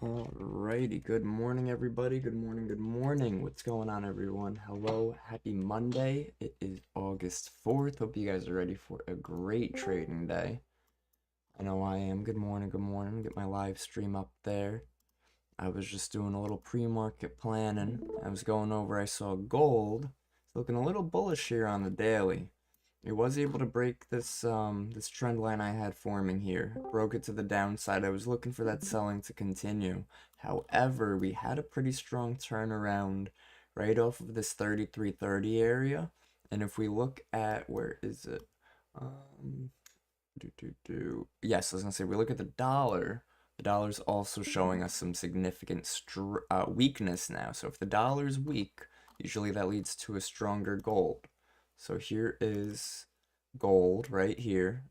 Alrighty, good morning everybody. Good morning, good morning. What's going on everyone? Hello, happy Monday. It is August 4th. Hope you guys are ready for a great trading day. I know I am. Good morning, good morning. Get my live stream up there. I was just doing a little pre-market planning. I was going over, I saw gold. It's looking a little bullish here on the daily. It was able to break this trend line I had forming here. Broke it to the downside. I was looking for that selling to continue. However, we had a pretty strong turnaround right off of this 33.30 area. And if we look at, where is it? Um, Yes, I was gonna say, we look at the dollar. The dollar's also showing us some significant weakness now. So if the dollar's weak, usually that leads to a stronger gold. So here is gold right here.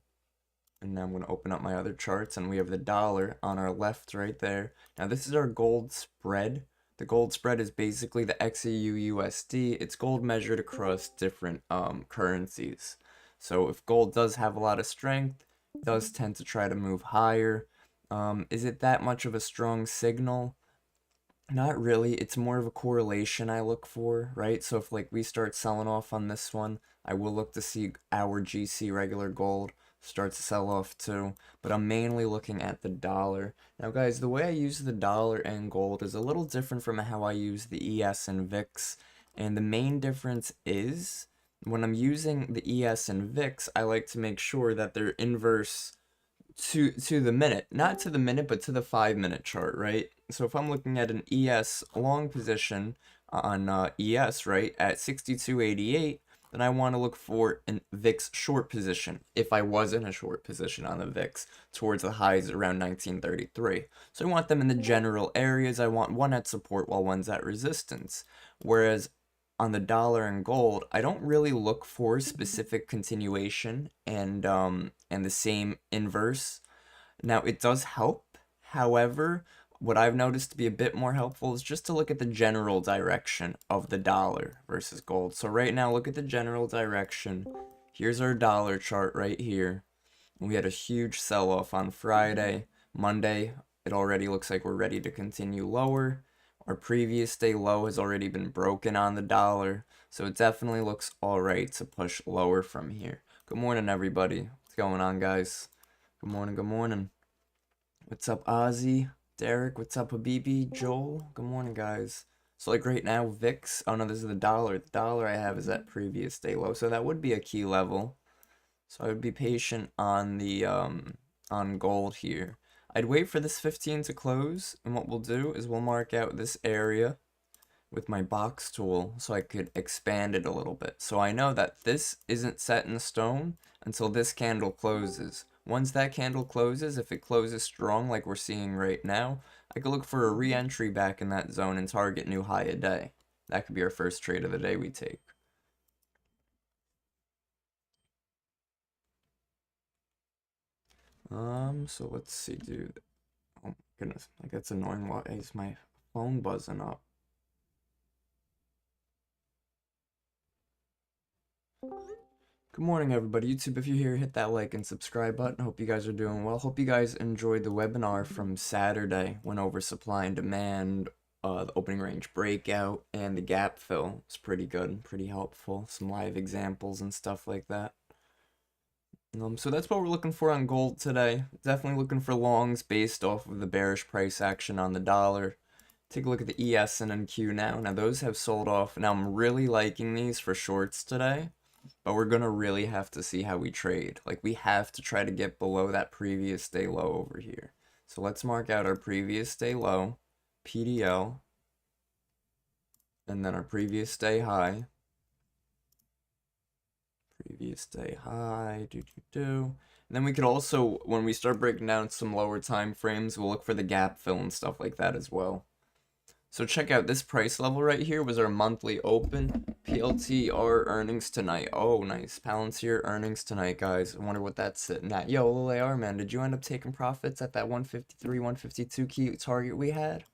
And now I'm going to open up my other charts, and we have the dollar on our left right there. Now this is our gold spread. The gold spread is basically the XAU USD. It's gold measured across different currencies. So if gold does have a lot of strength, it does tend to try to move higher. Is it that much of a strong signal? Not really. It's more of a correlation I look for, right? So if like we start selling off on this one, I will look to see our GC regular gold start to sell off too. But I'm mainly looking at the dollar. Now guys, the way I use the dollar and gold is a little different from how I use the ES and VIX. And the main difference is when I'm using the ES and VIX, I like to make sure that they're inverse to the minute, not to the minute, but to the 5-minute chart, right? So if I'm looking at an ES long position on ES, right, at 62.88, then I want to look for an VIX short position if I was in a short position on the VIX towards the highs around 1933. So I want them in the general areas. I want one at support while one's at resistance. Whereas on the dollar and gold, I don't really look for specific continuation and the same inverse. Now it does help. However, what I've noticed to be a bit more helpful is just to look at the general direction of the dollar versus gold. So right now, look at the general direction. Here's our dollar chart right here. We had a huge sell-off on Friday. Monday, it already looks like we're ready to continue lower. Our previous day low has already been broken on the dollar, so it definitely looks alright to push lower from here. Good morning, everybody. What's going on, guys? Good morning, good morning. What's up, Ozzy? Derek, what's up, Habibi? Joel, good morning, guys. So, like right now, VIX, oh no, this is the dollar. The dollar I have is at previous day low, so that would be a key level. So I would be patient on the, on gold here. I'd wait for this 15 to close, and what we'll do is we'll mark out this area with my box tool so I could expand it a little bit. So I know that this isn't set in stone until this candle closes. Once that candle closes, if it closes strong like we're seeing right now, I could look for a re-entry back in that zone and target new high a day. That could be our first trade of the day we take. So let's see, dude. Oh my goodness, like that's annoying. Why is my phone buzzing up? Good morning, everybody. YouTube, if you're here, hit that like and subscribe button. Hope you guys are doing well. Hope you guys enjoyed the webinar from Saturday. Went over supply and demand, the opening range breakout, and the gap fill. It's pretty good, pretty helpful. Some live examples and stuff like that. So that's what we're looking for on gold today. Definitely looking for longs based off of the bearish price action on the dollar. Take a look at the ES and NQ now. Now those have sold off. Now I'm really liking these for shorts today, but we're gonna really have to see how we trade. Like we have to try to get below that previous day low over here. So let's mark out our previous day low, PDL, and then our previous day high. Previous day high, And then we could also, when we start breaking down some lower time frames, we'll look for the gap fill and stuff like that as well. So check out this price level right here was our monthly open. PLTR earnings tonight. Oh, nice. Palantir earnings tonight, guys. I wonder what that's sitting at. Yo, LAR, man, did you end up taking profits at that 153, 152 key target we had?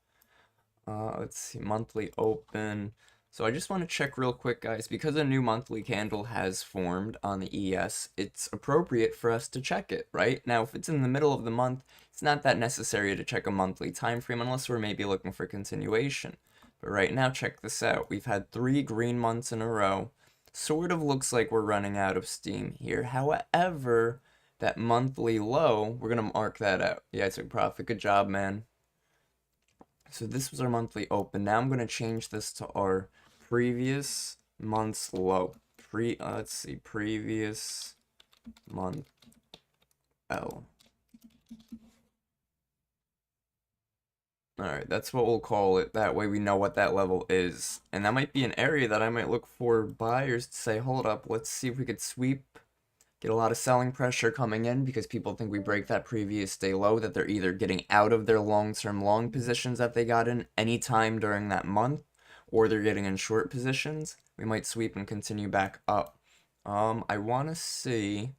Let's see, monthly open. So I just want to check real quick, guys, because a new monthly candle has formed on the ES, it's appropriate for us to check it, right? Now, if it's in the middle of the month, it's not that necessary to check a monthly time frame unless we're maybe looking for continuation. But right now, check this out. We've had 3 green months in a row. Sort of looks like we're running out of steam here. However, that monthly low, we're going to mark that out. Yeah, I took profit. Good job, man. So this was our monthly open. Now I'm going to change this to our previous month's low. Let's see, previous month L. Alright, that's what we'll call it. That way we know what that level is. And that might be an area that I might look for buyers to say, hold up, let's see if we could sweep. Get a lot of selling pressure coming in because people think we break that previous day low, that they're either getting out of their long-term long positions that they got in anytime during that month, or they're getting in short positions. We might sweep and continue back up. I want to see,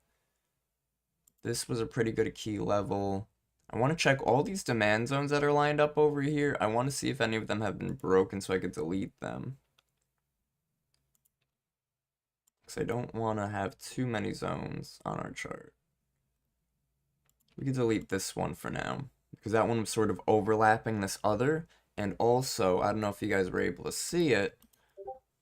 this was a pretty good key level. I want to check all these demand zones that are lined up over here. I want to see if any of them have been broken so I could delete them. Because I don't want to have too many zones on our chart. We can delete this one for now, because that one was sort of overlapping this other. And also, I don't know if you guys were able to see it,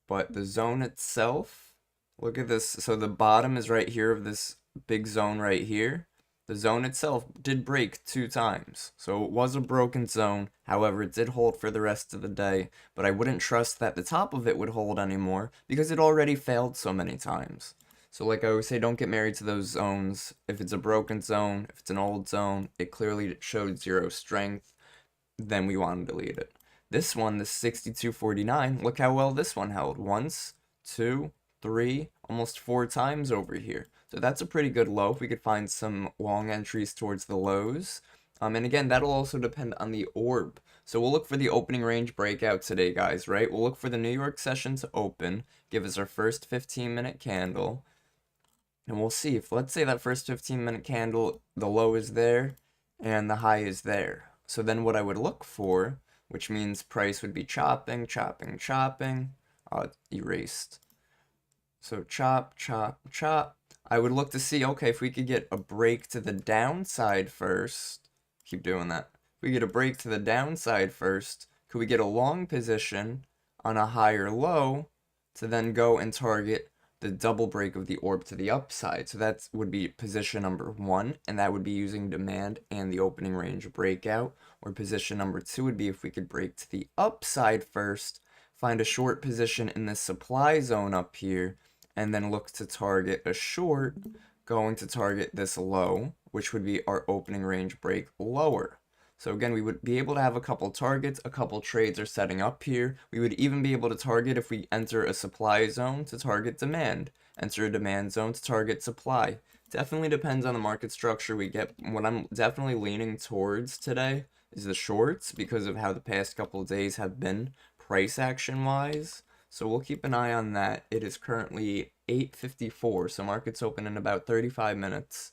but the zone itself, look at this. So the bottom is right here of this big zone right here. The zone itself did break 2 times. So it was a broken zone. However, it did hold for the rest of the day. But I wouldn't trust that the top of it would hold anymore because it already failed so many times. So like I always say, don't get married to those zones. If it's a broken zone, if it's an old zone, it clearly showed 0 strength, then we want to delete it. This one, this 6249, look how well this one held. Once, 2, 3, almost 4 times over here. So that's a pretty good low if we could find some long entries towards the lows. And again, that'll also depend on the orb. So we'll look for the opening range breakout today, guys, right? We'll look for the New York session to open, give us our first 15-minute candle. And we'll see if, let's say that first 15-minute candle, the low is there and the high is there. So then what I would look for, which means price would be chopping, chopping, chopping, erased. So chop, chop, chop. I would look to see, okay, if we could get a break to the downside first, keep doing that. If we get a break to the downside first, could we get a long position on a higher low to then go and target the double break of the orb to the upside? So that would be position number 1, and that would be using demand and the opening range breakout. Or position number 2 would be if we could break to the upside first, find a short position in the supply zone up here, and then look to target a short going to target this low, which would be our opening range break lower. So again, we would be able to have a couple targets, a couple trades are setting up here. We would even be able to target, if we enter a supply zone, to target demand. Enter a demand zone to target supply. Definitely depends on the market structure we get. What I'm definitely leaning towards today is the shorts because of how the past couple of days have been price action wise. So we'll keep an eye on that. It is currently 8:54, so market's open in about 35 minutes.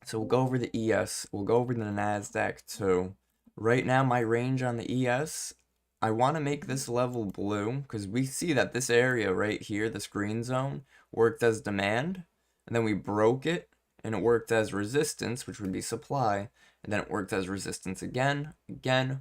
So we'll go over the ES, we'll go over the NASDAQ too. Right now, my range on the ES, I want to make this level blue because we see that this area right here, this green zone, worked as demand, and then we broke it, and it worked as resistance, which would be supply, and then it worked as resistance again,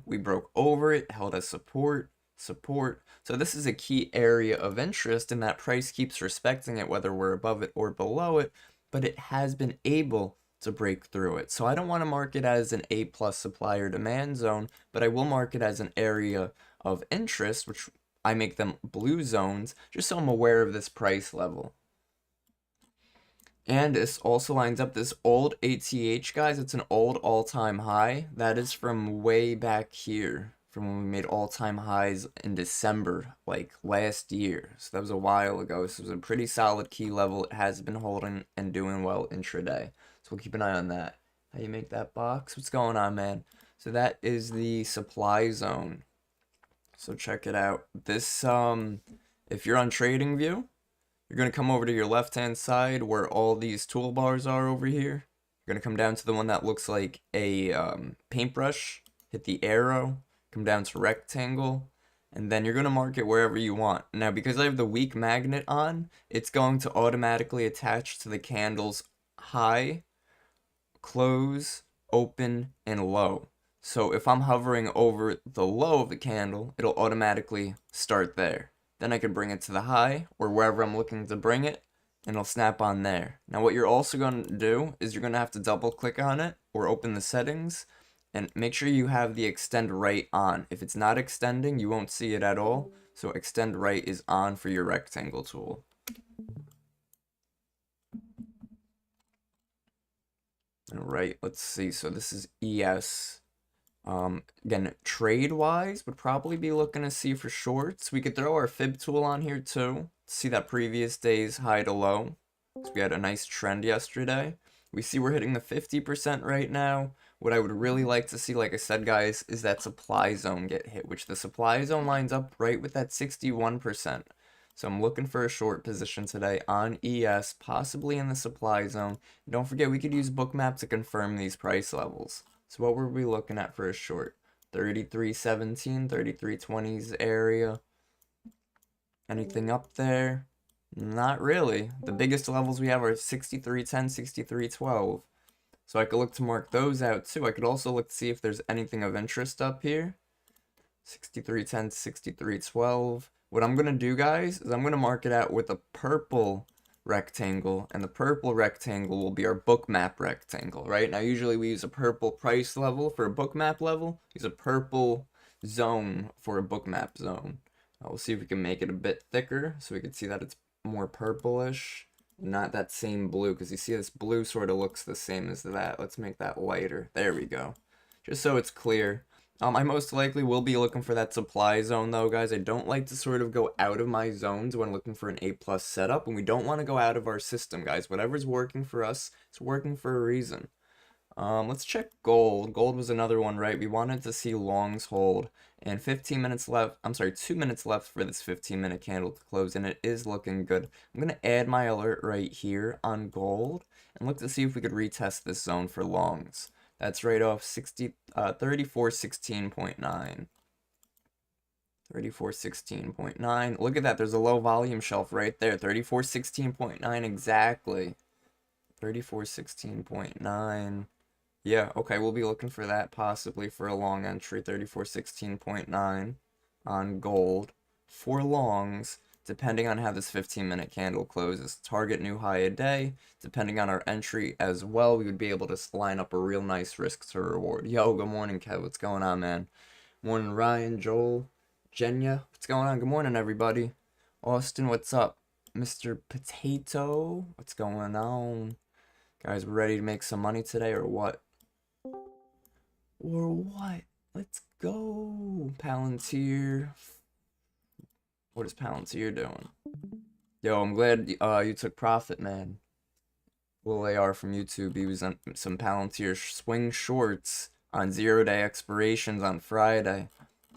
we broke over it, held as support, support. So this is a key area of interest, and that price keeps respecting it whether we're above it or below it, but it has been able to break through it. So I don't want to mark it as an A+ supply or demand zone, but I will mark it as an area of interest, which I make them blue zones, just so I'm aware of this price level. And this also lines up this old ATH, guys. It's an old all-time high. That is from way back here, from when we made all-time highs in December, like last year. So that was a while ago. This was a pretty solid key level. It has been holding and doing well intraday. So we'll keep an eye on that. How you make that box? What's going on, man? So that is the supply zone. So check it out. This, if you're on TradingView, you're going to come over to your left-hand side where all these toolbars are over here. You're going to come down to the one that looks like a paintbrush. Hit the arrow. Come down to rectangle. and then you're going to mark it wherever you want. Now, because I have the weak magnet on, it's going to automatically attach to the candle's high, close, open, and low. So if I'm hovering over the low of the candle, it'll automatically start there. Then I can bring it to the high, or wherever I'm looking to bring it, and it'll snap on there. Now what you're also going to do is you're going to have to double click on it, or open the settings, and make sure you have the extend right on. If it's not extending, you won't see it at all, so extend right is on for your rectangle tool. Alright, let's see, so this is ES. Again, trade-wise, would probably be looking to see for shorts. We could throw our fib tool on here too, to see that previous day's high to low. So we had a nice trend yesterday. We see we're hitting the 50% right now. What I would really like to see, like I said, guys, is that supply zone get hit, which the supply zone lines up right with that 61%. So I'm looking for a short position today on ES, possibly in the supply zone. And don't forget, we could use Bookmap to confirm these price levels. So what were we looking at for a short? 33.17, 33.20s area. Anything up there? Not really. The biggest levels we have are 63.10, 63.12. So I could look to mark those out too. I could also look to see if there's anything of interest up here. 63.10, 63.12. What I'm going to do, guys, is I'm going to mark it out with a purple rectangle, and the purple rectangle will be our Bookmap rectangle, right? Now, usually we use a purple price level for a Bookmap level, use a purple zone for a Bookmap zone. We'll see if we can make it a bit thicker so we can see that it's more purplish, not that same blue, because you see this blue sort of looks the same as that. Let's make that lighter. There we go. Just so it's clear. I most likely will be looking for that supply zone though, guys. I don't like to sort of go out of my zones when looking for an A+ setup, and we don't want to go out of our system, guys. Whatever's working for us, it's working for a reason. Let's check gold. Gold was another one, right? We wanted to see longs hold, and 15 minutes left. I'm sorry, 2 minutes left for this 15-minute candle to close, and it is looking good. I'm going to add my alert right here on gold and look to see if we could retest this zone for longs. That's right off 3416.9. 3416.9. Look at that. There's a low volume shelf right there. 3416.9 exactly. 3416.9. Yeah, okay, we'll be looking for that possibly for a long entry. 3416.9 on gold. For longs, depending on how this 15-minute candle closes. Target new high a day. Depending on our entry as well, we would be able to line up a real nice risk to reward. Yo, good morning, Kev. What's going on, man? Morning, Ryan, Joel, Jenya. What's going on? Good morning, everybody. Austin, what's up? Mr. Potato, what's going on? Guys, we're ready to make some money today or what? Or what? Let's go. Palantir. What is Palantir doing? Yo, I'm glad you took profit, man. Will AR from YouTube, he was on some Palantir swing shorts on 0-day expirations on Friday,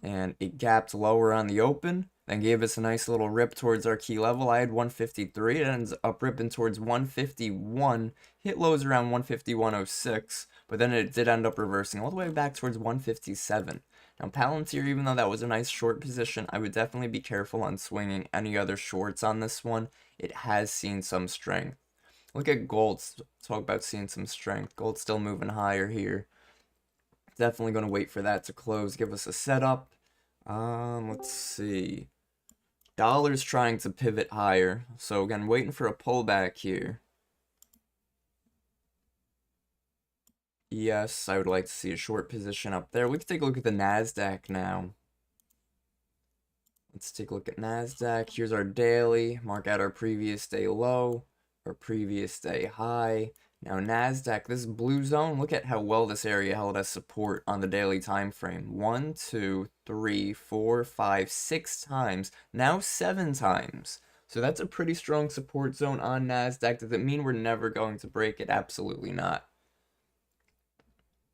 and it gapped lower on the open, then gave us a nice little rip towards our key level. I had 153, it ends up ripping towards 151, hit lows around 151.06, but then it did end up reversing all the way back towards 157. Now, Palantir, even though that was a nice short position, I would definitely be careful on swinging any other shorts on this one. It has seen some strength. Look at gold. Talk about seeing some strength. Gold's still moving higher here. Definitely going to wait for that to close. Give us a setup. Let's see. Dollar's trying to pivot higher. So, again, waiting for a pullback here. Yes, I would like to see a short position up there. We can take a look at the NASDAQ now. Let's take a look at NASDAQ. Here's our daily. Mark out our previous day low, our previous day high. Now NASDAQ, this blue zone, look at how well this area held as support on the daily time frame. 1, 2, 3, 4, 5, 6 times. Now 7 times. So that's a pretty strong support zone on NASDAQ. Does it mean we're never going to break it? Absolutely not.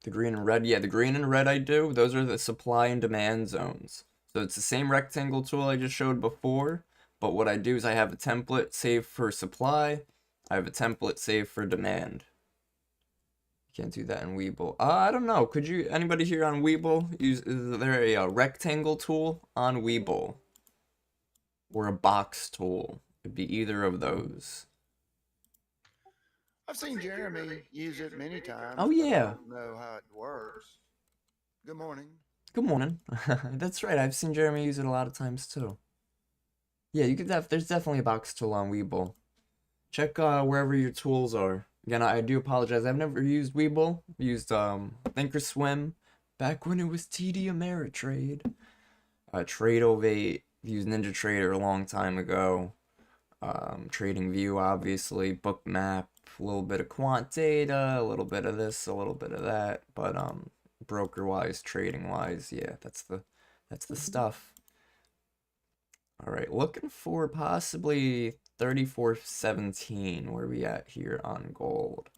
The green and red, yeah, the green and red I do, those are the supply and demand zones. So it's the same rectangle tool I just showed before, but what I do is I have a template saved for supply, I have a template saved for demand. Can't do that in Weeble. I don't know. Could you, anybody here on Weeble, is there a rectangle tool on Weeble? Or a box tool? It'd be either of those. I've seen Jeremy use it many times, Oh, but I yeah. don't know how it works. Good morning. Good morning. That's right. I've seen Jeremy use it a lot of times too. Yeah, you could there's definitely a box tool on Weeble. Check wherever your tools are. Again, I do apologize. I've never used Weeble. I've used Thinkorswim back when it was TD Ameritrade. Trade08. Used NinjaTrader a long time ago. TradingView, obviously. Bookmap. A little bit of quant data. A little bit of this. A little bit of that. But broker wise, trading wise, yeah, that's the stuff. All right, looking for possibly 34.17. Where are we at here on gold?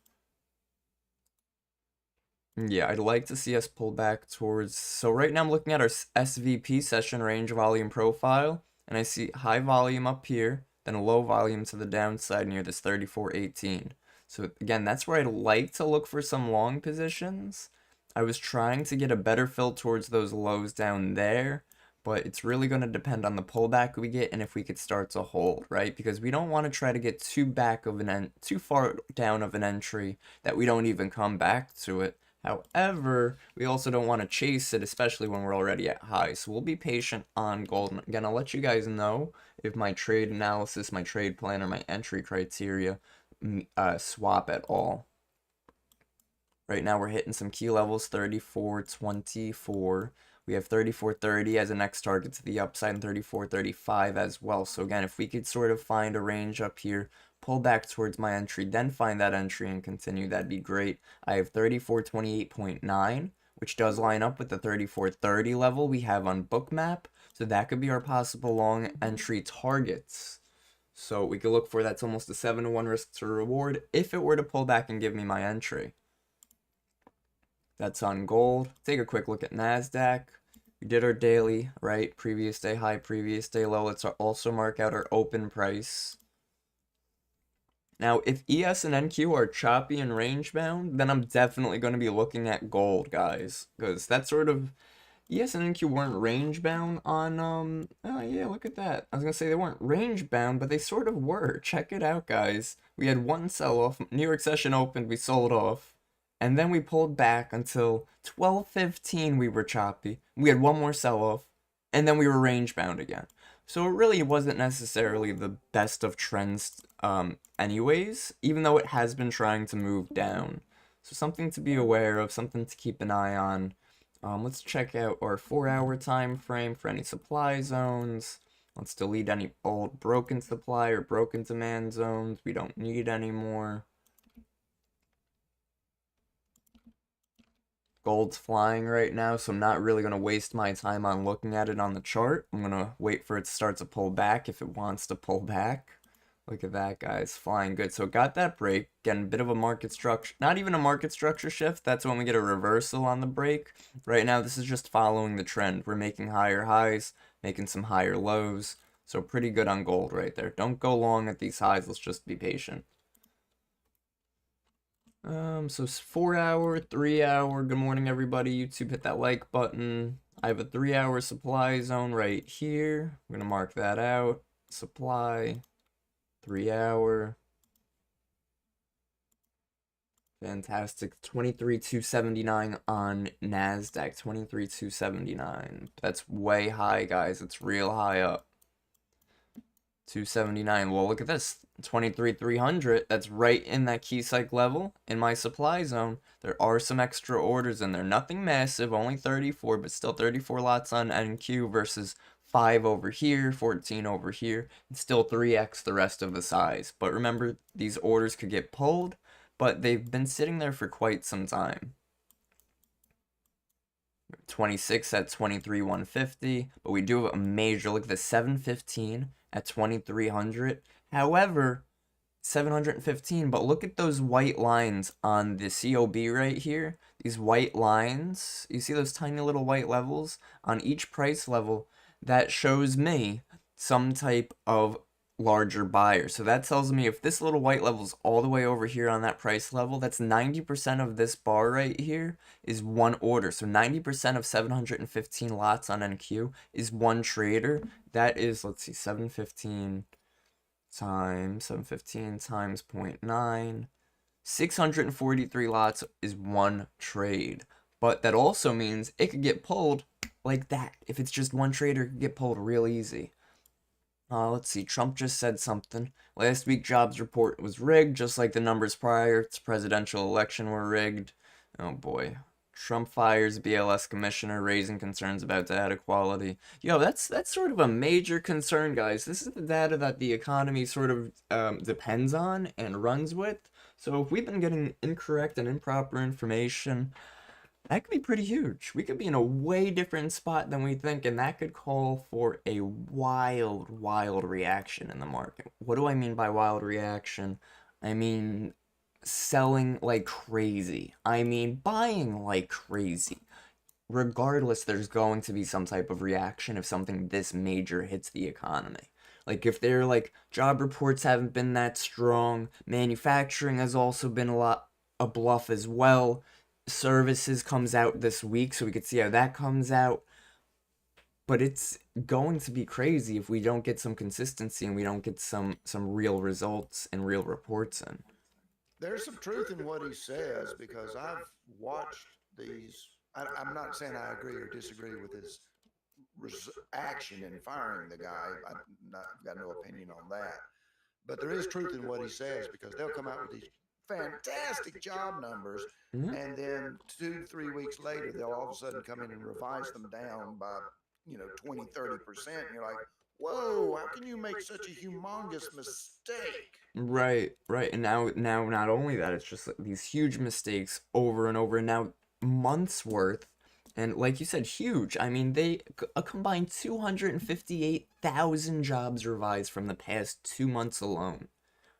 Yeah, I'd like to see us pull back towards. So right now I'm looking at our SVP session range volume profile, and I see high volume up here, then a low volume to the downside near this 34.18. So again, that's where I'd like to look for some long positions. I was trying to get a better fill towards those lows down there, but it's really going to depend on the pullback we get and if we could start to hold, right? Because we don't want to try to get too far down of an entry that we don't even come back to it. However, we also don't want to chase it, especially when we're already at high. So we'll be patient on gold. Again, I'll let you guys know if my trade analysis, my trade plan, or my entry criteria swap at all. Right now we're hitting some key levels, 34.24. We have 34.30 as a next target to the upside and 34.35 as well. So again, if we could sort of find a range up here, pull back towards my entry, then find that entry and continue, that'd be great. I have 34.28.9, which does line up with the 34.30 level we have on Bookmap. So that could be our possible long entry targets. So we could look for that's almost a 7-to-1 risk to reward if it were to pull back and give me my entry. That's on gold. Take a quick look at NASDAQ. We did our daily, right? Previous day high, previous day low. Let's also mark out our open price. Now, if ES and NQ are choppy and range bound, then I'm definitely going to be looking at gold, guys. Because that sort of... ES and NQ weren't range bound on, oh yeah, look at that. I was going to say they weren't range bound, but they sort of were. Check it out, guys. We had one sell-off. New York session opened, we sold off. And then we pulled back until 12:15 we were choppy. We had one more sell-off. And then we were range bound again. So it really wasn't necessarily the best of trends anyways, even though it has been trying to move down. So something to be aware of, something to keep an eye on. Let's check out our 4-hour time frame for any supply zones. Let's delete any old broken supply or broken demand zones we don't need anymore. Gold's flying right now, so I'm not really going to waste my time on looking at it on the chart. I'm going to wait for it to start to pull back if it wants to pull back. Look at that, guys, flying good. So got that break, getting a bit of a market structure, not even a market structure shift. That's when we get a reversal on the break. Right now, this is just following the trend. We're making higher highs, making some higher lows. So pretty good on gold right there. Don't go long at these highs. Let's just be patient. So 4-hour, 3-hour. Good morning, everybody. YouTube, hit that like button. I have a 3-hour supply zone right here. I'm gonna mark that out. Supply, 3-hour. Fantastic. 23,279 on NASDAQ. 23,279. That's way high, guys. It's real high up. 279. Well, look at this. 23,300. That's right in that key psych level in my supply zone. There are some extra orders in there. Nothing massive, only 34, but still 34 lots on NQ versus 5 over here, 14 over here, and still 3x the rest of the size. But remember, these orders could get pulled, but they've been sitting there for quite some time. 26 at 23,150, but we do have a major, look at the 715 at 2300. However, 715, but look at those white lines on the COB right here. These white lines, you see those tiny little white levels on each price level? That shows me some type of larger buyers. So that tells me if this little white level is all the way over here on that price level, that's 90% of this bar right here is one order. So 90% of 715 lots on NQ is one trader. That is, let's see, 715 times 0.9. 643 lots is one trade. But that also means it could get pulled like that. If it's just one trader, it could get pulled real easy. Let's see. Trump just said something. Last week, jobs report was rigged, just like the numbers prior to presidential election were rigged. Oh boy. Trump fires BLS commissioner, raising concerns about data quality. Yo, that's sort of a major concern, guys. This is the data that the economy sort of depends on and runs with. So if we've been getting incorrect and improper information, that could be pretty huge. We could be in a way different spot than we think, and that could call for a wild, wild reaction in the market. What do I mean by wild reaction? I mean selling like crazy. I mean buying like crazy. Regardless, there's going to be some type of reaction if something this major hits the economy. Like if they're like job reports haven't been that strong, manufacturing has also been a bluff as well. Services comes out this week, so we could see how that comes out. But it's going to be crazy if we don't get some consistency and we don't get some real results and real reports in. There's some truth in what he says because I've watched these. I'm not saying I agree or disagree with his action in firing the guy. I've got no opinion on that. But there is truth in what he says because they'll come out with these fantastic job numbers, and then 2-3 weeks later, they'll all of a sudden come in and revise them down by 20-30%. And you're like, whoa, how can you make such a humongous mistake? Right, right. And now not only that, it's just like these huge mistakes over and over, and now months worth. And like you said, huge. I mean, a combined 258,000 jobs revised from the past 2 months alone.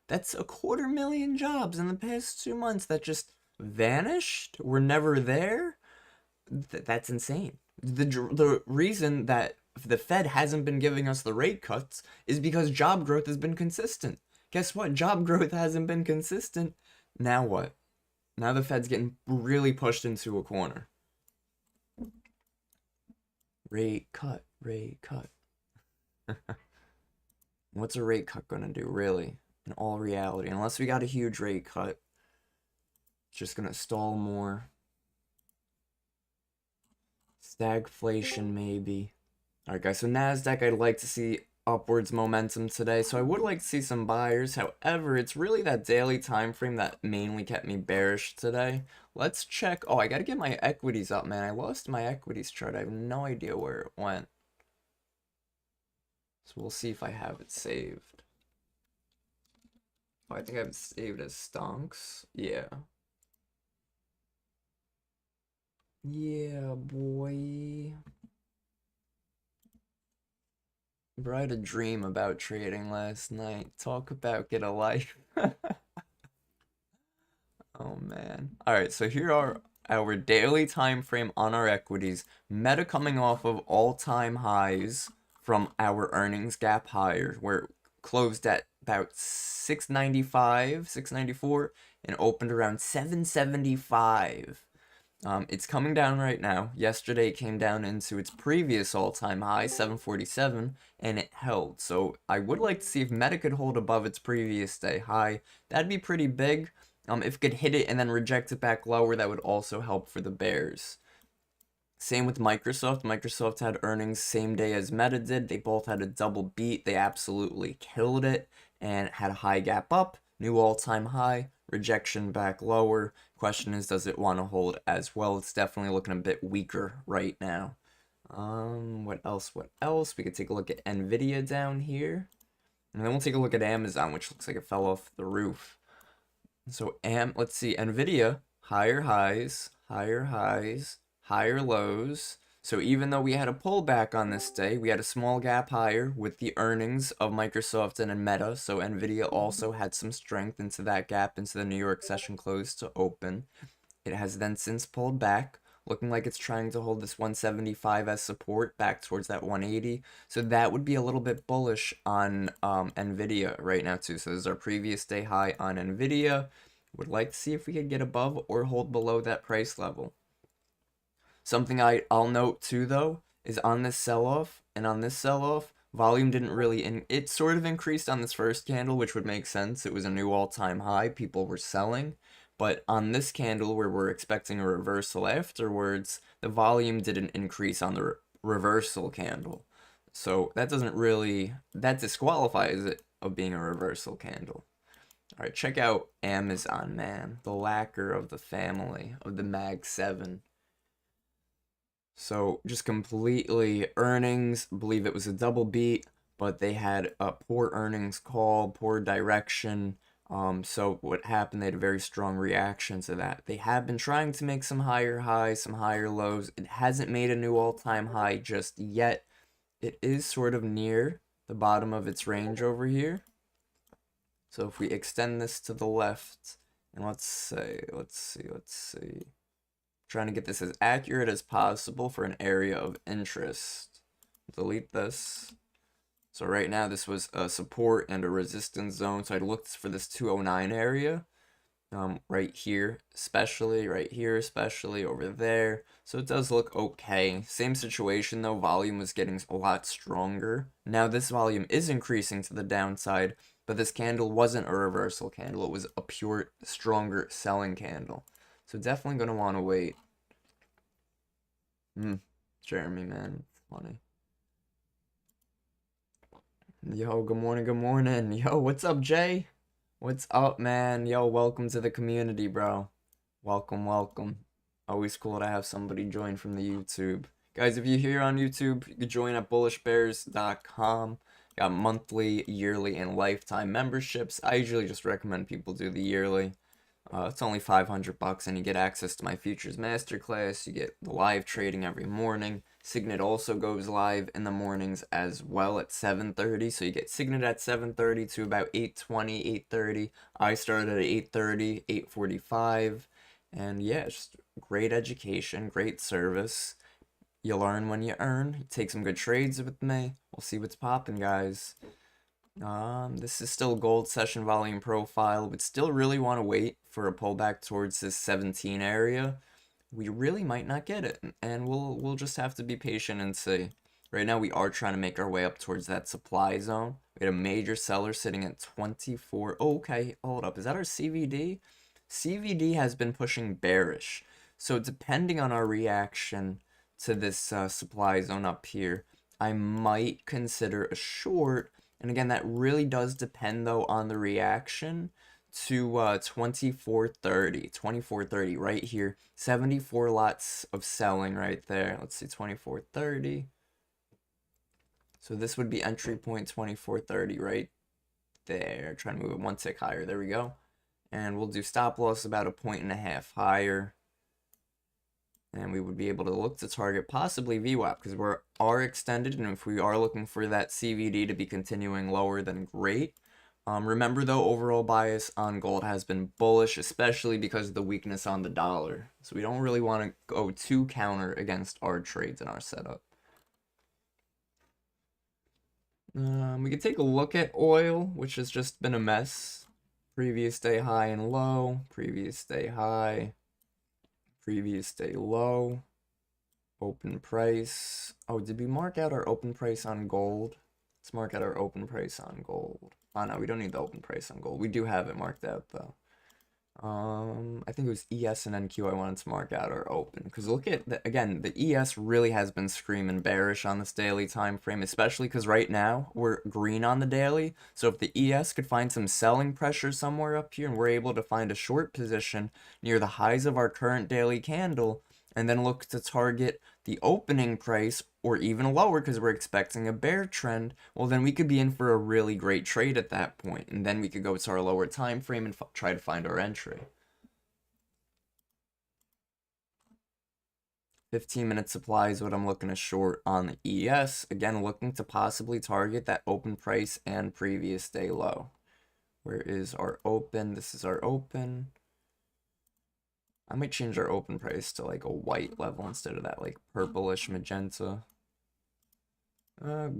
That's 250,000 jobs in the past 2 months that just vanished, were never there. That's insane. The reason that the Fed hasn't been giving us the rate cuts is because job growth has been consistent. Guess what? Job growth hasn't been consistent. Now what? Now the Fed's getting really pushed into a corner. Rate cut, rate cut. What's a rate cut gonna do, really? In all reality, unless we got a huge rate cut, it's just gonna stall more. Stagflation, maybe. Alright, guys, so NASDAQ, I'd like to see upwards momentum today, so I would like to see some buyers. However, it's really that daily time frame that mainly kept me bearish today. Let's check. Oh, I gotta get my equities up, man. I lost my equities chart. I have no idea where it went. So we'll see if I have it saved. Oh, I think I have it saved as stonks. Yeah. Yeah, boy. Bro, I had a dream about trading last night. Talk about get a life. Oh man. Alright, so here are our daily time frame on our equities. Meta coming off of all-time highs from our earnings gap higher, where it closed at about 695, 694, and opened around 775. It's coming down right now. Yesterday it came down into its previous all-time high, 747, and it held. So I would like to see if Meta could hold above its previous day high. That'd be pretty big. If it could hit it and then reject it back lower, that would also help for the bears. Same with Microsoft. Microsoft had earnings same day as Meta did. They both had a double beat. They absolutely killed it and had a high gap up, new all-time high, rejection back lower. Question is, does it want to hold as well? It's definitely looking a bit weaker right now. What else? What else? We could take a look at Nvidia down here. And then we'll take a look at Amazon, which looks like it fell off the roof. So let's see, Nvidia, higher highs, higher highs, higher lows. So even though we had a pullback on this day, we had a small gap higher with the earnings of Microsoft and Meta. So Nvidia also had some strength into that gap into the New York session close to open. It has then since pulled back. looking like it's trying to hold this 175 as support back towards that 180. So that would be a little bit bullish on Nvidia right now too. So this is our previous day high on Nvidia. Would like to see if we could get above or hold below that price level. Something I'll note too though is on this sell-off and on this sell-off, volume didn't really it sort of increased on this first candle, which would make sense. It was a new all-time high. People were selling. But on this candle where we're expecting a reversal afterwards, the volume didn't increase on the reversal candle. So that doesn't really, that disqualifies it of being a reversal candle. All right, check out Amazon, man, the lacquer of the family of the Mag 7. So just completely earnings, believe it was a double beat, but they had a poor earnings call, poor direction. So what happened, they had a very strong reaction to that. They have been trying to make some higher highs, some higher lows. It hasn't made a new all-time high just yet. It is sort of near the bottom of its range over here. So if we extend this to the left, and let's see. Trying to get this as accurate as possible for an area of interest. Delete this. So right now this was a support and a resistance zone. So I'd looked for this 209 area. Right here, especially, right here, especially, over there. So it does look okay. Same situation though, volume was getting a lot stronger. Now this volume is increasing to the downside, but this candle wasn't a reversal candle. It was a pure, stronger selling candle. So definitely going to want to wait. Jeremy, man, funny. Yo, good morning, good morning. Yo, what's up, Jay? What's up, man? Yo, welcome to the community, bro. Welcome, welcome. Always cool to have somebody join from the YouTube. Guys, if you're here on YouTube, you can join at bullishbrs.com. Got monthly, yearly, and lifetime memberships. I usually just recommend people do the yearly. It's only $500 and you get access to my futures masterclass. You get the live trading every morning. Signet also goes live in the mornings as well at 7:30. So you get Signet at 7:30 to about 8:20, 8:30. I started at 8:30, 8:45. And yeah, just great education, great service. You learn when you earn. You take some good trades with me. We'll see what's popping, guys. This is still gold session volume profile. Would still really want to wait for a pullback towards this 17 area. We really might not get it, and we'll just have to be patient and see. Right now we are trying to make our way up towards that supply zone. We had a major seller sitting at 24. Oh, okay, hold up. Is that our CVD? CVD has been pushing bearish. So depending on our reaction to this supply zone up here, I might consider a short. And again, that really does depend, though, on the reaction to 2430. 2430 right here. 74 lots of selling right there. Let's see, 2430. So this would be entry point 2430 right there. Trying to move it one tick higher. There we go. And we'll do stop loss about 1.5 points higher. And we would be able to look to target possibly VWAP because we are extended, and if we are looking for that CVD to be continuing lower, then great. Remember though, overall bias on gold has been bullish, especially because of the weakness on the dollar. So we don't really want to go too counter against our trades in our setup. We could take a look at oil, which has just been a mess. Previous day high and low, previous day high. Previous day low, open price. Oh, did we mark out our open price on gold? Let's mark out our open price on gold. Oh no, we don't need the open price on gold. We do have it marked out though. I think it was ES and NQ I wanted to mark out our open, because look at again, the ES really has been screaming bearish on this daily time frame, especially because right now we're green on the daily. So if the ES could find some selling pressure somewhere up here and we're able to find a short position near the highs of our current daily candle, and then look to target the opening price or even lower because we're expecting a bear trend, well then we could be in for a really great trade at that point, and then we could go to our lower time frame and try to find our entry. 15-minute supply is what I'm looking to short on the ES. Again, looking to possibly target that open price and previous day low. Where is our open? This is our open. I might change our open price to like a white level instead of that like purplish magenta.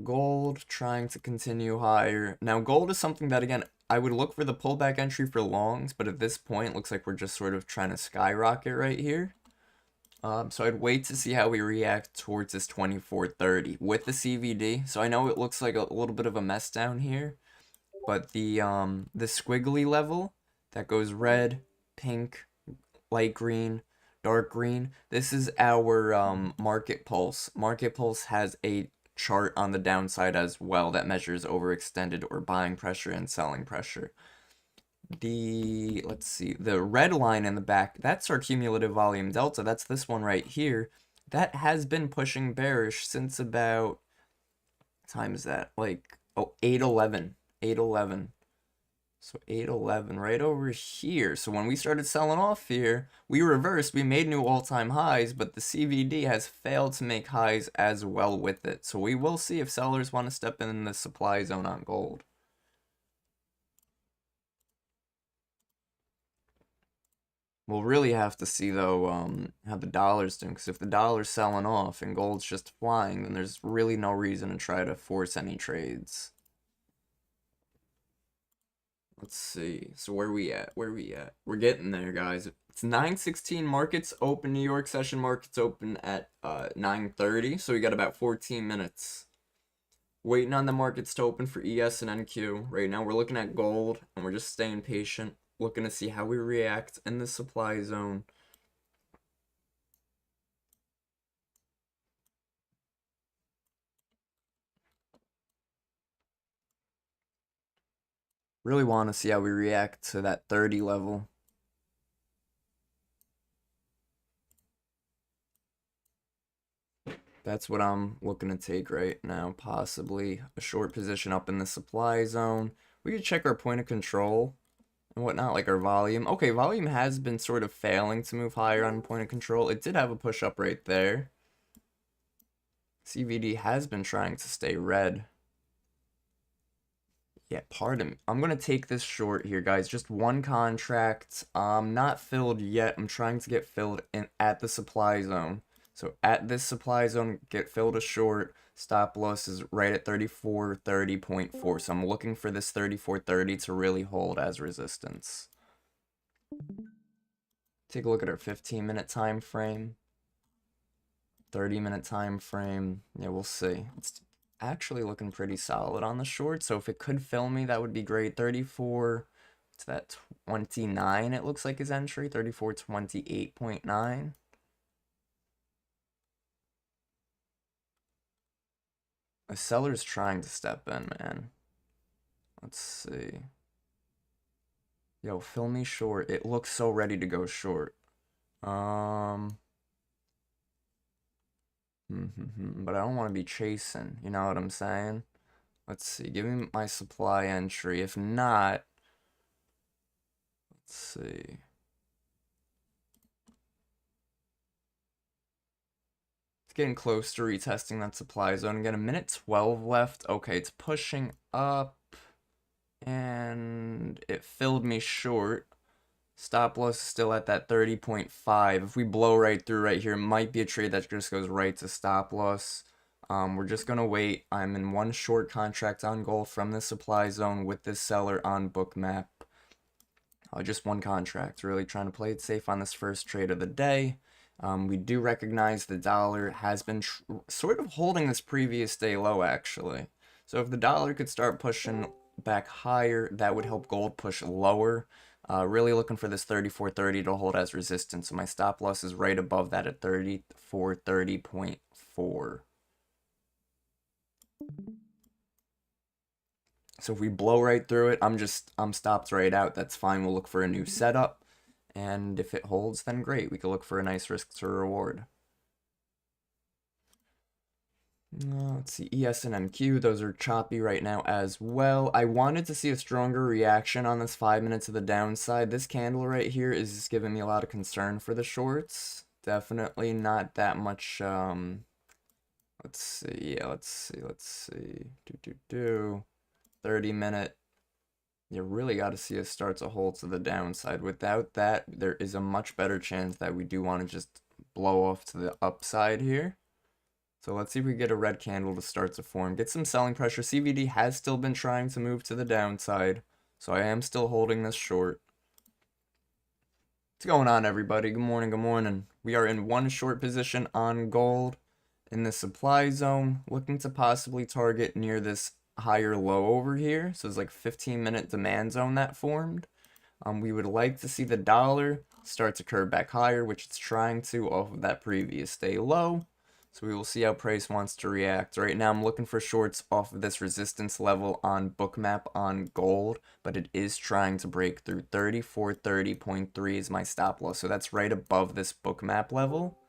Gold trying to continue higher. Now gold is something that again, I would look for the pullback entry for longs, but at this point, it looks like we're just sort of trying to skyrocket right here. So I'd wait to see how we react towards this 2430 with the CVD. So I know it looks like a little bit of a mess down here, but the squiggly level that goes red, pink, light green, dark green. This is our market pulse. Market pulse has a chart on the downside as well that measures overextended or buying pressure and selling pressure. Let's see, the red line in the back, that's our cumulative volume delta. That's this one right here. That has been pushing bearish since about, time is that? Like, oh, 811. 811. So 811 right over here. So when we started selling off here, we reversed. We made new all-time highs, but the CVD has failed to make highs as well with it. So we will see if sellers want to step in the supply zone on gold. We'll really have to see though how the dollar's doing, because if the dollar's selling off and gold's just flying, then there's really no reason to try to force any trades. Let's see. So where we at? Where we at? We're getting there, guys. It's 9:16. Markets open. New York session markets open at 9:30. So we got about 14 minutes. Waiting on the markets to open for ES and NQ. Right now we're looking at gold and we're just staying patient, looking to see how we react in the supply zone. Really want to see how we react to that 30 level. That's what I'm looking to take right now. Possibly a short position up in the supply zone. We could check our point of control and whatnot, like our volume. Okay, volume has been sort of failing to move higher on point of control. It did have a push up right there. CVD has been trying to stay red. Yeah, pardon me. I'm going to take this short here, guys. Just one contract. Not filled yet. I'm trying to get filled at the supply zone. So at this supply zone, get filled a short. Stop loss is right at 3430.4. So I'm looking for this 3430 to really hold as resistance. Take a look at our 15-minute time frame. 30-minute time frame. Yeah, we'll see. It's actually looking pretty solid on the short, so if it could fill me, that would be great. 34 to that 29, it looks like his entry. 3428.9. A seller's trying to step in, man. Let's see. Yo, fill me short. It looks so ready to go short. But I don't want to be chasing, you know what I'm saying? Let's see, give me my supply entry. If not, let's see. It's getting close to retesting that supply zone. Again, a minute 12 left. Okay, it's pushing up. And it filled me short. Stop loss is still at that 30.5. If we blow right through right here, it might be a trade that just goes right to stop loss. We're just going to wait. I'm in one short contract on gold from the supply zone with this seller on Bookmap. Just one contract. Really trying to play it safe on this first trade of the day. We do recognize the dollar has been sort of holding this previous day low, actually. So if the dollar could start pushing back higher, that would help gold push lower. Really looking for this 3430 to hold as resistance. So my stop loss is right above that at 3430.4. So if we blow right through it, I'm stopped right out. That's fine. We'll look for a new setup. And if it holds, then great. We could look for a nice risk to reward. Let's see, ES and NQ, those are choppy right now as well. I wanted to see a stronger reaction on this 5 minutes of the downside. This candle right here is just giving me a lot of concern for the shorts. Definitely not that much, let's see, yeah, let's see. 30-minute. You really got to see us start to hold to the downside. Without that, there is a much better chance that we do want to just blow off to the upside here. So let's see if we get a red candle to start to form. Get some selling pressure. CVD has still been trying to move to the downside. So I am still holding this short. What's going on, everybody? Good morning, good morning. We are in one short position on gold in the supply zone, looking to possibly target near this higher low over here. So it's like 15-minute demand zone that formed. We would like to see the dollar start to curve back higher, which it's trying to off of that previous day low. So we will see how price wants to react. Right now I'm looking for shorts off of this resistance level on Bookmap on gold, but it is trying to break through. 3430.3 is my stop loss. So that's right above this Bookmap level.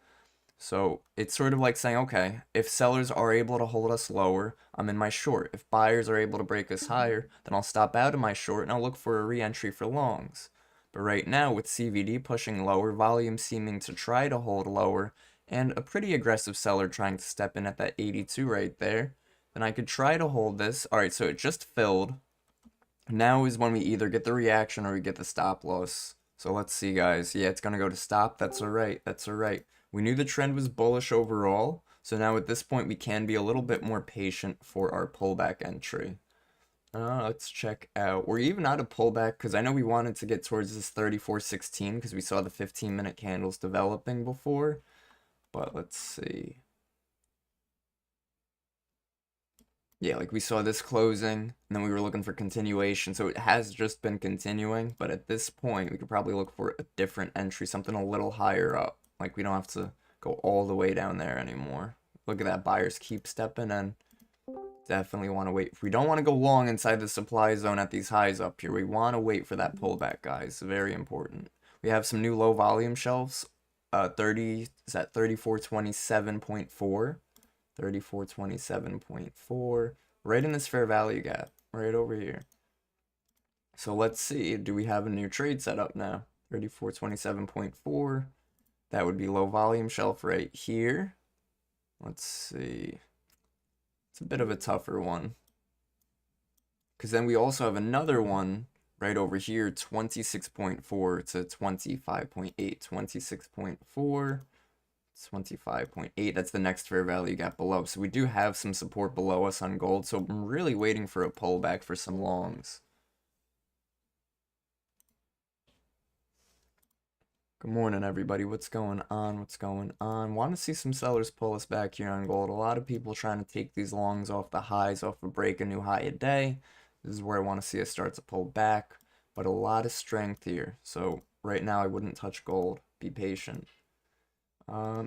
So it's sort of like saying, okay, if sellers are able to hold us lower, I'm in my short. If buyers are able to break us higher, then I'll stop out of my short and I'll look for a re-entry for longs. But right now, with CVD pushing lower, volume seeming to try to hold lower, and a pretty aggressive seller trying to step in at that 82 right there, then I could try to hold this. All right, so it just filled. Now is when we either get the reaction or we get the stop loss. So let's see, guys. Yeah, it's going to go to stop. That's all right. That's all right. We knew the trend was bullish overall. So now at this point, we can be a little bit more patient for our pullback entry. Let's check out. We're even out of pullback because I know we wanted to get towards this 34.16 because we saw the 15-minute candles developing before. But let's see. Yeah, like we saw this closing, and then we were looking for continuation, so it has just been continuing, but at this point, we could probably look for a different entry, something a little higher up. Like, we don't have to go all the way down there anymore. Look at that, buyers keep stepping in. Definitely want to wait. We don't want to go long inside the supply zone at these highs up here. We want to wait for that pullback, guys. Very important. We have some new low volume shelves. 30 is at 3427.4. 3427.4, right in this fair value gap, right over here. So let's see, do we have a new trade set up now? 3427.4, that would be low volume shelf right here. Let's see, it's a bit of a tougher one. Because then we also have another one right over here, 26.4 to 25.8, 26.4. 25.8, that's the next fair value gap below. So we do have some support below us on gold, so I'm really waiting for a pullback for some longs. Good morning, everybody. What's going on? What's going on? Want to see some sellers pull us back here on gold. A lot of people trying to take these longs off the highs, off a break, a new high a day. This is where I want to see us start to pull back, but a lot of strength here. So right now I wouldn't touch gold. Be patient.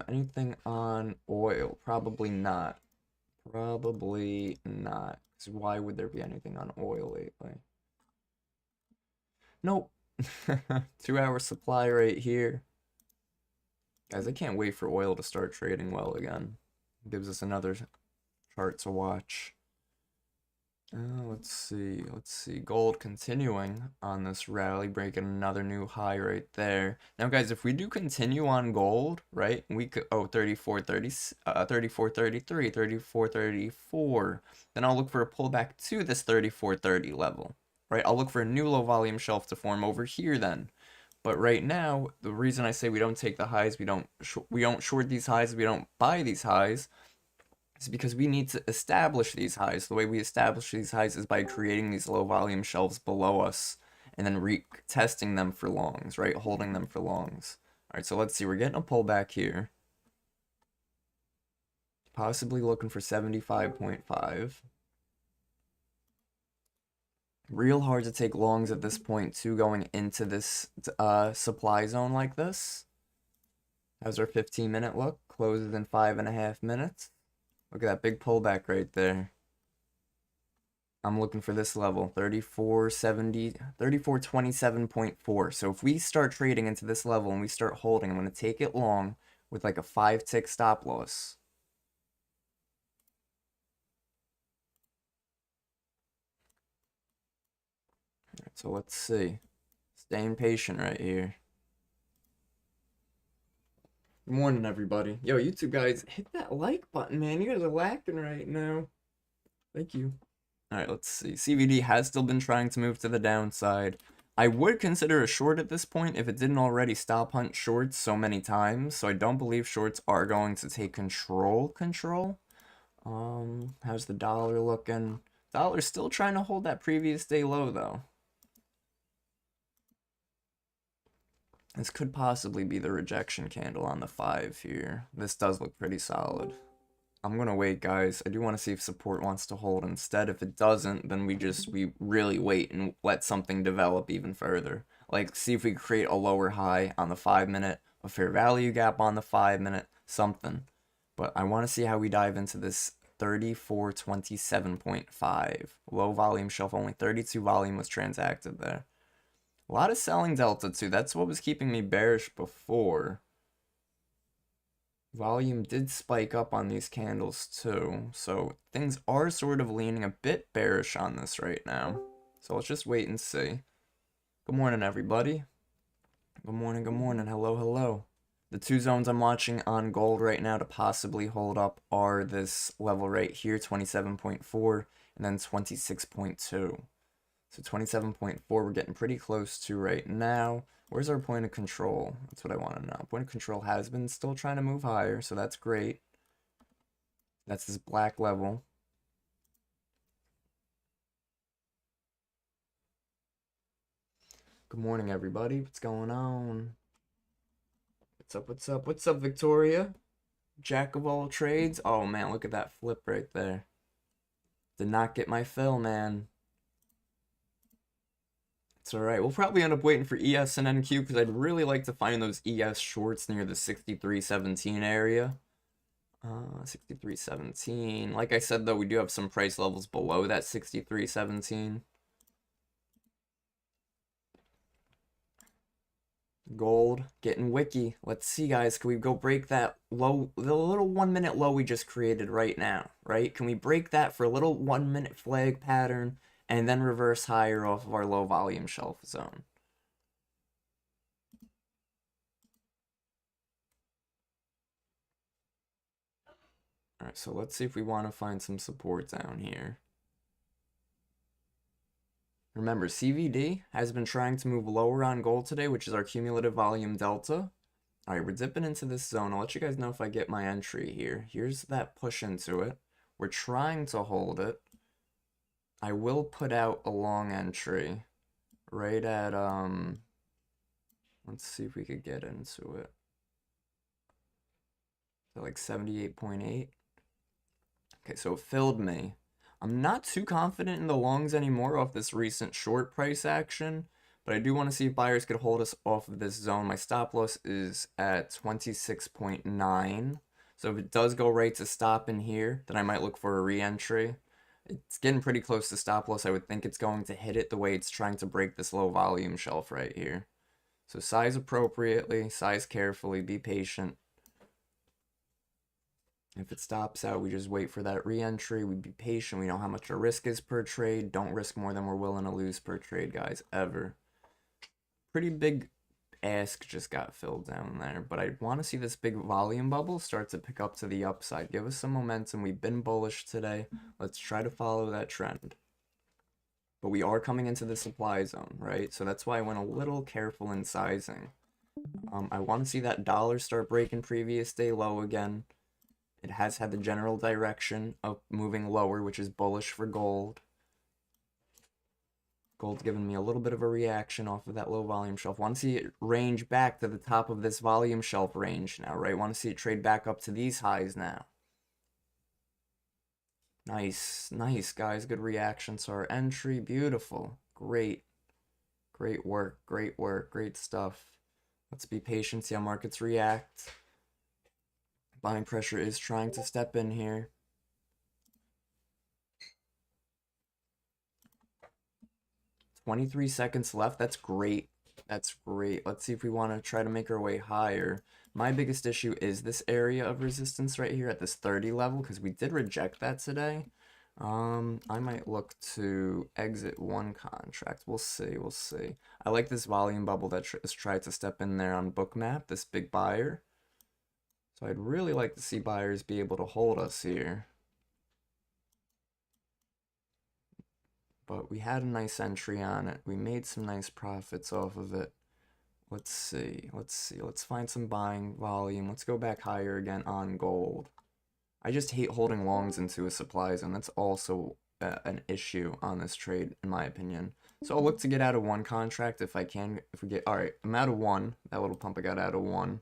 Anything on oil? Probably not. Probably not. 'Cause why would there be anything on oil lately? Nope. 2-hour supply right here. Guys, I can't wait for oil to start trading well again. Gives us another chart to watch. Let's see. Let's see. Gold continuing on this rally, breaking another new high right there. Now, guys, if we do continue on gold, right, we could, 34.30, 34.33, 34.34, then I'll look for a pullback to this 34.30 level, right? I'll look for a new low volume shelf to form over here then. But right now, the reason I say we don't take the highs, we don't short these highs, we don't buy these highs, is because we need to establish these highs. The way we establish these highs is by creating these low volume shelves below us and then retesting them for longs, right? Holding them for longs. All right, so let's see. We're getting a pullback here. Possibly looking for 75.5. Real hard to take longs at this point too, going into this supply zone like this. How's our 15-minute look? Closes in 5.5 minutes. Look at that big pullback right there. I'm looking for this level, 34.70, 34.27.4. So if we start trading into this level and we start holding, I'm going to take it long with like a 5-tick stop loss. All right, so let's see. Staying patient right here. Good morning, everybody. Yo, YouTube guys, hit that like button, man. You guys are lacking right now. Thank you. All right, let's see. CVD has still been trying to move to the downside. I would consider a short at this point if it didn't already stop hunt shorts so many times. So I don't believe shorts are going to take control. How's the dollar looking? Dollar's still trying to hold that previous day low though. This could possibly be the rejection candle on the 5 here. This does look pretty solid. I'm gonna wait, guys. I do want to see if support wants to hold instead. If it doesn't, then we really wait and let something develop even further. Like, see if we create a lower high on the 5-minute, a fair value gap on the 5-minute, something. But I want to see how we dive into this 3427.5. Low volume shelf, only 32 volume was transacted there. A lot of selling delta too. That's what was keeping me bearish before. Volume did spike up on these candles too, so things are sort of leaning a bit bearish on this right now. So let's just wait and see. Good morning, everybody. Good morning, good morning. Hello, hello. The two zones I'm watching on gold right now to possibly hold up are this level right here, 27.4, and then 26.2. So 27.4 we're getting pretty close to right now. Where's our point of control? That's what I want to know. Point of control has been still trying to move higher, so that's great. That's this black level. Good morning, everybody. What's going on? What's up, what's up? What's up, Victoria? Jack of all trades. Oh, man, look at that flip right there. Did not get my fill, man. It's alright. We'll probably end up waiting for ES and NQ because I'd really like to find those ES shorts near the 63.17 area. 63.17. Like I said, though, we do have some price levels below that 63.17. Gold getting wicky. Let's see, guys. Can we go break that low, the little 1-minute low we just created right now, right? Can we break that for a little 1-minute flag pattern and then reverse higher off of our low volume shelf zone? All right, so let's see if we want to find some support down here. Remember, CVD has been trying to move lower on gold today, which is our cumulative volume delta. All right, we're dipping into this zone. I'll let you guys know if I get my entry here. Here's that push into it. We're trying to hold it. I will put out a long entry right at, let's see if we could get into it. So like 78.8. Okay, so it filled me. I'm not too confident in the longs anymore off this recent short price action, but I do want to see if buyers could hold us off of this zone. My stop loss is at 26.9. So if it does go right to stop in here, then I might look for a re-entry. It's getting pretty close to stop loss. I would think it's going to hit it the way it's trying to break this low volume shelf right here. So size appropriately, size carefully, be patient. If it stops out, we just wait for that re-entry. We be patient. We know how much our risk is per trade. Don't risk more than we're willing to lose per trade, guys, ever. Pretty big ask just got filled down there, but I want to see this big volume bubble start to pick up to the upside. Give us some momentum. We've been bullish today. Let's try to follow that trend. But we are coming into the supply zone, right? So that's why I went a little careful in sizing. I want to see that dollar start breaking previous day low again. It has had the general direction of moving lower, which is bullish for gold. Gold's given me a little bit of a reaction off of that low volume shelf. Want to see it range back to the top of this volume shelf range now, right? Want to see it trade back up to these highs now. Nice, nice, guys. Good reaction to our entry. Beautiful. Great. Great work, great stuff. Let's be patient, see how markets react. Buying pressure is trying to step in here. $23 left. That's great. That's great. Let's see if we want to try to make our way higher. My biggest issue is this area of resistance right here at this 30 level, because we did reject that today. I might look to exit one contract. We'll see. We'll see. I like this volume bubble that has tried to step in there on Bookmap, this big buyer. So I'd really like to see buyers be able to hold us here. but we had a nice entry on it. We made some nice profits off of it. Let's see. Let's find some buying volume. Let's go back higher again on gold. I just hate holding longs into a supply zone. That's also an issue on this trade, in my opinion. So I'll look to get out of one contract if I can. If we get, all right, I'm out of one. That little pump I got out of one.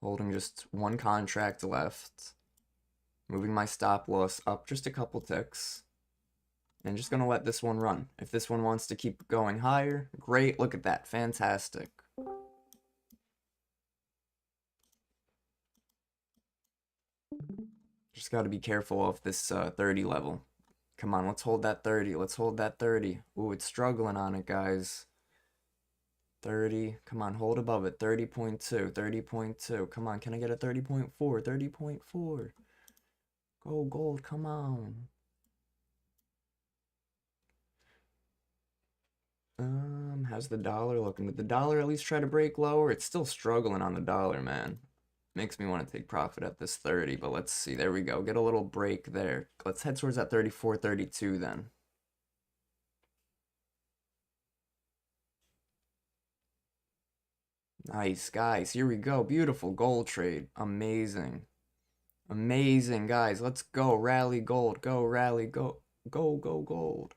Holding just one contract left. Moving my stop loss up just a couple ticks. And just going to let this one run. If this one wants to keep going higher, great. Look at that. Fantastic. Just got to be careful of this 30 level. Come on, let's hold that 30. Let's hold that 30. Ooh, it's struggling on it, guys. 30. Come on, hold above it. 30.2. 30.2. Come on, can I get a 30.4? 30.4. Go gold, come on. How's the dollar looking? Did the dollar at least try to break lower? It's still struggling on the dollar, man. Makes me want to take profit at this 30, but let's see. There we go. Get a little break there. Let's head towards that 34, 32 then. Nice, guys. Here we go. Beautiful gold trade. Amazing. Amazing, guys. Let's go. Rally gold. Go, rally, go. Go, go, gold.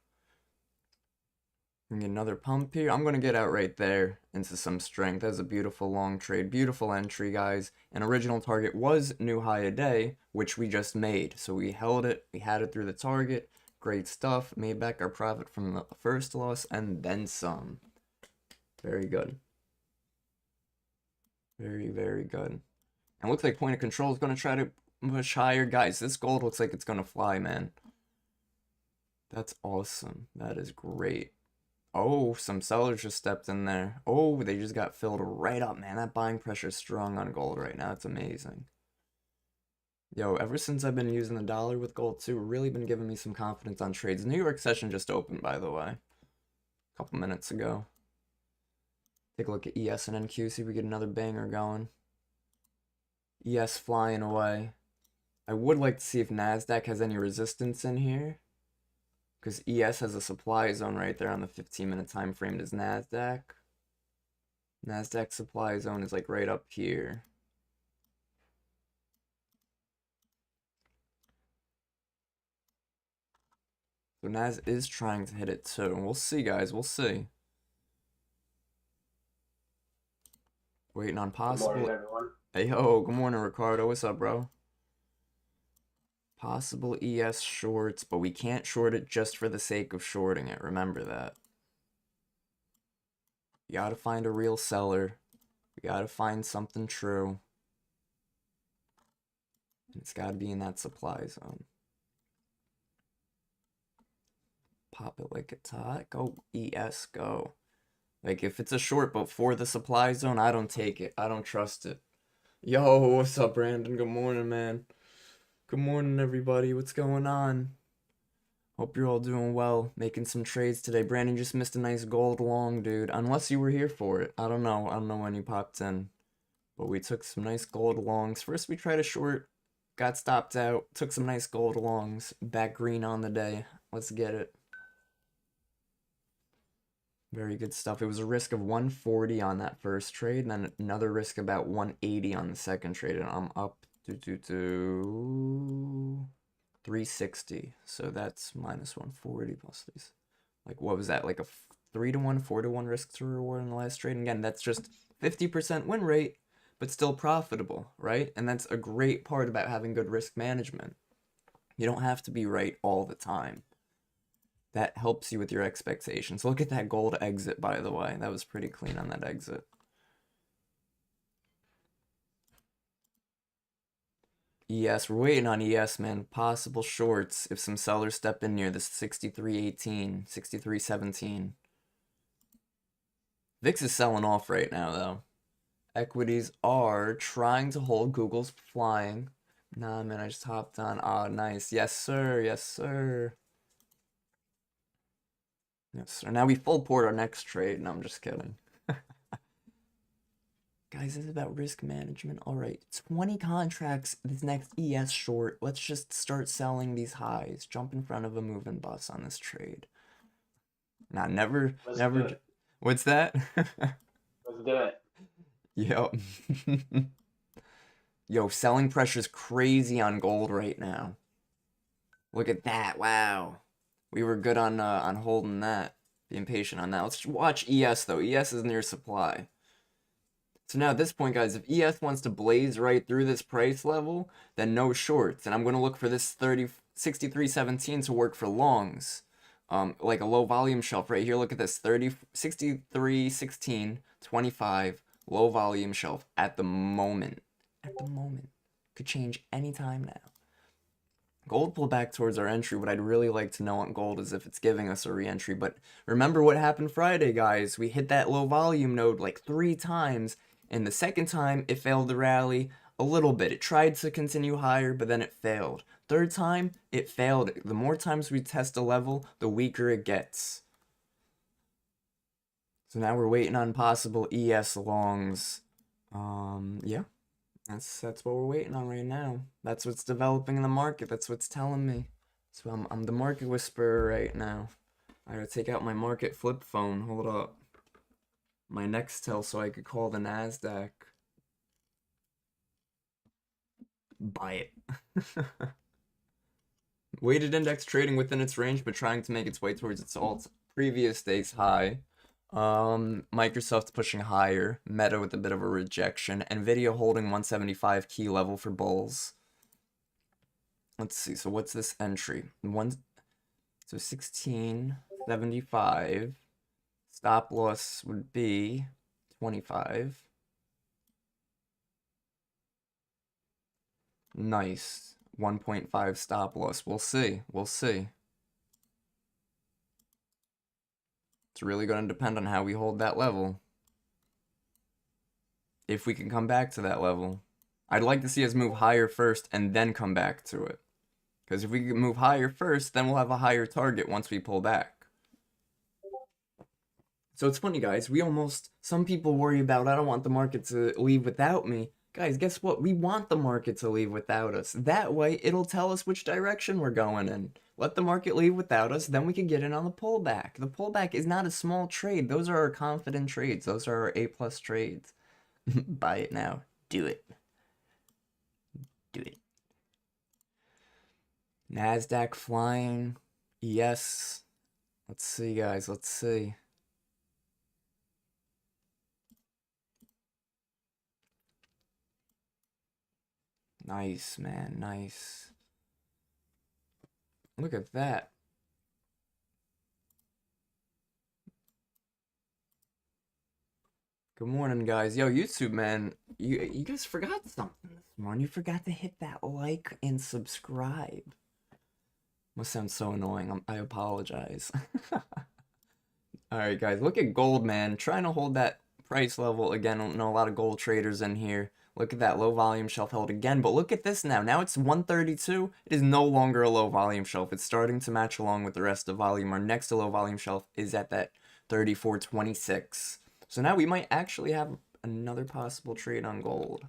Get another pump here. I'm going to get out right there into some strength. That's a beautiful long trade. Beautiful entry, guys. An original target was new high a day, which we just made. So we held it. We had it through the target. Great stuff. Made back our profit from the first loss and then some. Very good. Very, very good. And looks like point of control is going to try to push higher. Guys, this gold looks like it's going to fly, man. That's awesome. That is great. Oh, some sellers just stepped in there. Oh, they just got filled right up, man. That buying pressure is strong on gold right now. It's amazing. Yo, ever since I've been using the dollar with gold too, really been giving me some confidence on trades. New York session just opened, by the way. A couple minutes ago. Take a look at ES and NQ, see if we get another banger going. ES flying away. I would like to see if NASDAQ has any resistance in here. Because ES has a supply zone right there on the 15-minute time frame. Does NASDAQ? NASDAQ supply zone is like right up here. So NAS is trying to hit it too. We'll see, guys. We'll see. Waiting on possible. Good morning, everyone. Hey, yo. Good morning, Ricardo. What's up, bro? Possible ES shorts, but we can't short it just for the sake of shorting it. Remember that. You gotta find a real seller. We gotta find something true. And it's gotta be in that supply zone. Pop it like a tot. Go ES, go. Like, if it's a short but for the supply zone, I don't take it. I don't trust it. Yo, what's up, Brandon? Good morning, man. Good morning, everybody. What's going on? Hope you're all doing well. Making some trades today. Brandon just missed a nice gold long, dude. Unless you were here for it. I don't know. I don't know when you popped in. But we took some nice gold longs. First, we tried a short. Got stopped out. Took some nice gold longs. Back green on the day. Let's get it. Very good stuff. It was a risk of 140 on that first trade, and then another risk about 180 on the second trade, and I'm up to 360. So that's minus 140 plus these. Like, what was that? Like a 3-to-1, 4-to-1 risk to reward in the last trade. And again, that's just 50% win rate, but still profitable, right? And that's a great part about having good risk management. You don't have to be right all the time. That helps you with your expectations. Look at that gold exit, by the way. That was pretty clean on that exit. ES, we're waiting on ES, man. Possible shorts if some sellers step in near this 63.18, 63.17. VIX is selling off right now, though. Equities are trying to hold. Google's flying. Nah, man, I just hopped on. Ah, nice. Yes, sir. Yes, sir. Yes, sir. Now we full port our next trade. No, I'm just kidding. Guys, this is about risk management. All right, 20 contracts this next ES short. Let's just start selling these highs. Jump in front of a moving bus on this trade. Nah, never, Let's do never. it. What's that? Let's do it. Yo. Yo, selling pressure's crazy on gold right now. Look at that. Wow. We were good on holding that. Being patient on that. Let's watch ES though. ES is near supply. So now at this point, guys, if ES wants to blaze right through this price level, then no shorts. And I'm going to look for this 63.17 to work for longs. Like a low volume shelf right here. Look at this 63.16, 25, low volume shelf at the moment. At the moment. Could change anytime now. Gold pulled back towards our entry. What I'd really like to know on gold is if it's giving us a re-entry. But remember what happened Friday, guys. We hit that low volume node like 3 times. And the second time, it failed to rally a little bit. It tried to continue higher, but then it failed. Third time, it failed. The more times we test a level, the weaker it gets. So now we're waiting on possible ES longs. Yeah. That's what we're waiting on right now. That's what's developing in the market. That's what's telling me. So I'm the market whisperer right now. I gotta take out my market flip phone. Hold up. My Nextel so I could call the NASDAQ. Buy it. Weighted index trading within its range, but trying to make its way towards its previous day's high. Microsoft's pushing higher, Meta with a bit of a rejection, Nvidia holding 175 key level for bulls. Let's see, so what's this entry? So 1675. Stop loss would be 25. Nice. 1.5 stop loss. We'll see. We'll see. It's really going to depend on how we hold that level. If we can come back to that level. I'd like to see us move higher first and then come back to it. Because if we can move higher first, then we'll have a higher target once we pull back. So it's funny, guys. Some people worry about, I don't want the market to leave without me. Guys, guess what? We want the market to leave without us. That way, it'll tell us which direction we're going in. Let the market leave without us, then we can get in on the pullback. The pullback is not a small trade. Those are our confident trades. Those are our A-plus trades. Buy it now. Do it. Do it. NASDAQ flying. Yes. Let's see, guys. Let's see. Nice, man. Nice. Look at that. Good morning, guys. Yo, YouTube, man. You guys forgot something this morning. You forgot to hit that like and subscribe. Must sound so annoying. I apologize. Alright, guys. Look at gold, man. Trying to hold that price level. Again, I don't know a lot of gold traders in here. Look at that low volume shelf held again. But look at this now. Now it's 132. It is no longer a low volume shelf. It's starting to match along with the rest of volume. Our next low volume shelf is at that 34.26. So now we might actually have another possible trade on gold.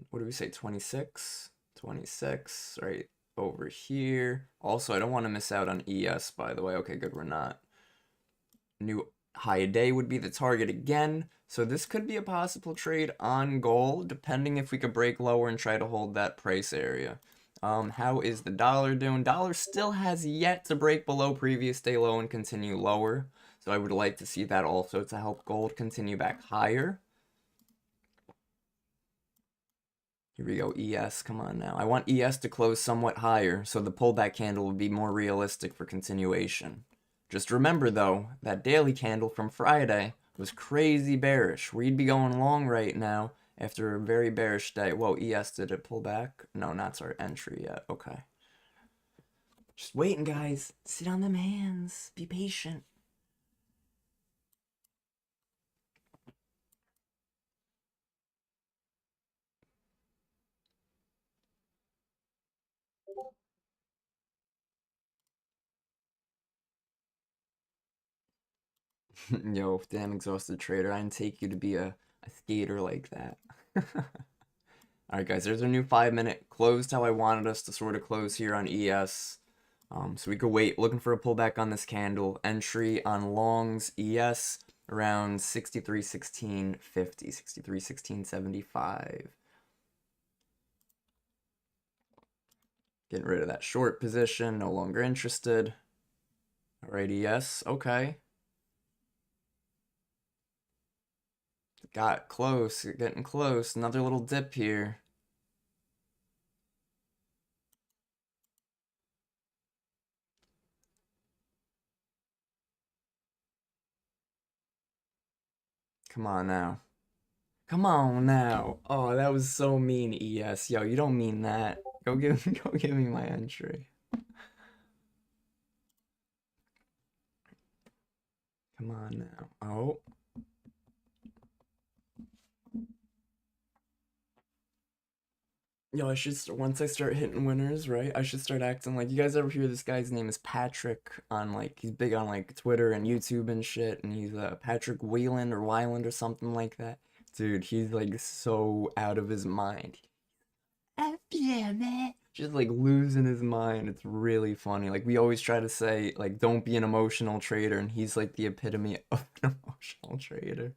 What do we say? 26? 26, right over here. Also, I don't want to miss out on ES, by the way. Okay, good, we're not. New high a day would be the target again. So this could be a possible trade on gold, depending if we could break lower and try to hold that price area. How is the dollar doing? Dollar still has yet to break below previous day low and continue lower. So I would like to see that also to help gold continue back higher. Here we go, ES, come on now. I want ES to close somewhat higher, so the pullback candle would be more realistic for continuation. Just remember, though, that daily candle from Friday was crazy bearish. We'd be going long right now after a very bearish day. Whoa, ES, did it pull back? No, not our entry yet. Okay. Just waiting, guys. Sit on them hands. Be patient. Yo, damn exhausted trader. I didn't take you to be a a skater like that. Alright guys, there's our new 5-minute. Closed how I wanted us to sort of close here on ES. So we could wait, looking for a pullback on this candle. Entry on longs ES around 63.1650, 63.1675. Getting rid of that short position, no longer interested. Alright, ES, okay. Got close, getting close. Another little dip here. Come on now. Come on now. Oh, that was so mean, ES. Yo, you don't mean that. Go give me my entry. Come on now. Oh. Yo, once I start hitting winners, right? I should start acting like, you guys ever hear this guy's name is Patrick on like, he's big on like Twitter and YouTube and shit, and he's Patrick Wieland or something like that. Dude, he's like so out of his mind. F yeah, man. Just like losing his mind. It's really funny. Like we always try to say, like, don't be an emotional trader, and he's like the epitome of an emotional trader.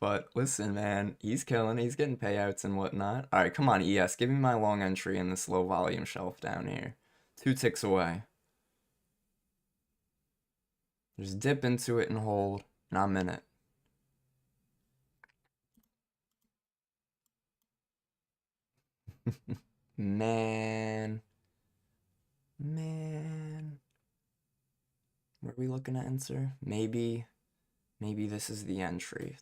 But listen, man, he's killing. He's getting payouts and whatnot. All right, come on, ES. Give me my long entry in this low volume shelf down here. 2 ticks away. Just dip into it and hold, and I'm in it. Man. Man. What are we looking at, answer? Maybe this is the entry.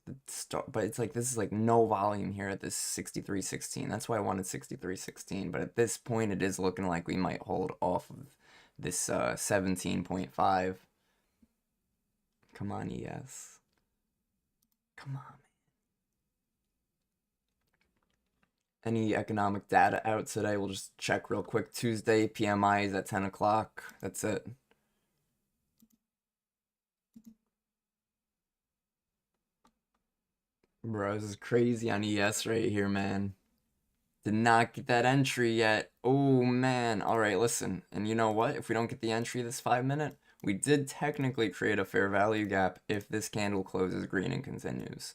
But it's like, this is like no volume here at this 63.16. That's why I wanted 63.16. But at this point, it is looking like we might hold off of this 17.5. Come on, ES. Come on. Any economic data out today? We'll just check real quick. Tuesday, PMI is at 10 o'clock. That's it. Bro, this is crazy on ES right here, man. Did not get that entry yet. Oh, man. All right, listen. And you know what? If we don't get the entry this 5-minute, we did technically create a fair value gap if this candle closes green and continues.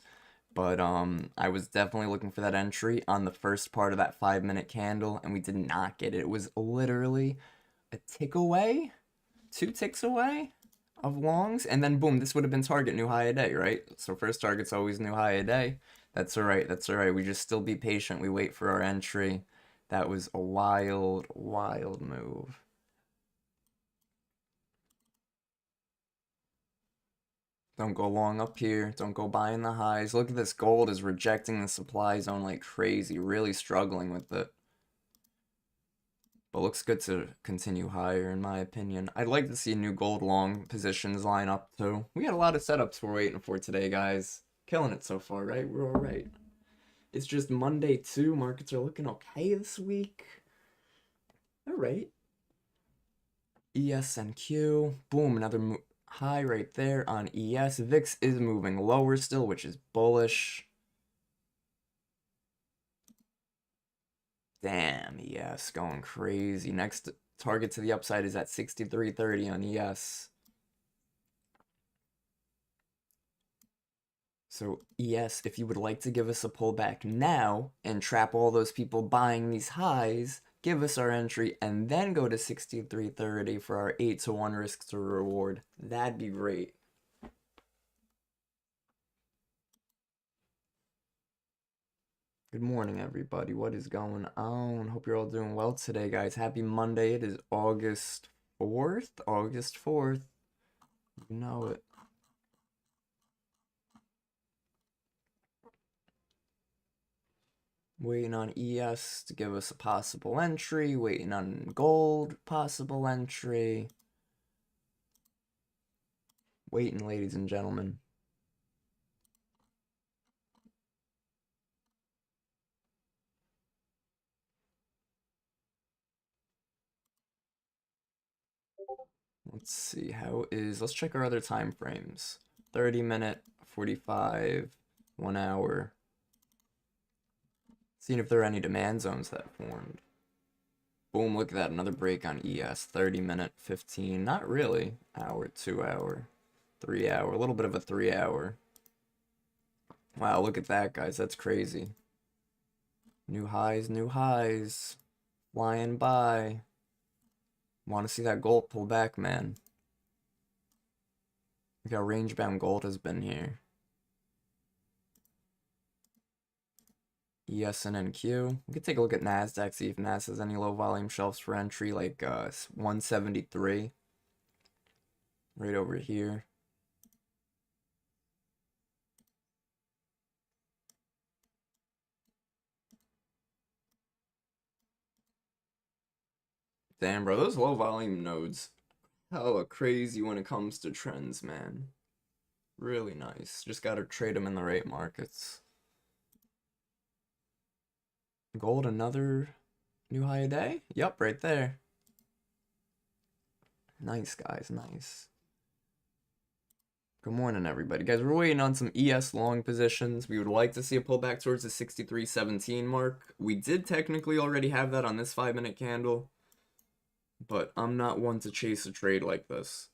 But I was definitely looking for that entry on the first part of that 5-minute candle, and we did not get it. It was literally a tick away, 2 ticks away of longs, and then boom, this would have been target new high a day, right? So first target's always new high a day. That's all right. That's all right. We just still be patient. We wait for our entry. That was a wild, wild move. Don't go long up here. Don't go buying the highs. Look at this. Gold is rejecting the supply zone like crazy. Really struggling with it. But looks good to continue higher, in my opinion. I'd like to see new gold long positions line up, too. We got a lot of setups we're waiting for today, guys. Killing it so far, right? We're all right. It's just Monday, too. Markets are looking okay this week. All right. ESNQ. Boom, another high right there on ES. VIX is moving lower still, which is bullish. Damn, ES going crazy. Next target to the upside is at 63.30 on ES. So ES, if you would like to give us a pullback now and trap all those people buying these highs, give us our entry and then go to 63.30 for our 8-to-1 risk to reward. That'd be great. Good morning, everybody. What is going on? Hope you're all doing well today, guys. Happy Monday. It is August 4th. August 4th. You know it. Waiting on ES to give us a possible entry. Waiting on gold, possible entry. Waiting, ladies and gentlemen. Let's see, let's check our other time frames. 30-minute, 45, 1 hour. Seeing if there are any demand zones that formed. Boom, look at that, another break on ES. 30-minute, 15, not really. Hour, 2 hour, 3 hour, a little bit of a 3 hour. Wow, look at that, guys, that's crazy. New highs. Flying by. Want to see that gold pull back, man. Look how range-bound gold has been here. ES and NQ. We could take a look at NASDAQ, see if NAS has any low volume shelves for entry, like 173. Right over here. Damn, bro, those low volume nodes, hella crazy when it comes to trends, man. Really nice. Just gotta trade them in the right markets. Gold, another new high a day? Yup, right there. Nice, guys, nice. Good morning, everybody. Guys, we're waiting on some ES long positions. We would like to see a pullback towards the 63.17 mark. We did technically already have that on this 5-minute candle, but I'm not one to chase a trade like this.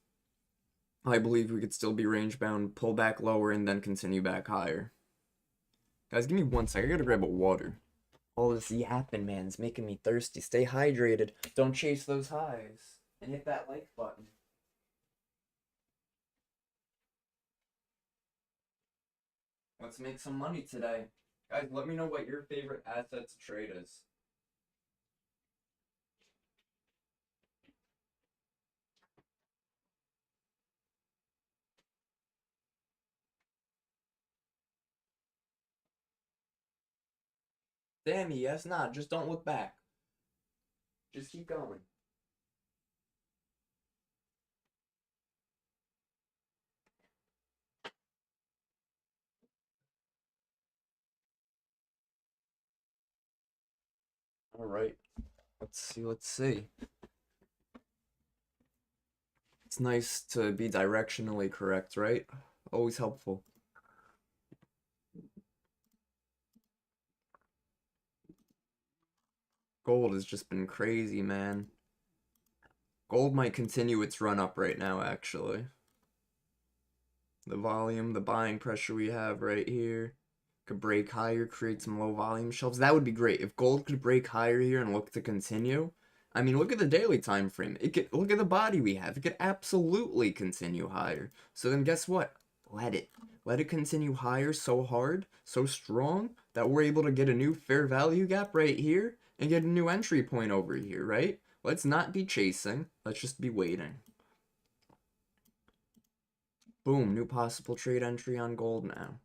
I believe we could still be range bound, pull back lower, and then continue back higher. Guys, give me 1 sec. I gotta grab a water. All this yapping, man, is making me thirsty. Stay hydrated. Don't chase those highs. And hit that like button. Let's make some money today. Guys, let me know what your favorite asset to trade is. Damn, yes, nah, just don't look back. Just keep going. Alright. Let's see. It's nice to be directionally correct, right? Always helpful. Gold has just been crazy, man. Gold might continue its run up right now, actually. The volume, the buying pressure we have right here. Could break higher, create some low volume shelves. That would be great. If gold could break higher here and look to continue. I mean, look at the daily time frame. Look at the body we have. It could absolutely continue higher. So then guess what? Let it. Let it continue higher so hard, so strong, that we're able to get a new fair value gap right here and get a new entry point over here, right? Let's not be chasing. Let's just be waiting. Boom, new possible trade entry on gold now.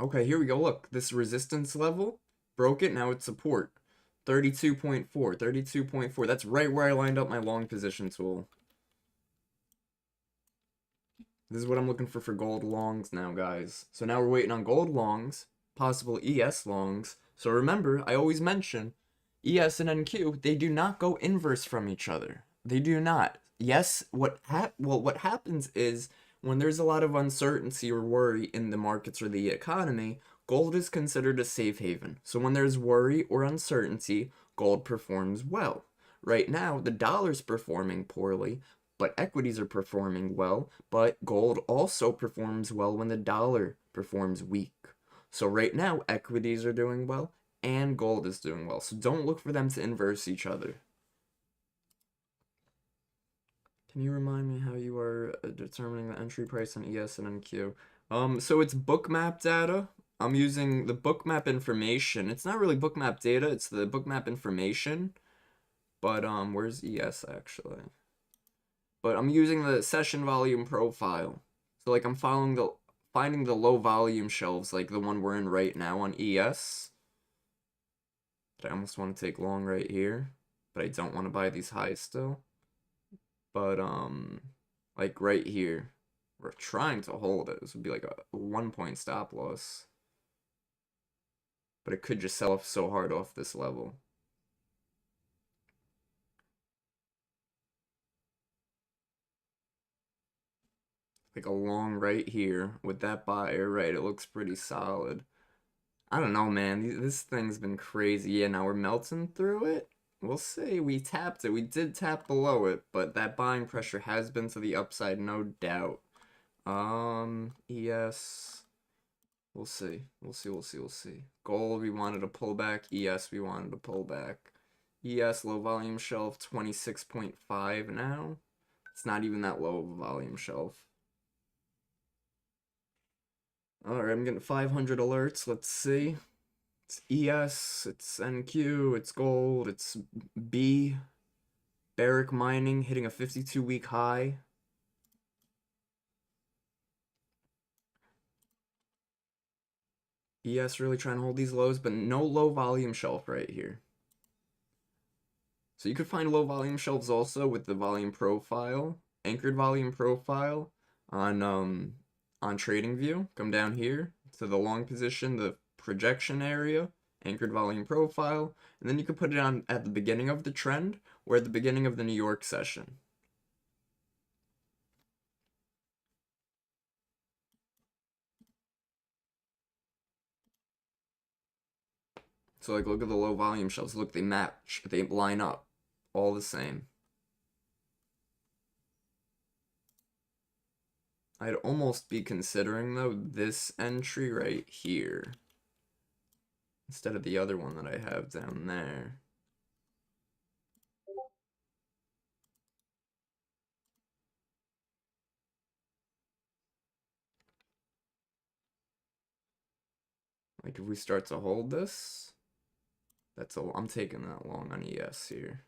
Okay, here we go. Look, this resistance level broke it. Now it's support. 32.4, 32.4. That's right where I lined up my long position tool. This is what I'm looking for gold longs now, guys. So now we're waiting on gold longs, possible ES longs. So remember, I always mention ES and NQ, they do not go inverse from each other. They do not. Yes, what happens is when there's a lot of uncertainty or worry in the markets or the economy, gold is considered a safe haven. So when there's worry or uncertainty, gold performs well. Right now, the dollar's performing poorly, but equities are performing well, but gold also performs well when the dollar performs weak. So right now, equities are doing well, and gold is doing well. So don't look for them to inverse each other. Can you remind me how you are determining the entry price on ES and NQ? So it's bookmap data. I'm using the bookmap information. It's not really bookmap data, it's the bookmap information. But where's ES actually? But I'm using the session volume profile. So like I'm finding the low volume shelves, like the one we're in right now on ES. I almost want to take long right here, but I don't want to buy these highs still. But like right here, we're trying to hold it. This would be like a 1-point stop loss, but it could just sell off so hard off this level. like a long right here with that buyer, right? It looks pretty solid. I don't know, man. This thing's been crazy. Yeah, now we're melting through it. We'll see. We tapped it. We did tap below it, but that buying pressure has been to the upside, no doubt. ES. We'll see. We'll see. We'll see. We'll see. Gold, we wanted to pull back. ES, we wanted to pull back. ES, low volume shelf, 26.5 now. It's not even that low of a volume shelf. Alright, I'm getting 500 alerts. Let's see. It's ES, it's NQ, it's gold, it's B. Barrick mining hitting a 52-week high. ES really trying to hold these lows, but no low volume shelf right here. So you could find low volume shelves also with the volume profile, anchored volume profile on TradingView. Come down here to the long position, the projection area, anchored volume profile, and then you could put it on at the beginning of the trend or at the beginning of the New York session. So like look at the low volume shelves. Look, they match, they line up, all the same. I'd almost be considering though this entry right here instead of the other one that I have down there. Like if we start to hold this, I'm taking that long on ES here.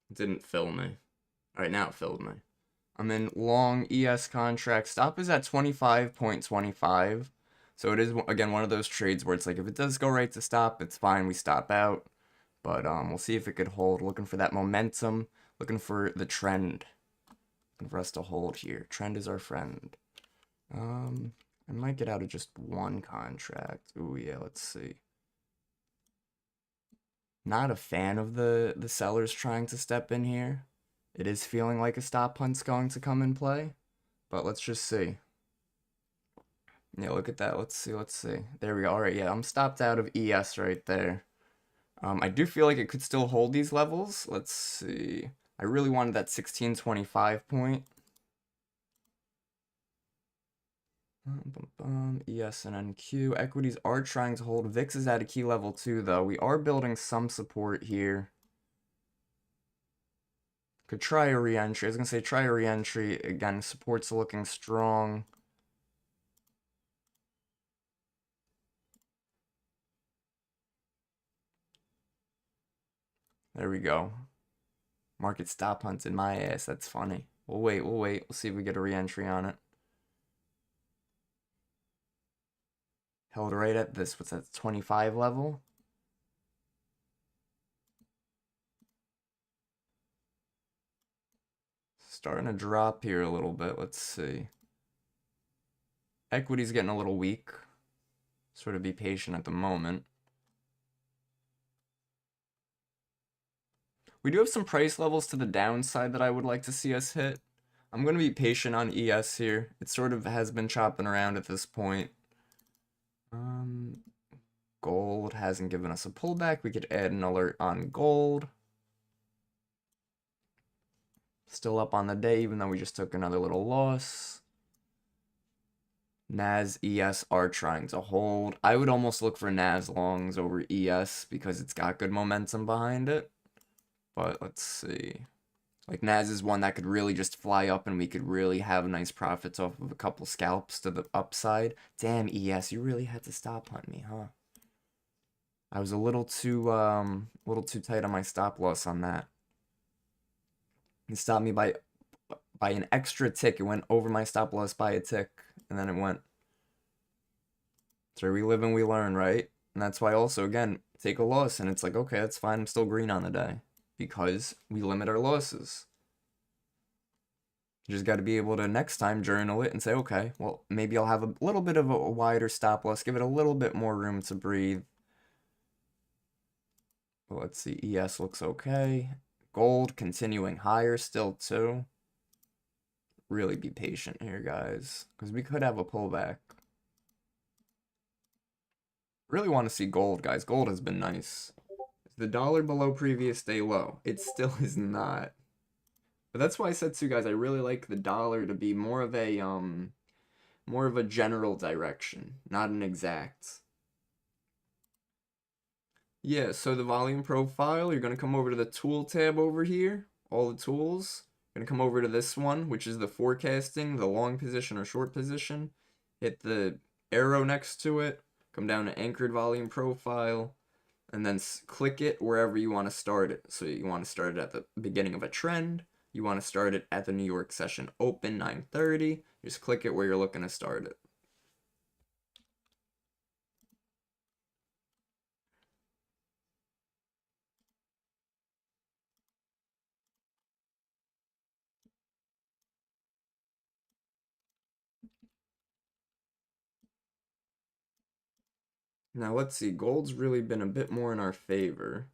It didn't fill me. Alright, now it filled me. I'm in long ES contract. Stop is at 25.25. So it is, again, one of those trades where it's like, if it does go right to stop, it's fine. We stop out. But we'll see if it could hold. Looking for that momentum. Looking for the trend. Looking for us to hold here. Trend is our friend. I might get out of just one contract. Ooh, yeah, let's see. Not a fan of the sellers trying to step in here. It is feeling like a stop hunt's going to come in play, but let's just see. Yeah, look at that. Let's see, let's see. There we go. All right, yeah, I'm stopped out of ES right there. I do feel like it could still hold these levels. Let's see. I really wanted that 1625 point. ES and NQ. Equities are trying to hold. VIX is at a key level too, though. We are building some support here. Could try a re-entry. I was going to say try a re-entry. Again, support's looking strong. There we go. Market stop hunted my ass. That's funny. We'll wait. We'll see if we get a re-entry on it. Held right at this, what's that, 25 level? Starting to drop here a little bit. Let's see. Equity's getting a little weak. Sort of be patient at the moment. We do have some price levels to the downside that I would like to see us hit. I'm going to be patient on ES here. It sort of has been chopping around at this point. Gold hasn't given us a pullback. We could add an alert on gold. Still up on the day, even though we just took another little loss. NAS, ES are trying to hold. I would almost look for NAS longs over ES because it's got good momentum behind it. But let's see. Like NAS is one that could really just fly up and we could really have nice profits off of a couple scalps to the upside. Damn, ES, you really had to stop hunt me, huh? I was a little too tight on my stop loss on that. It stopped me by an extra tick. It went over my stop loss by a tick, and then it went. So we live and we learn, right? And that's why also, again, take a loss, and it's like, okay, that's fine. I'm still green on the day because we limit our losses. You just got to be able to next time journal it and say, okay, well, maybe I'll have a little bit of a wider stop loss, give it a little bit more room to breathe. Let's see, ES looks okay. Gold continuing higher still too. Really be patient here, guys, because we could have a pullback. Really want to see gold, guys. Gold has been nice. Is the dollar below previous day low? It still is not. But that's why I said too, guys, I really like the dollar to be more of a general direction, not an exact. Yeah, so the volume profile, you're going to come over to the tool tab over here, all the tools. You're going to come over to this one, which is the forecasting, the long position or short position. Hit the arrow next to it, come down to anchored volume profile, and then click it wherever you want to start it. So you want to start it at the beginning of a trend. You want to start it at the New York session open, 9:30. Just click it where you're looking to start it. Now let's see, gold's really been a bit more in our favor.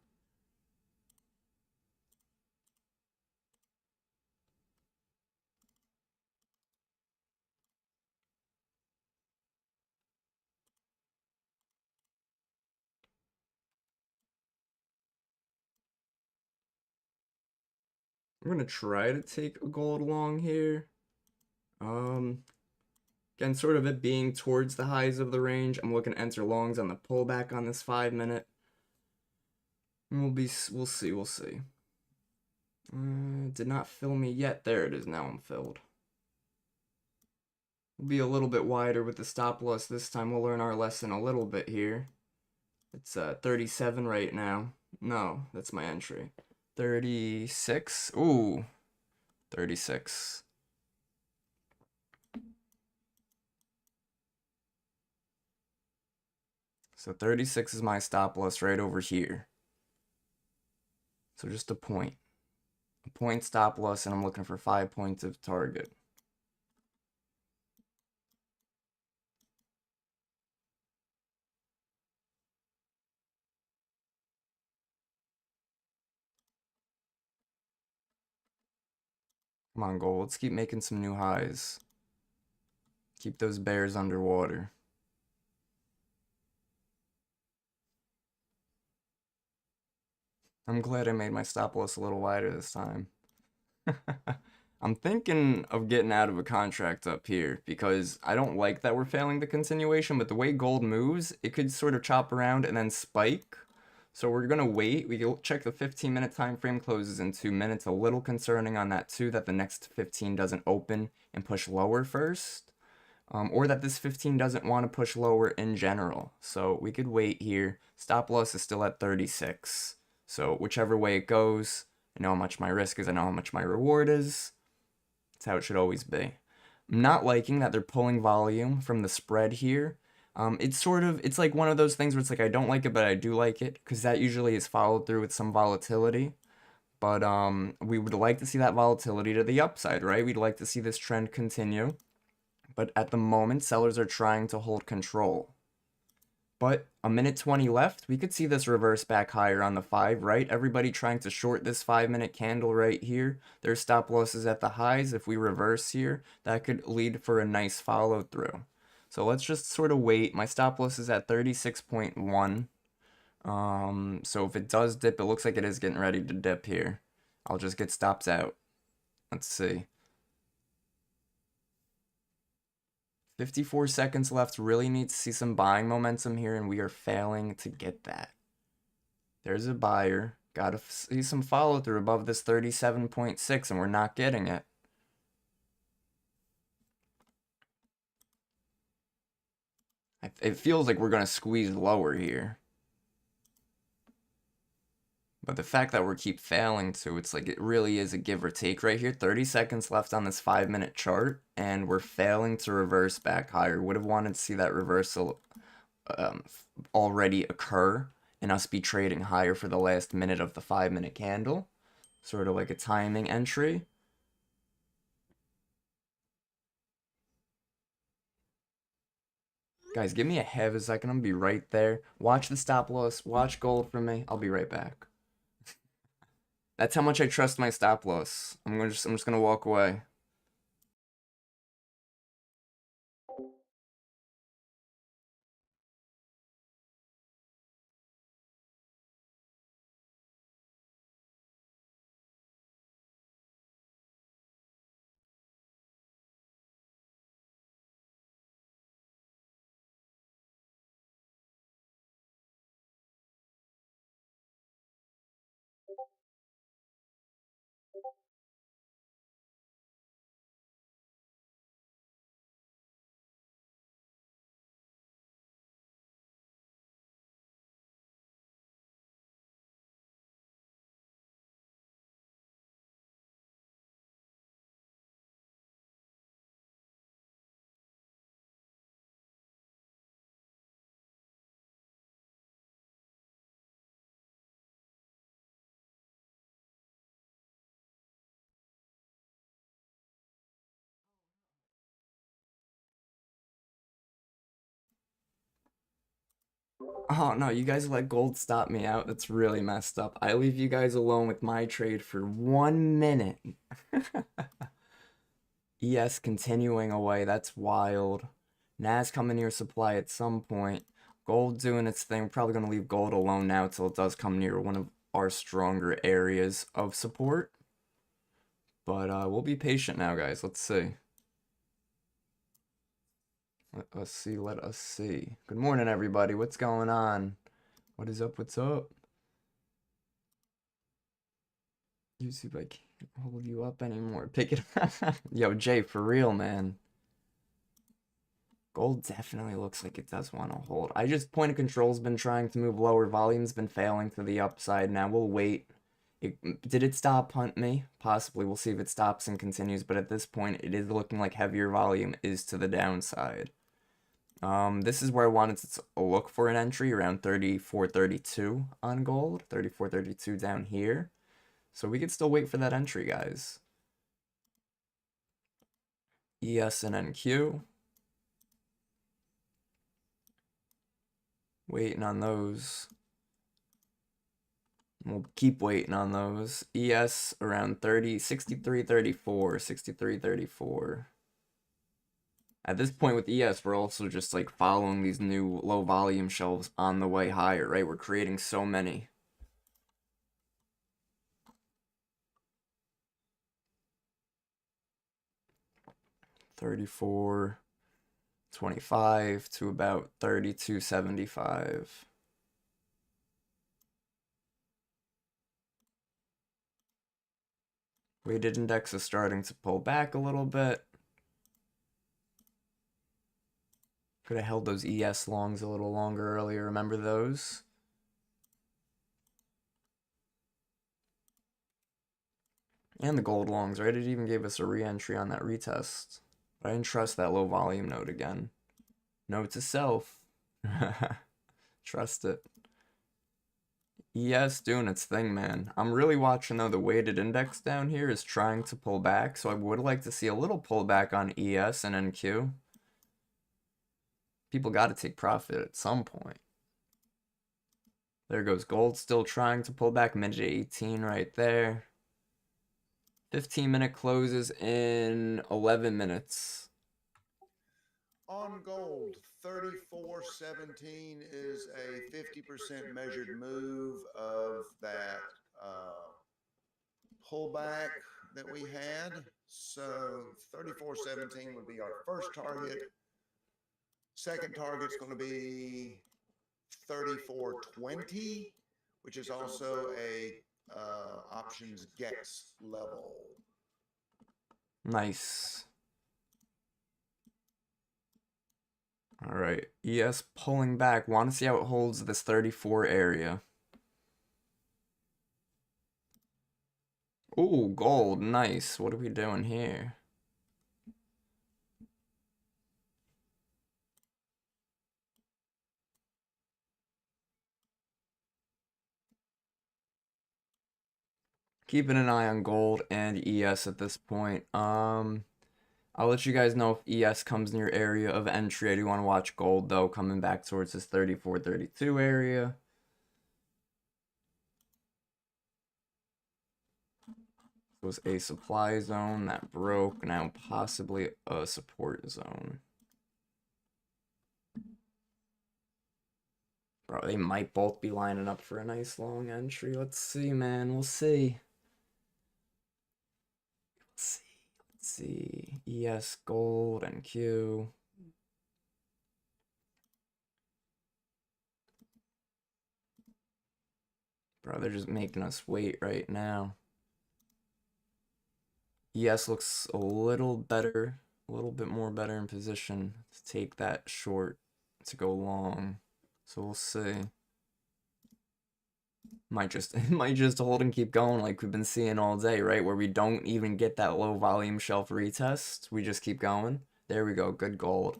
I'm gonna try to take a gold long here. Again, sort of it being towards the highs of the range. I'm looking to enter longs on the pullback on this 5-minute. We'll see. Did not fill me yet. There it is. Now I'm filled. We'll be a little bit wider with the stop loss this time. We'll learn our lesson a little bit here. It's 37 right now. No, that's my entry. 36. Ooh, 36. So 36 is my stop loss right over here. So just a point stop loss, and I'm looking for 5 points of target. Come on, gold. Let's keep making some new highs. Keep those bears underwater. I'm glad I made my stop loss a little wider this time. I'm thinking of getting out of a contract up here because I don't like that we're failing the continuation, but the way gold moves, it could sort of chop around and then spike. So we're going to wait. We can check the 15-minute time frame closes in 2 minutes. A little concerning on that too, that the next 15 doesn't open and push lower first. Or that this 15 doesn't want to push lower in general. So we could wait here. Stop loss is still at 36. So whichever way it goes, I know how much my risk is, I know how much my reward is. That's how it should always be. I'm not liking that they're pulling volume from the spread here. It's like one of those things where it's like I don't like it, but I do like it, because that usually is followed through with some volatility. But we would like to see that volatility to the upside, right? We'd like to see this trend continue. But at the moment, sellers are trying to hold control. But a minute 20 left, we could see this reverse back higher on the 5, right? Everybody trying to short this 5-minute candle right here. Their stop losses at the highs. If we reverse here, that could lead for a nice follow through. So let's just sort of wait. My stop loss is at 36.1. So if it does dip, it looks like it is getting ready to dip here. I'll just get stops out. Let's see. 54 seconds left. Really need to see some buying momentum here, and we are failing to get that. There's a buyer. Gotta see some follow through above this 37.6, and we're not getting it. It feels like we're going to squeeze lower here. But the fact that we keep failing to, it's like it really is a give or take right here. 30 seconds left on this 5-minute chart, and we're failing to reverse back higher. Would have wanted to see that reversal already occur and us be trading higher for the last minute of the 5-minute candle. Sort of like a timing entry. Guys, give me a half a second. I'm going to be right there. Watch the stop loss. Watch gold for me. I'll be right back. That's how much I trust my stop loss. I'm just gonna walk away. Oh no, you guys let gold stop me out. That's really messed up. I leave you guys alone with my trade for 1 minute. ES continuing away. That's wild. Nas coming near supply at some point. Gold doing its thing. We're probably going to leave gold alone now till it does come near one of our stronger areas of support. But we'll be patient now, guys. Let's see. Let us see. Let us see. Good morning, everybody. What's going on? What is up? What's up? YouTube, I can't hold you up anymore. Pick it up. Yo, Jay, for real, man. Gold definitely looks like it does want to hold. I just, point of control's been trying to move lower. Volume's been failing to the upside. Now we'll wait. Did it stop hunt me? Possibly. We'll see if it stops and continues. But at this point, it is looking like heavier volume is to the downside. This is where I wanted to look for an entry around 34.32 on gold. 34.32 down here. So we could still wait for that entry, guys. ES and NQ. Waiting on those. We'll keep waiting on those. ES around 63.34, 63.34. At this point with ES, we're also just like following these new low volume shelves on the way higher, right? We're creating so many. $34.25 to about $32.75. Weighted index is starting to pull back a little bit. Could have held those ES longs a little longer earlier. Remember those? And the gold longs, right? It even gave us a re-entry on that retest. But I didn't trust that low volume node again. Note to self. Trust it. ES doing its thing, man. I'm really watching, though, the weighted index down here is trying to pull back. So I would like to see a little pullback on ES and NQ. People got to take profit at some point. There goes gold, still trying to pull back. Minute 18 right there. 15-minute closes in 11 minutes. On gold, 34.17 is a 50% measured move of that pullback that we had. So 34.17 would be our first target. Second target's going to be 34.20, which is also a options GEX level. Nice. All right, ES pulling back. Want to see how it holds this 34 area. Ooh, gold, nice. What are we doing here? Keeping an eye on gold and ES at this point. I'll let you guys know if ES comes in your area of entry. I do want to watch gold, though, coming back towards this 34-32 area. Was a supply zone that broke, now possibly a support zone. Bro, they might both be lining up for a nice long entry. Let's see, man. We'll see. Let's see. ES gold and Q. Bro, they're just making us wait right now. ES looks a little better, a little bit more better in position to take that short to go long. So we'll see. Might just hold and keep going like we've been seeing all day, right? Where we don't even get that low volume shelf retest. We just keep going. There we go. Good gold.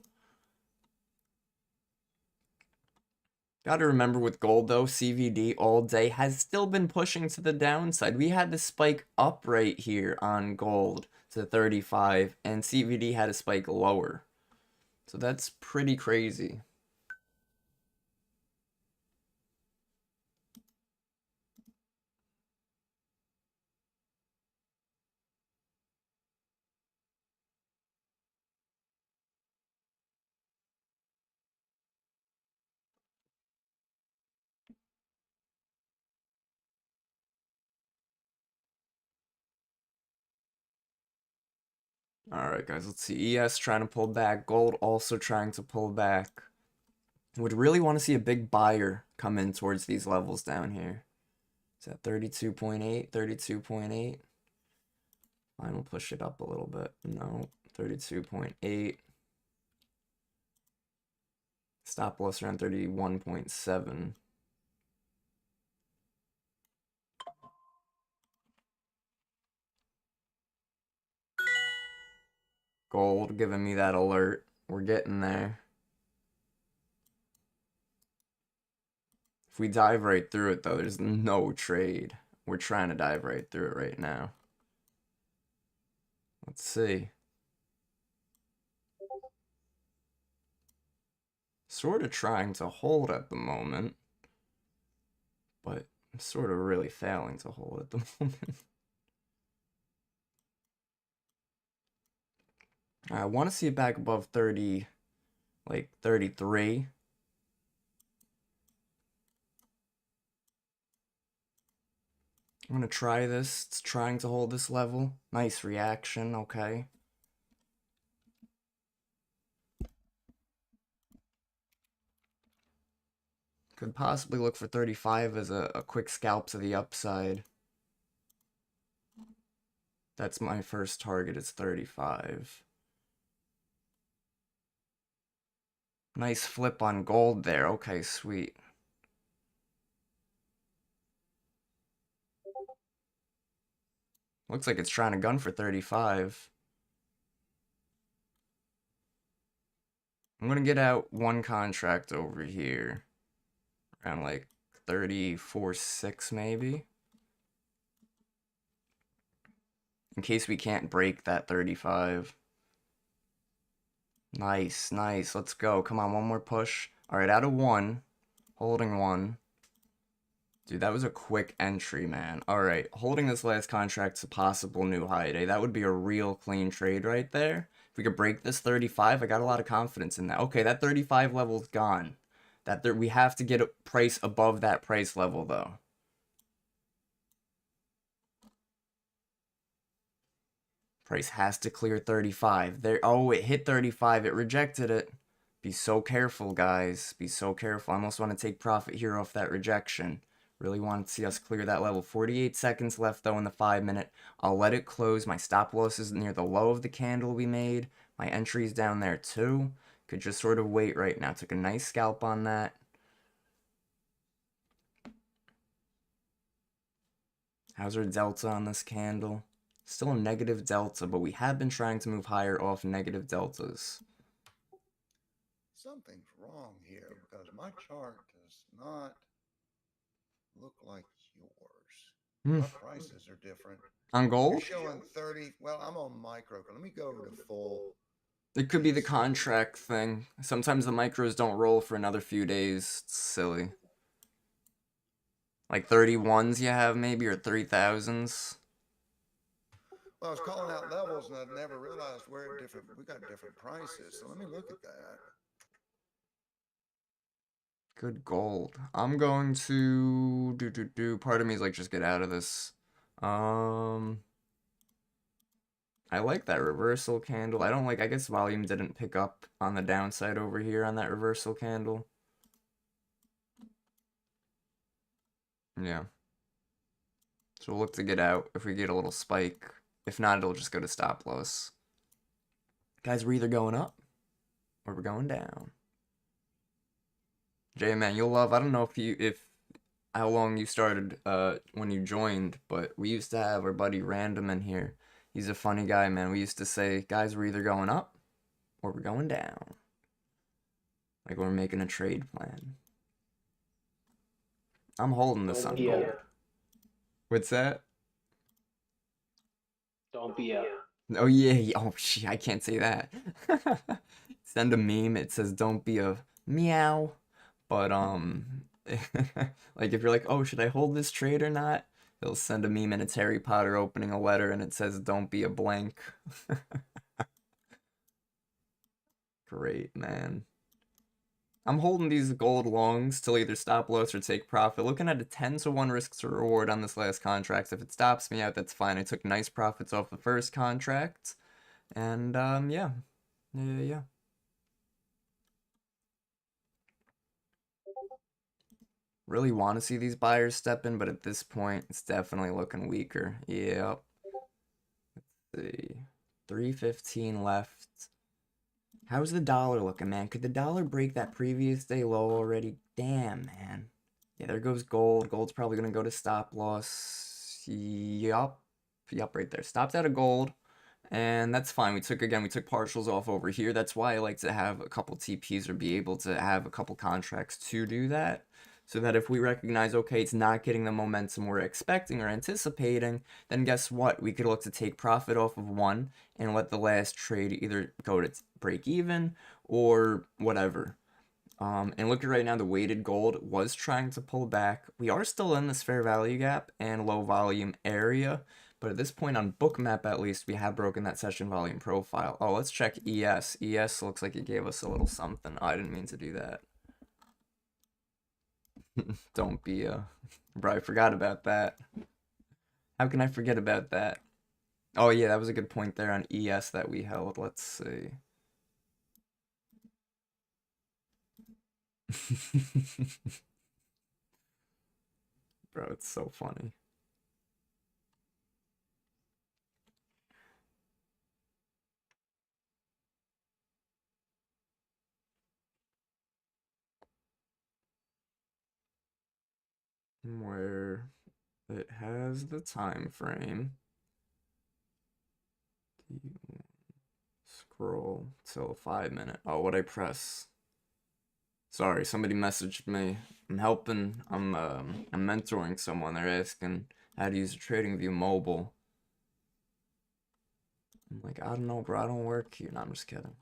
Got to remember with gold though, CVD all day has still been pushing to the downside. We had the spike up right here on gold to 35 and CVD had a spike lower. So that's pretty crazy. Alright guys, let's see. ES trying to pull back. Gold also trying to pull back. Would really want to see a big buyer come in towards these levels down here. It's at 32.8, 32.8. Fine, we'll push it up a little bit. No, 32.8. Stop loss around 31.7. Gold giving me that alert. We're getting there. If we dive right through it, though, there's no trade. We're trying to dive right through it right now. Let's see. Sort of trying to hold at the moment, but I'm sort of really failing to hold at the moment. I want to see it back above 30, like 33. I'm going to try this. It's trying to hold this level. Nice reaction, okay. Could possibly look for 35 as a quick scalp to the upside. That's my first target, is 35. Nice flip on gold there. Okay, sweet. Looks like it's trying to gun for 35. I'm gonna get out one contract over here. Around like 34.6 maybe. In case we can't break that 35. Nice, nice. Let's go. Come on, one more push. Alright, out of one. Holding one. Dude, that was a quick entry, man. Alright, holding this last contract's a possible new high day. That would be a real clean trade right there. If we could break this 35, I got a lot of confidence in that. Okay, that 35 level's gone. We have to get a price above that price level, though. Price has to clear 35. There. Oh, it hit 35. It rejected it. Be so careful, guys. Be so careful. I almost want to take profit here off that rejection. Really want to see us clear that level. 48 seconds left, though, in the 5-minute. I'll let it close. My stop loss is near the low of the candle we made. My entry's down there, too. Could just sort of wait right now. Took a nice scalp on that. How's our delta on this candle? Still a negative delta, but we have been trying to move higher off negative deltas. Something's wrong here because my chart does not look like yours. My prices are different. On gold? You're showing 30. Well, I'm on micro. Let me go to full. It could be the contract thing. Sometimes the micros don't roll for another few days. It's silly. Like 31s you have maybe, or 3000s. Well, I was calling out levels and I never realized we're at different, we got different prices. So let me look at that. Good gold. I'm going to do. Part of me is like, just get out of this. Um, I like that reversal candle. I don't like. I guess volume didn't pick up on the downside over here on that reversal candle. Yeah. So we'll look to get out if we get a little spike. If not, it'll just go to stop loss. Guys, we're either going up or we're going down. J man, you'll love. I don't know if how long you started when you joined, but we used to have our buddy Random in here. He's a funny guy, man. We used to say, guys, we're either going up or we're going down. Like we're making a trade plan. I'm holding this on gold. What's that? Don't be a. Oh yeah. Oh shit, I can't say that. Send a meme. It says, "Don't be a meow." But like if you're like, "Oh, should I hold this trade or not?" He'll send a meme and it's Harry Potter opening a letter and it says, "Don't be a blank." Great, man. I'm holding these gold longs till either stop loss or take profit. Looking at a 10-to-1 risk to reward on this last contract. If it stops me out, that's fine. I took nice profits off the first contract. And yeah. Yeah. Really want to see these buyers step in, but at this point, it's definitely looking weaker. Yep. Let's see. 315 left. How's the dollar looking, man? Could the dollar break that previous day low already? Damn, man. Yeah, there goes gold. Gold's probably going to go to stop loss. Yup. Yup, right there. Stopped out of gold. And that's fine. We took partials off over here. That's why I like to have a couple TPs or be able to have a couple contracts to do that. So that if we recognize, okay, it's not getting the momentum we're expecting or anticipating, then guess what? We could look to take profit off of one and let the last trade either go to break even or whatever. And look at right now, the weighted gold was trying to pull back. We are still in this fair value gap and low volume area. But at this point on Bookmap, at least, we have broken that session volume profile. Oh, let's check ES. ES looks like it gave us a little something. Oh, I didn't mean to do that. Don't be a... Bro, I forgot about that. How can I forget about that? Oh, yeah, that was a good point there on ES that we held. Let's see. Bro, it's so funny. Where it has the time frame. Scroll till 5 minute. Oh, what I press? Sorry, somebody messaged me. I'm helping. I'm mentoring someone. They're asking how to use TradingView mobile. I'm like, I don't know, bro. I don't work here. No, I'm just kidding.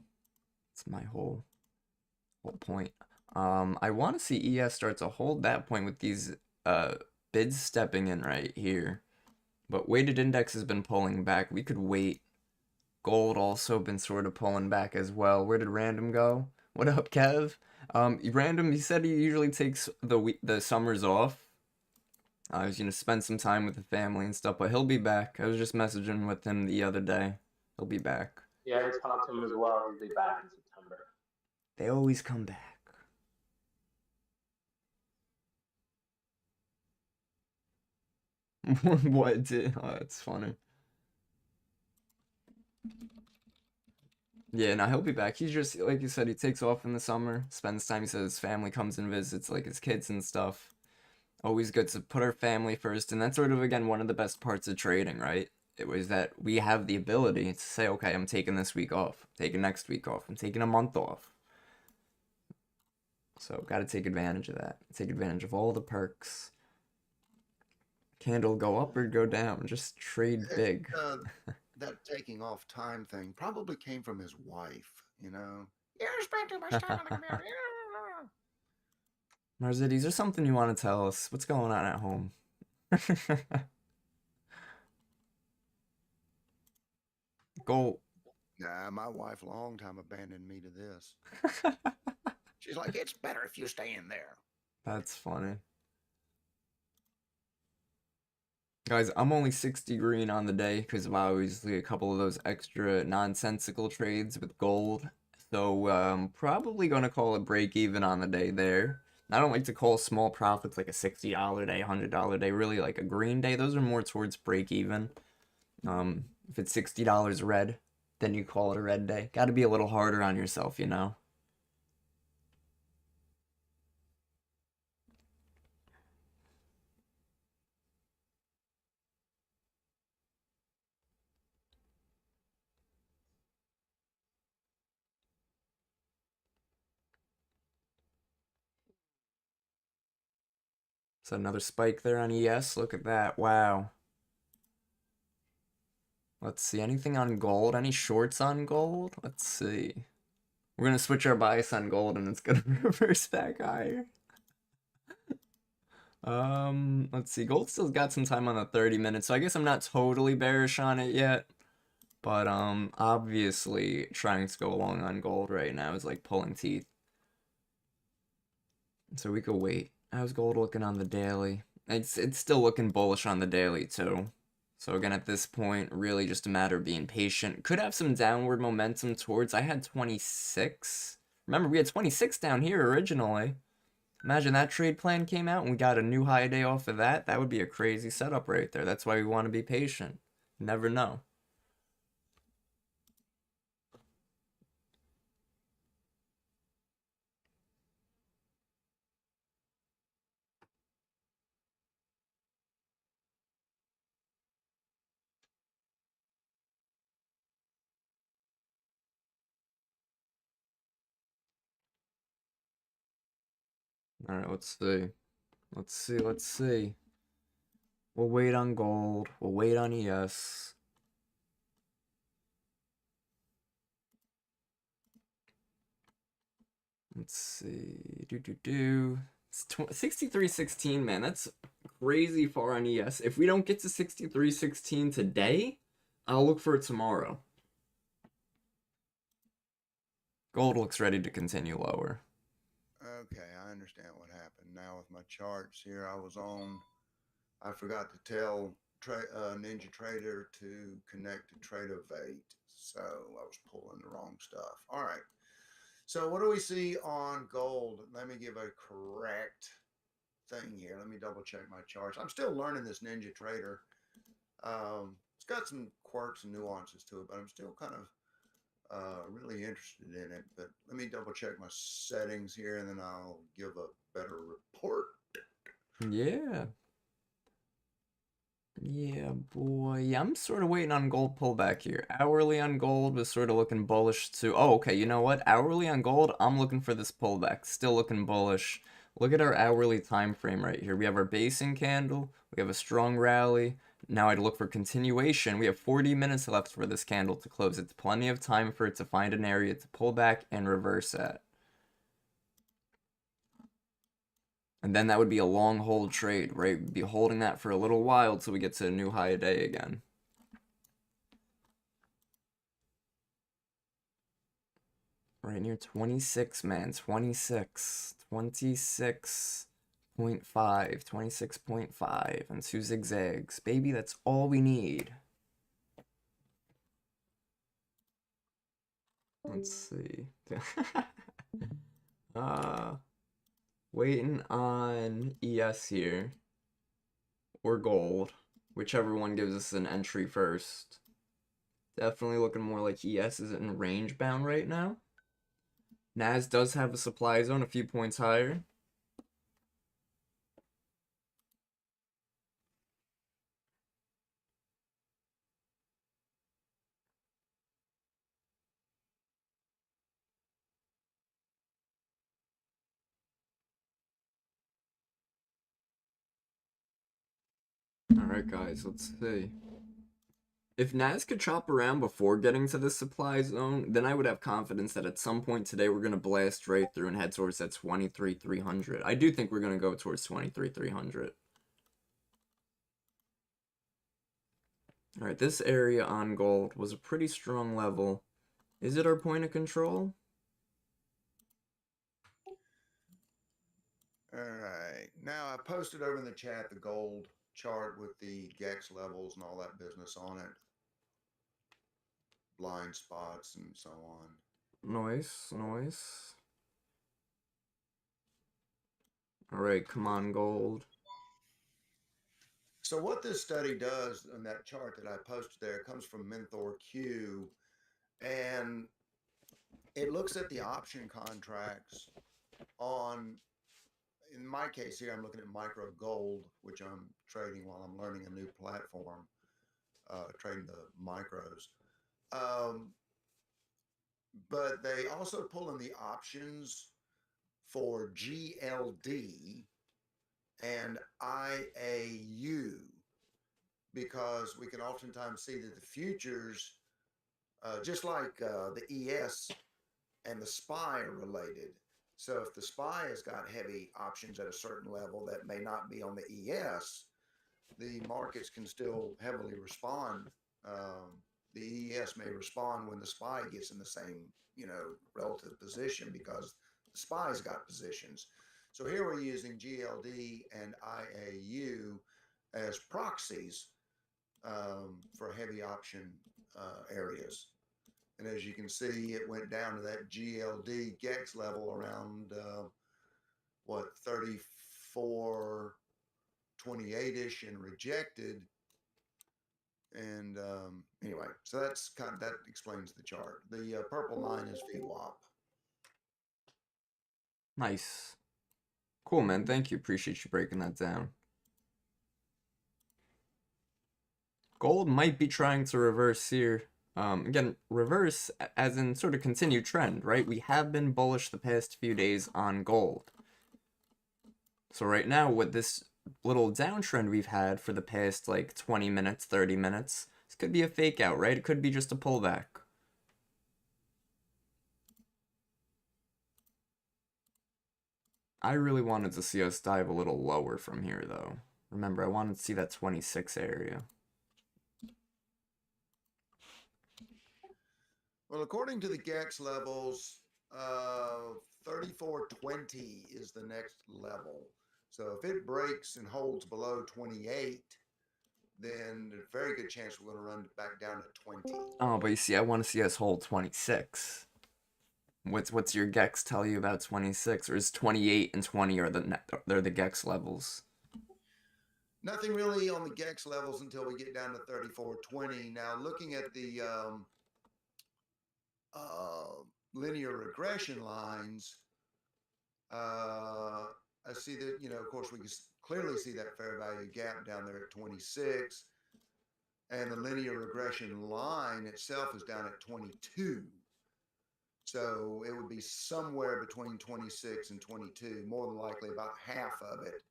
It's my whole point. I want to see ES start to hold that point with these bids stepping in right here. But weighted index has been pulling back. We could wait. Gold also been sort of pulling back as well. Where did Random go? What up, Kev? Random, he said he usually takes the summers off. He's gonna spend some time with the family and stuff, but he'll be back. I was just messaging with him the other day. He'll be back. Yeah, I talked to him as well. He'll be back in September. They always come back. What? Oh, that's funny. Yeah, no, he'll be back. He's just, like you said, he takes off in the summer, spends time. He says his family comes and visits, like his kids and stuff. Always good to put our family first. And that's sort of, again, one of the best parts of trading, right? It was that we have the ability to say, okay, I'm taking this week off, I'm taking next week off, I'm taking a month off. So, got to take advantage of that. Take advantage of all the perks. Candle go up or go down. Just trade big. That taking off time thing probably came from his wife, you know? You spend too much time on the computer. Marzitti, is there something you want to tell us? What's going on at home? Gold. Nah, my wife long time abandoned me to this. She's like, it's better if you stay in there. That's funny. Guys, I'm only 60 green on the day because of obviously a couple of those extra nonsensical trades with gold. So, probably gonna call it break even on the day there. I don't like to call small profits like a $60 day, $100 day, really like a green day. Those are more towards break even. If it's $60 red, then you call it a red day. Got to be a little harder on yourself, you know? So another spike there on ES. Look at that. Wow. Let's see. Anything on gold? Any shorts on gold? Let's see. We're gonna switch our bias on gold and it's gonna reverse back higher. Let's see. Gold still's got some time on the 30 minutes, so I guess I'm not totally bearish on it yet. But obviously trying to go long on gold right now is like pulling teeth. So we could wait. How's gold looking on the daily? It's still looking bullish on the daily too. So again, at this point, really just a matter of being patient. Could have some downward momentum towards. I had 26. Remember, we had 26 down here originally. Imagine that trade plan came out and we got a new high day off of that. That would be a crazy setup right there. That's why we want to be patient. Never know. All right, let's see. Let's see. We'll wait on gold. We'll wait on ES. Let's see. It's 63.16, man. That's crazy far on ES. If we don't get to 63.16 today, I'll look for it tomorrow. Gold looks ready to continue lower. Okay, I understand what happened. Now with my charts here, I forgot to tell Ninja Trader to connect to Tradeovate. So I was pulling the wrong stuff. All right. So what do we see on gold? Let me give a correct thing here. Let me double check my charts. I'm still learning this Ninja Trader. It's got some quirks and nuances to it, but I'm still kind of really interested in it. But let me double check my settings here, and then I'll give a better report. Yeah. Yeah, boy. Yeah, I'm sort of waiting on gold pullback here. Hourly on gold was sort of looking bullish too. Oh, okay. You know what? Hourly on gold, I'm looking for this pullback. Still looking bullish. Look at our hourly time frame right here. We have our basing candle. We have a strong rally. Now I'd look for continuation. We have 40 minutes left for this candle to close. It's plenty of time for it to find an area to pull back and reverse at. And then that would be a long hold trade, right? We'd be holding that for a little while till we get to a new high day again. Right near 26, man. 26. 26.5. 26.5. And two zigzags. Baby, that's all we need. Let's see. Waiting on ES here. Or gold. Whichever one gives us an entry first. Definitely looking more like ES is in range bound right now. Nas does have a supply zone a few points higher. Alright guys, let's see. If Nas could chop around before getting to the supply zone, then I would have confidence that at some point today we're going to blast straight through and head towards that 23,300. I do think we're going to go towards 23,300. All right, this area on gold was a pretty strong level. Is it our point of control? All right. Now I posted over in the chat the gold chart with the GEX levels and all that business on it. Blind spots and so on. Nice, nice. All right, come on, gold. So what this study does in that chart that I posted there comes from Mentor Q, and it looks at the option contracts on, in my case here, I'm looking at micro gold, which I'm trading while I'm learning a new platform, trading the micros. But they also pull in the options for GLD and IAU, because we can oftentimes see that the futures, just like the ES and the SPY, are related. So if the SPY has got heavy options at a certain level that may not be on the ES, the markets can still heavily respond. The ES may respond when the SPY gets in the same, relative position, because the SPY's got positions. So here we're using GLD and IAU as proxies for heavy option areas. And as you can see, it went down to that GLD GEX level around 34.28-ish and rejected. And anyway, so that's that explains the chart. The purple line is VWAP. Nice. Cool, man. Thank you. Appreciate you breaking that down. Gold might be trying to reverse here. Again, reverse as in sort of continued trend, right? We have been bullish the past few days on gold. So right now, with this little downtrend we've had for the past like 20 minutes, 30 minutes, this could be a fake out, right? It could be just a pullback. I really wanted to see us dive a little lower from here, though. Remember, I wanted to see that 26 area. Well, according to the GEX levels, 34.20 is the next level. So if it breaks and holds below 28, then there's a very good chance we're going to run back down to 20. Oh, but you see, I want to see us hold 26. What's your GEX tell you about 26? Or is 28 and 20 they're the GEX levels? Nothing really on the GEX levels until we get down to 34.20. Now, looking at the linear regression lines, I see that, of course, we can clearly see that fair value gap down there at 26. And the linear regression line itself is down at 22. So it would be somewhere between 26 and 22, more than likely about half of it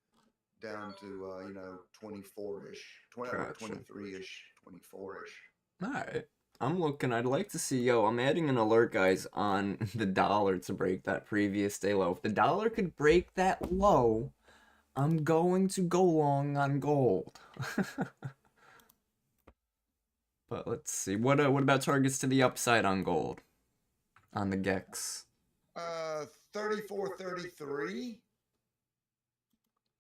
down to, 24-ish, 23-ish, 24-ish. All right. I'm looking. I'd like to see, I'm adding an alert, guys, on the dollar to break that previous day low. If the dollar could break that low, I'm going to go long on gold. But let's see. What about targets to the upside on gold? On the GEX? 34.33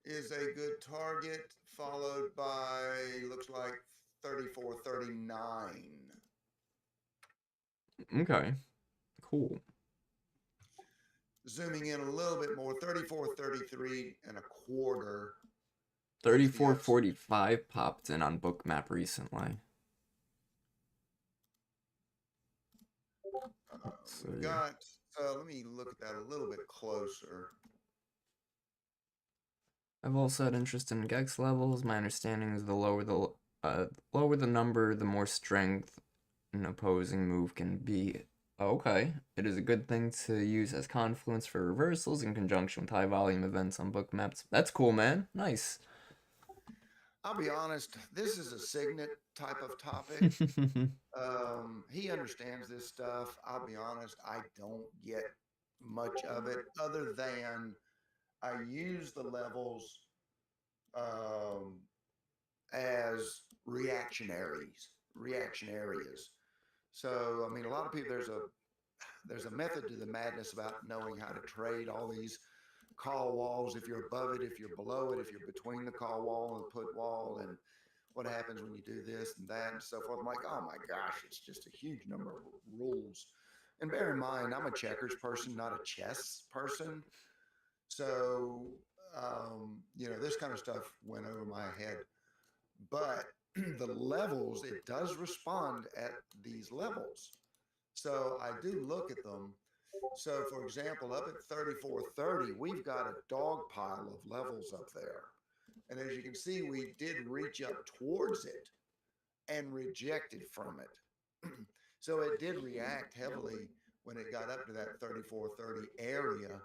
is a good target, followed by, looks like 34.39. Okay. Cool. Zooming in a little bit more, 34.33 and a quarter. 34.45 popped in on Bookmap recently. Let me look at that a little bit closer. I've also had interest in GEX levels. My understanding is the lower the number, the more strength an opposing move can be. Okay, it is a good thing to use as confluence for reversals in conjunction with high volume events on Bookmaps. That's cool, man. Nice. I'll be honest, this is a Signet type of topic. He understands this stuff. I'll be honest, I don't get much of it, other than I use the levels as reactionaries. reaction areas. So, I mean, a lot of people, there's a method to the madness about knowing how to trade all these call walls. If you're above it, if you're below it, if you're between the call wall and the put wall, and what happens when you do this and that and so forth. I'm like, oh my gosh, it's just a huge number of rules. And bear in mind, I'm a checkers person, not a chess person. So, this kind of stuff went over my head. But the levels, it does respond at these levels. So I do look at them. So, for example, up at 3430, we've got a dog pile of levels up there. And as you can see, we did reach up towards it and rejected from it. So it did react heavily when it got up to that 3430 area,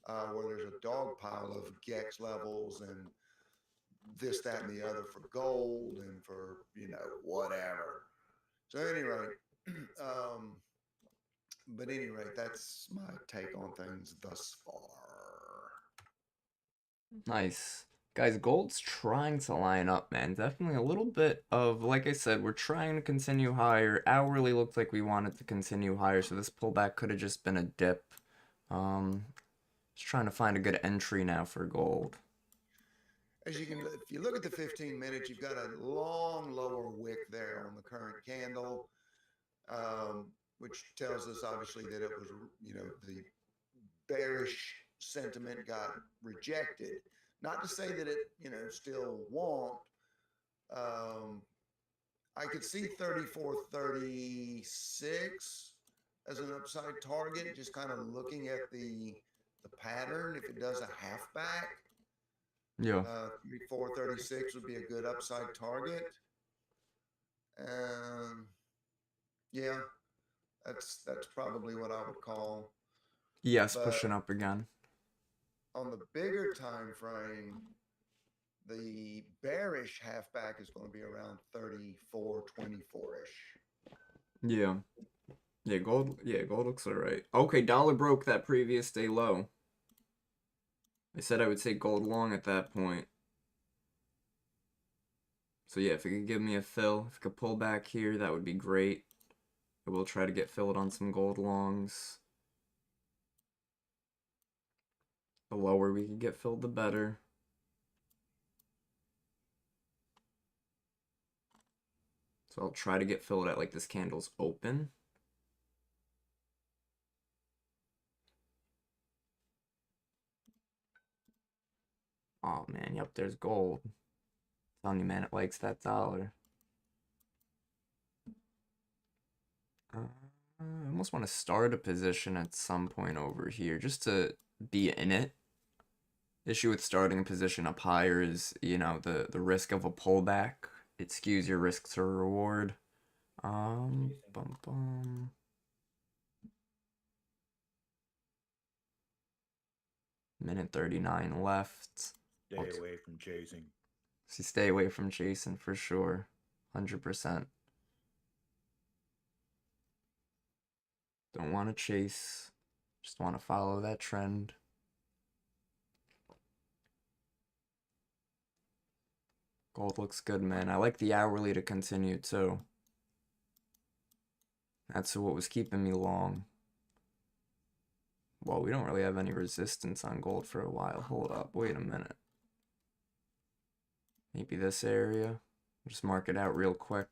where there's a dog pile of GEX levels and this, that, and the other for gold and for, whatever. So, at any rate, but at any rate, that's my take on things thus far. Nice. Guys, gold's trying to line up, man. Definitely a little bit of, like I said, we're trying to continue higher. Hourly looked like we wanted to continue higher, so this pullback could have just been a dip. Just trying to find a good entry now for gold. If you look at the 15 minutes, you've got a long lower wick there on the current candle, which tells us obviously that it was, the bearish sentiment got rejected. Not to say that it, still won't. I could see 3436 as an upside target, just kind of looking at the pattern. If it does a halfback, Yeah. 3436 would be a good upside target. Yeah, that's probably what I would call. Yes, But pushing up again. on the bigger time frame, the bearish halfback is going to be around 3424-ish. Yeah. Gold looks alright. Okay, dollar broke that previous day low. I said I would say gold long at that point. So yeah, if it could give me a fill, if it could pull back here, that would be great. I will try to get filled on some gold longs. The lower we can get filled, the better. So I'll try to get filled at like this candle's open. Oh man, yep, there's gold. I'm telling you, man, it likes that dollar. I almost want to start a position at some point over here just to be in it. Issue with starting a position up higher is, the risk of a pullback. It skews your risk to reward. Bum bum. Minute 39 left. Stay away from chasing. So stay away from chasing for sure. 100%. Don't want to chase. Just want to follow that trend. Gold looks good, man. I like the hourly to continue too. That's what was keeping me long. Well, we don't really have any resistance on gold for a while. Hold up, wait a minute. Maybe this area. Just mark it out real quick.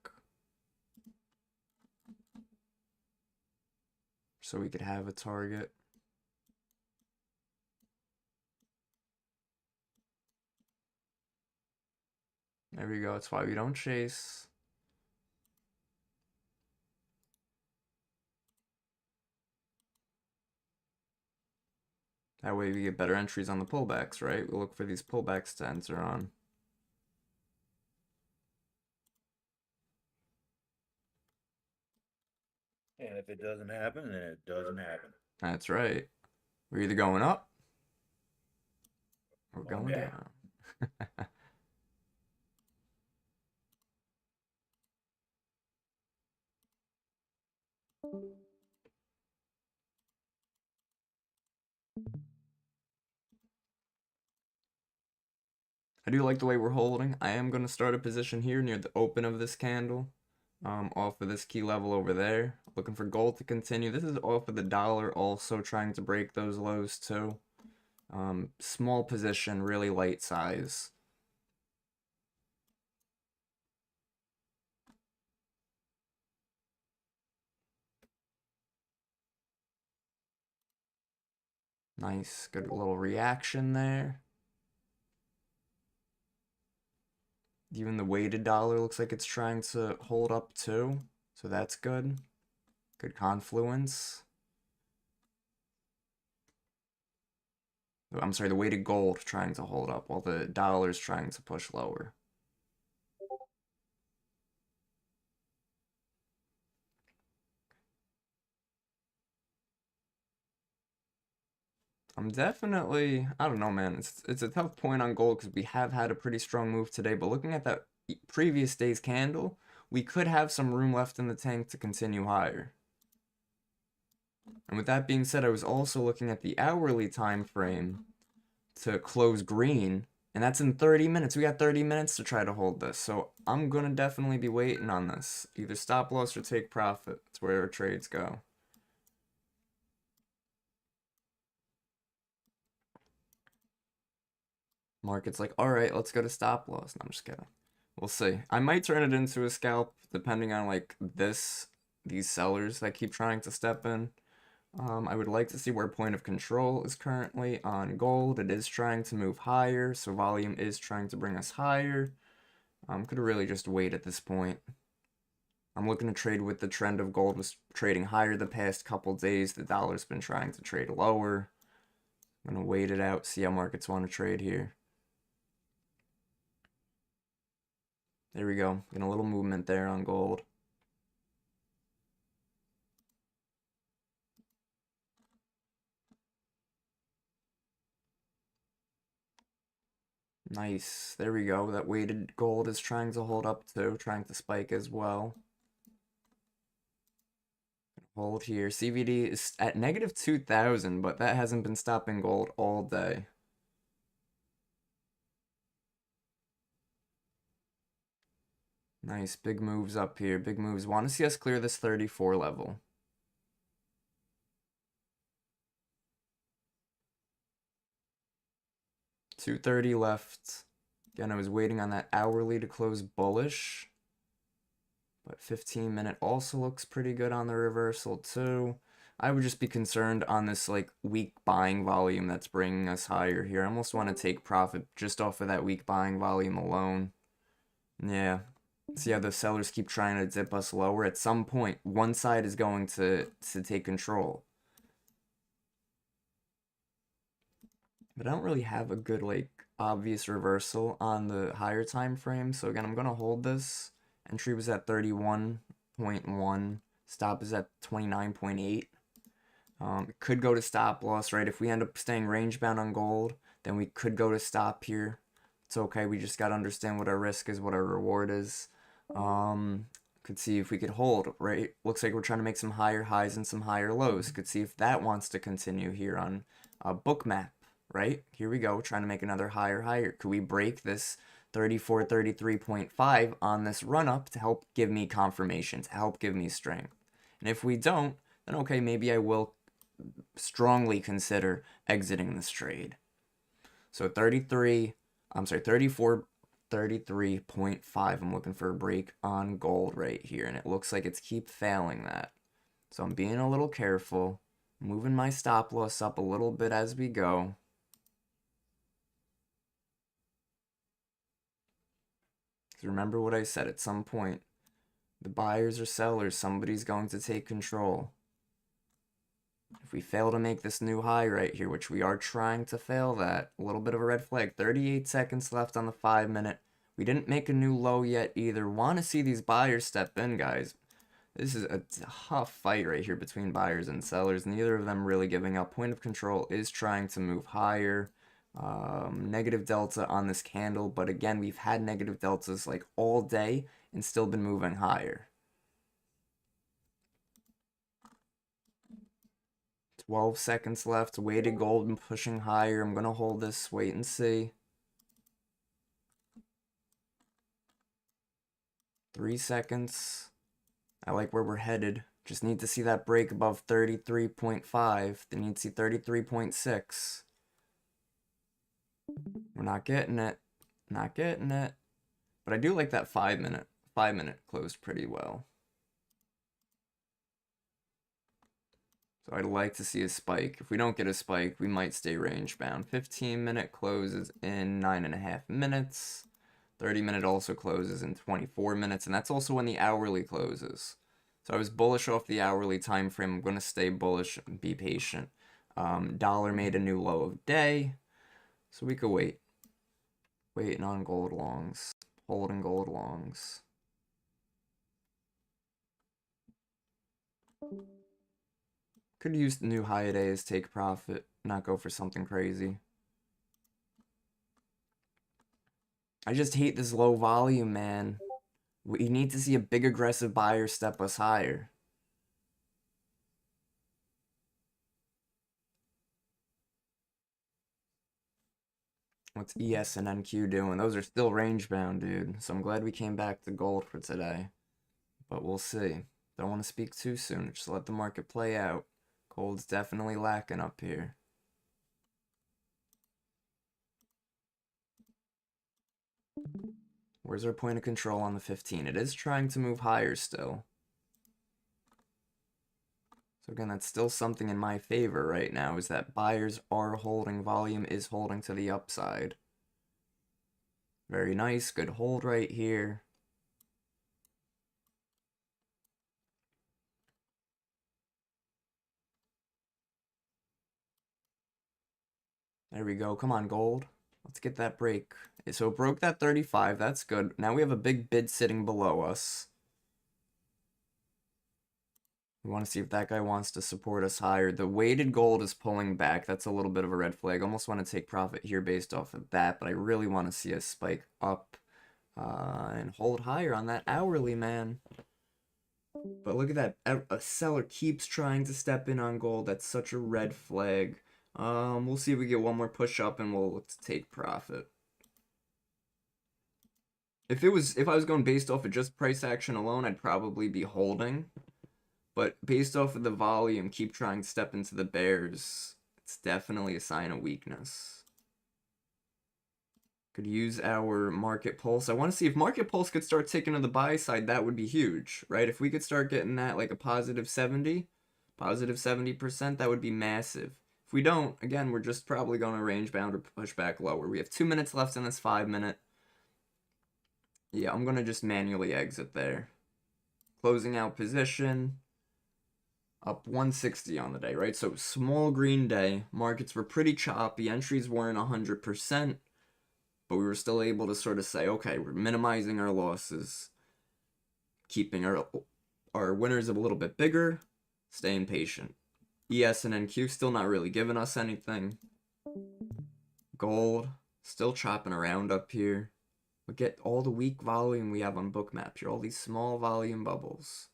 So we could have a target. There we go. That's why we don't chase. That way we get better entries on the pullbacks, right? We look for these pullbacks to enter on. And if it doesn't happen, then it doesn't happen. That's right. We're either going up or Going going down. down. I do like the way we're holding. I am going to start a position here near the open of this candle. off of this key level over there. Looking for gold to continue. This is off of the dollar, also trying to break those lows too. Small position, really light size. Nice, good little reaction there. Even the weighted dollar looks like it's trying to hold up too, so that's good. Good confluence. I'm sorry, the weighted gold trying to hold up while the dollar's trying to push lower. I'm definitely, I don't know, man. It's a tough point on gold because we have had a pretty strong move today, but looking at that previous day's candle, we could have some room left in the tank to continue higher. And with that being said, I was also looking at the hourly time frame to close green, and that's in 30 minutes. We got 30 minutes to try to hold this, so I'm gonna definitely be waiting on this. Either stop loss or take profit. It's where our trades go. Market's like, all right, let's go to stop loss. No, I'm just kidding. We'll see. I might turn it into a scalp depending on like these sellers that keep trying to step in. I would like to see where point of control is currently on gold. It is trying to move higher, so volume is trying to bring us higher. Could really just wait at this point. I'm looking to trade with the trend of gold was trading higher the past couple days. The dollar's been trying to trade lower. I'm gonna wait it out, see how markets want to trade here. There we go. Getting a little movement there on gold. Nice. There we go. That weighted gold is trying to hold up too, trying to spike as well. Hold here. CVD is at negative 2,000, but that hasn't been stopping gold all day. Nice. Big moves up here. Big moves. Want to see us clear this 34 level. $230 left. Again, I was waiting on that hourly to close bullish. But 15-minute also looks pretty good on the reversal too. I would just be concerned on this like weak buying volume that's bringing us higher here. I almost want to take profit just off of that weak buying volume alone. Yeah. See how the sellers keep trying to dip us lower. At some point, one side is going to take control. But I don't really have a good like obvious reversal on the higher time frame. So again, I'm gonna hold this. Entry was at 31.1. Stop is at 29.8. It could go to stop loss, right? If we end up staying range bound on gold, then we could go to stop here. It's okay. We just got to understand what our risk is, what our reward is. Could see if we could hold, right? Looks like we're trying to make some higher highs and some higher lows. Could see if that wants to continue here on book map, right? Here we go. Trying to make another higher. Could we break this 34, 33.5 on this run up to help give me confirmation, to help give me strength? And if we don't, then okay, maybe I will strongly consider exiting this trade. So 34, 33.5. I'm looking for a break on gold right here, and it looks like it's keep failing that. So I'm being a little careful, moving my stop loss up a little bit as we go. Remember what I said, at some point, the buyers or sellers, somebody's going to take control. If we fail to make this new high right here, which we are trying to fail that, a little bit of a red flag. 38 seconds left on the 5-minute. We didn't make a new low yet either. Want to see these buyers step in, guys. This is a tough fight right here between buyers and sellers. Neither of them really giving up. Point of control is trying to move higher. Negative delta on this candle, but again, we've had negative deltas like all day and still been moving higher. 12 seconds left. Weighted gold and pushing higher. I'm gonna hold this, wait and see. 3 seconds. I like where we're headed. Just need to see that break above 33.5. They need to see 33.6. We're not getting it. Not getting it. But I do like that 5 minute. 5 minute closed pretty well. So I'd like to see a spike. If we don't get a spike, we might stay range bound. 15-minute closes in 9.5 minutes. 30-minute also closes in 24 minutes. And that's also when the hourly closes. So I was bullish off the hourly time frame. I'm going to stay bullish and be patient. Dollar made a new low of day. So we could wait. Waiting on gold longs. Holding gold longs. Could use the new high days, take profit, not go for something crazy. I just hate this low volume, man. We need to see a big aggressive buyer step us higher. What's ES and NQ doing? Those are still range bound, dude. So I'm glad we came back to gold for today. But we'll see. Don't want to speak too soon. Just let the market play out. Gold's definitely lacking up here. Where's our point of control on the 15? It is trying to move higher still. So again, that's still something in my favor right now, is that buyers are holding, volume is holding to the upside. Very nice, good hold right here. There we go. Come on, gold. Let's get that break. So it broke that 35. That's good. Now we have a big bid sitting below us. We want to see if that guy wants to support us higher. The weighted gold is pulling back. That's a little bit of a red flag. Almost want to take profit here based off of that, but I really want to see a spike up and hold higher on that hourly, man. But look at that. A seller keeps trying to step in on gold. That's such a red flag. We'll see if we get one more push up and we'll look to take profit. If I was going based off of just price action alone, I'd probably be holding. But based off of the volume, keep trying to step into the bears. It's definitely a sign of weakness. Could use our market pulse. I want to see if market pulse could start ticking to the buy side. That would be huge, right? If we could start getting that like a positive 70%, that would be massive. If we don't, again, we're just probably going to range bound or push back lower. We have 2 minutes left in this 5 minute. Yeah, I'm going to just manually exit there. Closing out position. Up 160 on the day, right? So small green day. Markets were pretty choppy. Entries weren't 100%. But we were still able to sort of say, okay, we're minimizing our losses. Keeping our winners a little bit bigger. Staying patient. ES and NQ still not really giving us anything. Gold still chopping around up here. Look at all the weak volume we have on Bookmap here. All these small volume bubbles.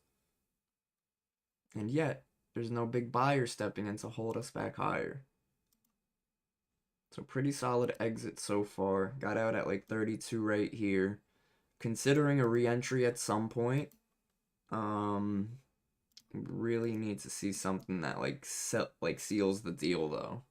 And yet, there's no big buyer stepping in to hold us back higher. So pretty solid exit so far. Got out at like 32 right here. Considering a re-entry at some point. Really need to see something that like seals the deal though.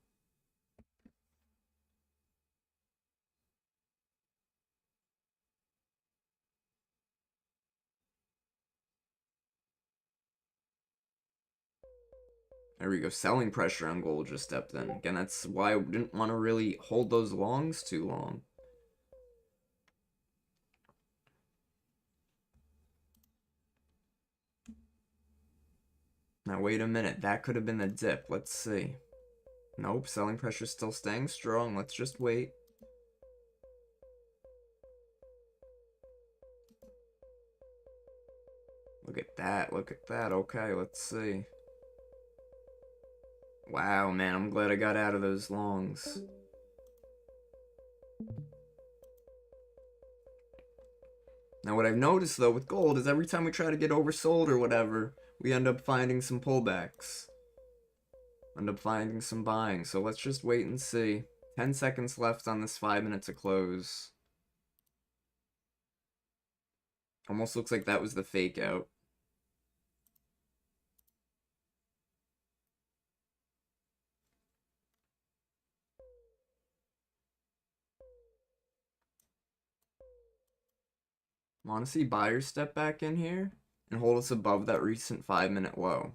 There we go. Selling pressure on gold just stepped in. Again, that's why I didn't want to really hold those longs too long. Now, wait a minute. That could have been the dip. Let's see. Nope. Selling pressure still staying strong. Let's just wait. Look at that. Look at that. Okay, let's see. Wow, man. I'm glad I got out of those longs. Now, what I've noticed, though, with gold is every time we try to get oversold or whatever, we end up finding some pullbacks. End up finding some buying. So let's just wait and see. 10 seconds left on this 5 minute to close. Almost looks like that was the fake out. Want to see buyers step back in here and hold us above that recent 5-minute low.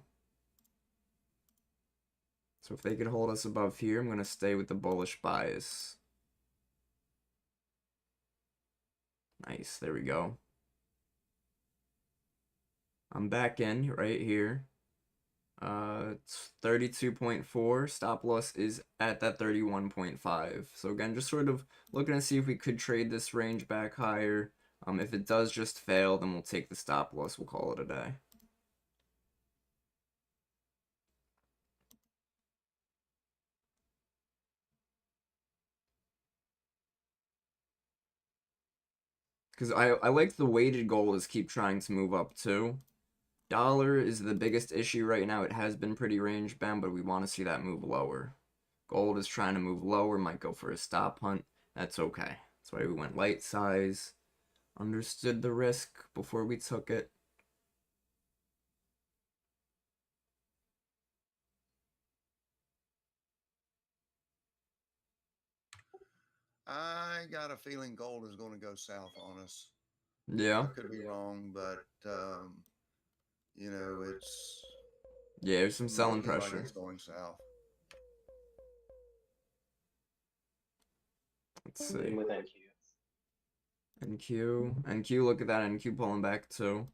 So if they could hold us above here, I'm going to stay with the bullish bias. Nice, there we go. I'm back in right here. It's 32.4. Stop loss is at that 31.5. So again, just sort of looking to see if we could trade this range back higher. If it does just fail, then we'll take the stop loss. We'll call it a day. Because I like the weighted gold is keep trying to move up too. Dollar is the biggest issue right now. It has been pretty range bound, but we want to see that move lower. Gold is trying to move lower, might go for a stop hunt. That's okay. That's why we went light size. Understood the risk before we took it. I got a feeling gold is going to go south on us. Yeah. I could be wrong, but you know, it's Yeah, there's some selling looking like pressure. it's going south. Let's Same see. with NQ. NQ, look at that NQ pulling back too.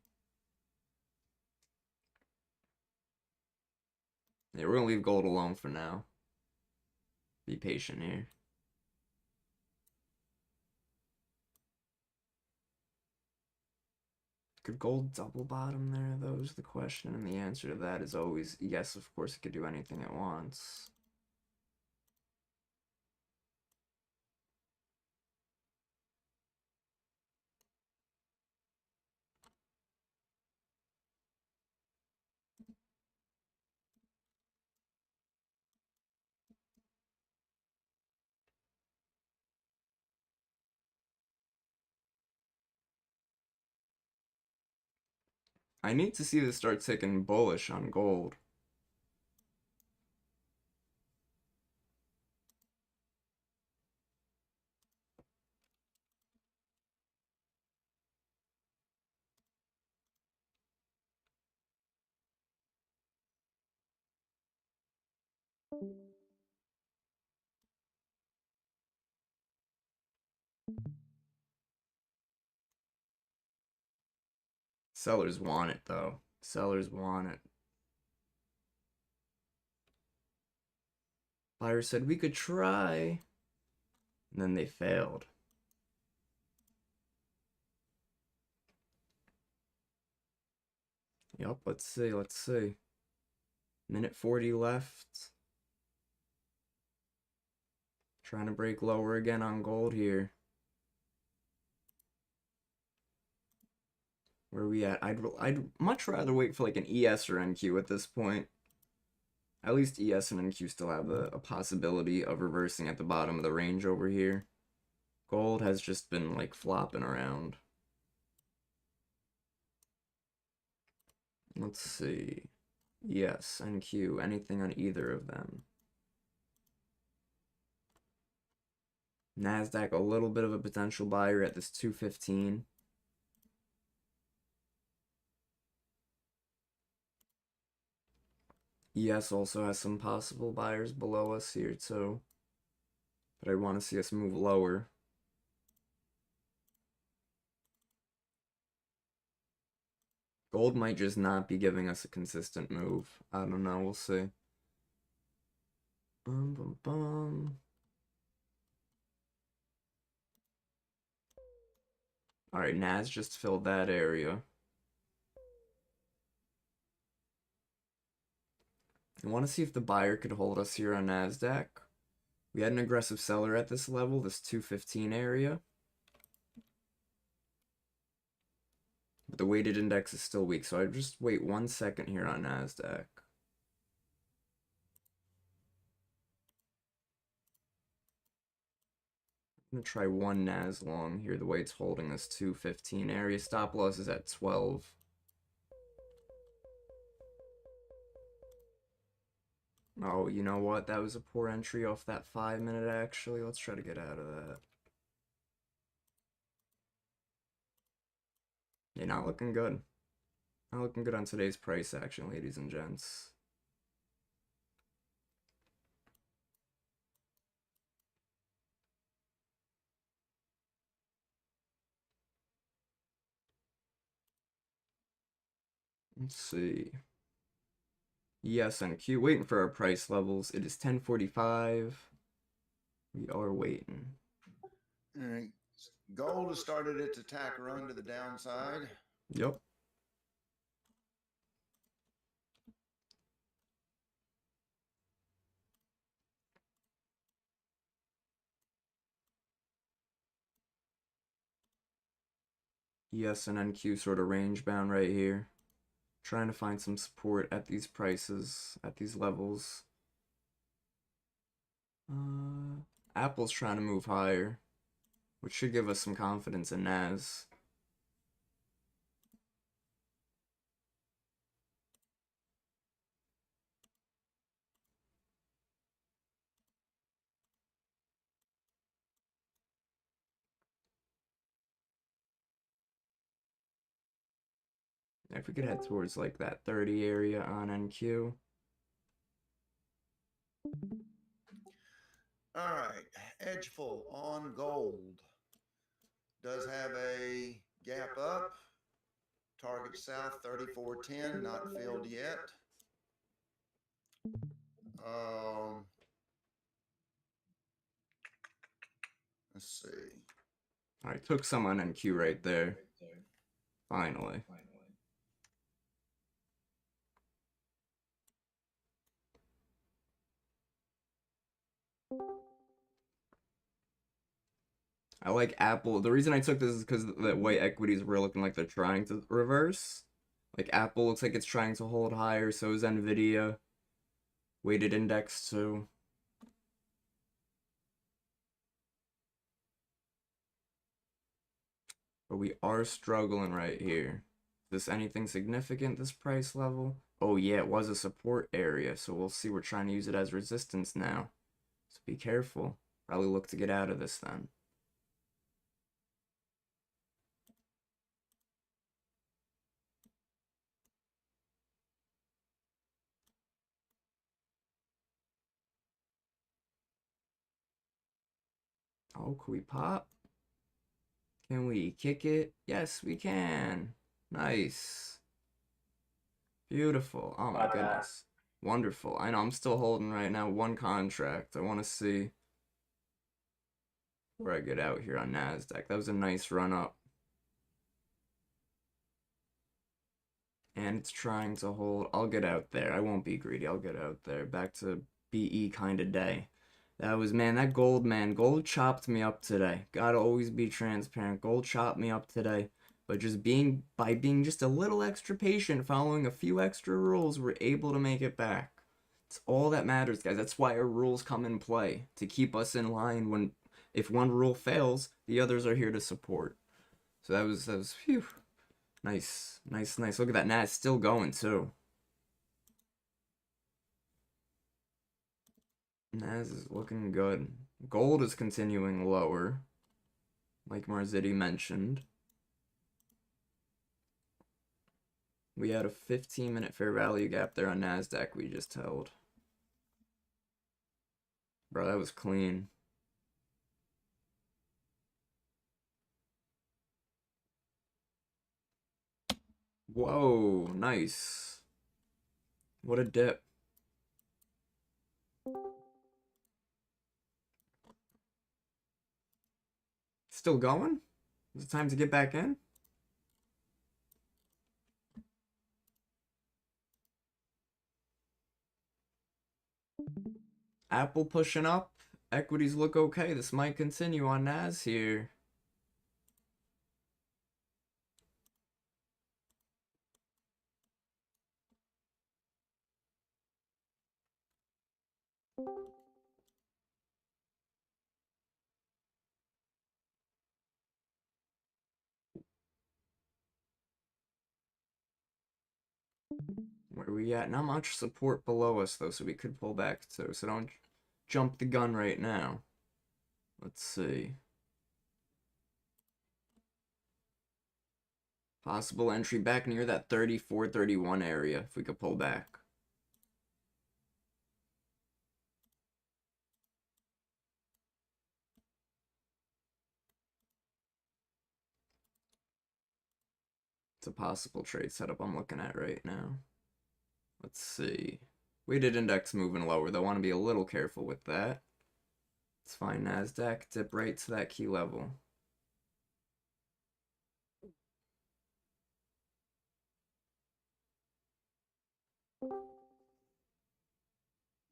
Yeah, we're gonna leave gold alone for now. Be patient here. Could gold double bottom there, though, is the question, and the answer to that is always yes, of course it could do anything it wants. I need to see this start ticking bullish on gold. Sellers want it, though. Sellers want it. Buyers said we could try, and then they failed. Yup, let's see. Minute 40 left. Trying to break lower again on gold here. Where are we at? I'd much rather wait for like an ES or NQ at this point. At least ES and NQ still have a possibility of reversing at the bottom of the range over here. Gold has just been like flopping around. Let's see. ES, NQ, anything on either of them. NASDAQ, a little bit of a potential buyer at this 215. ES also has some possible buyers below us here too. But I want to see us move lower. Gold might just not be giving us a consistent move. I don't know, we'll see. Bum, bum, bum. Alright, Nas just filled that area. I want to see if the buyer could hold us here on NASDAQ. We had an aggressive seller at this level, this 215 area. But the weighted index is still weak, so I just wait 1 second here on NASDAQ. I'm gonna try one NAS long here, the way it's holding this 215 area. Stop loss is at 12. Oh, you know what? That was a poor entry off that 5-minute, actually. Let's try to get out of that. Yeah, not looking good. Not looking good on today's price action, ladies and gents. Let's see. Yes, and Q, waiting for our price levels. It is 10:45. We are waiting. All right. Gold has started its attack run to the downside. Yep. Yes, and NQ sort of range bound right here. Trying to find some support at these prices, at these levels. Apple's trying to move higher, which should give us some confidence in NAS. If we could head towards like that 30 area on NQ. All right. Edgeful on gold does have a gap up. Target south 34.10, not filled yet. Let's see. All right, took some on NQ right there. Finally. I like Apple. The reason I took this is because the white equities were looking like they're trying to reverse. Like Apple looks like it's trying to hold higher, so is Nvidia. Weighted index too. But we are struggling right here. Is this anything significant, this price level? Oh yeah, it was a support area, so we'll see. We're trying to use it as resistance now. So be careful. Probably look to get out of this then. Oh, can we pop? Can we kick it? Yes, we can. Nice. Beautiful. Oh my goodness. Wonderful. I know I'm still holding right now one contract. I want to see where I get out here on NASDAQ. That was a nice run up. And it's trying to hold. I'll get out there. I won't be greedy. I'll get out there. Back to BE kind of day. That was, man, that gold, man. Gold chopped me up today. Gotta always be transparent. Gold chopped me up today. But just by being just a little extra patient, following a few extra rules, we're able to make it back. It's all that matters, guys. That's why our rules come in play. To keep us in line when, if one rule fails, the others are here to support. So that was phew. Nice, nice, nice. Look at that. It's still going too. Nas is looking good. Gold is continuing lower, like Marzitti mentioned. We had a 15-minute fair value gap there on NASDAQ we just held. Bro, that was clean. Whoa, nice. What a dip. Still going? Is it time to get back in? Apple pushing up. Equities look okay. This might continue on NAS here. Where are we at? Not much support below us, though, so we could pull back too. So don't jump the gun right now. Let's see. Possible entry back near that 34, 31 area if we could pull back. It's a possible trade setup I'm looking at right now. Let's see. Weighted index moving lower, though. I want to be a little careful with that. It's fine. NASDAQ, dip right to that key level.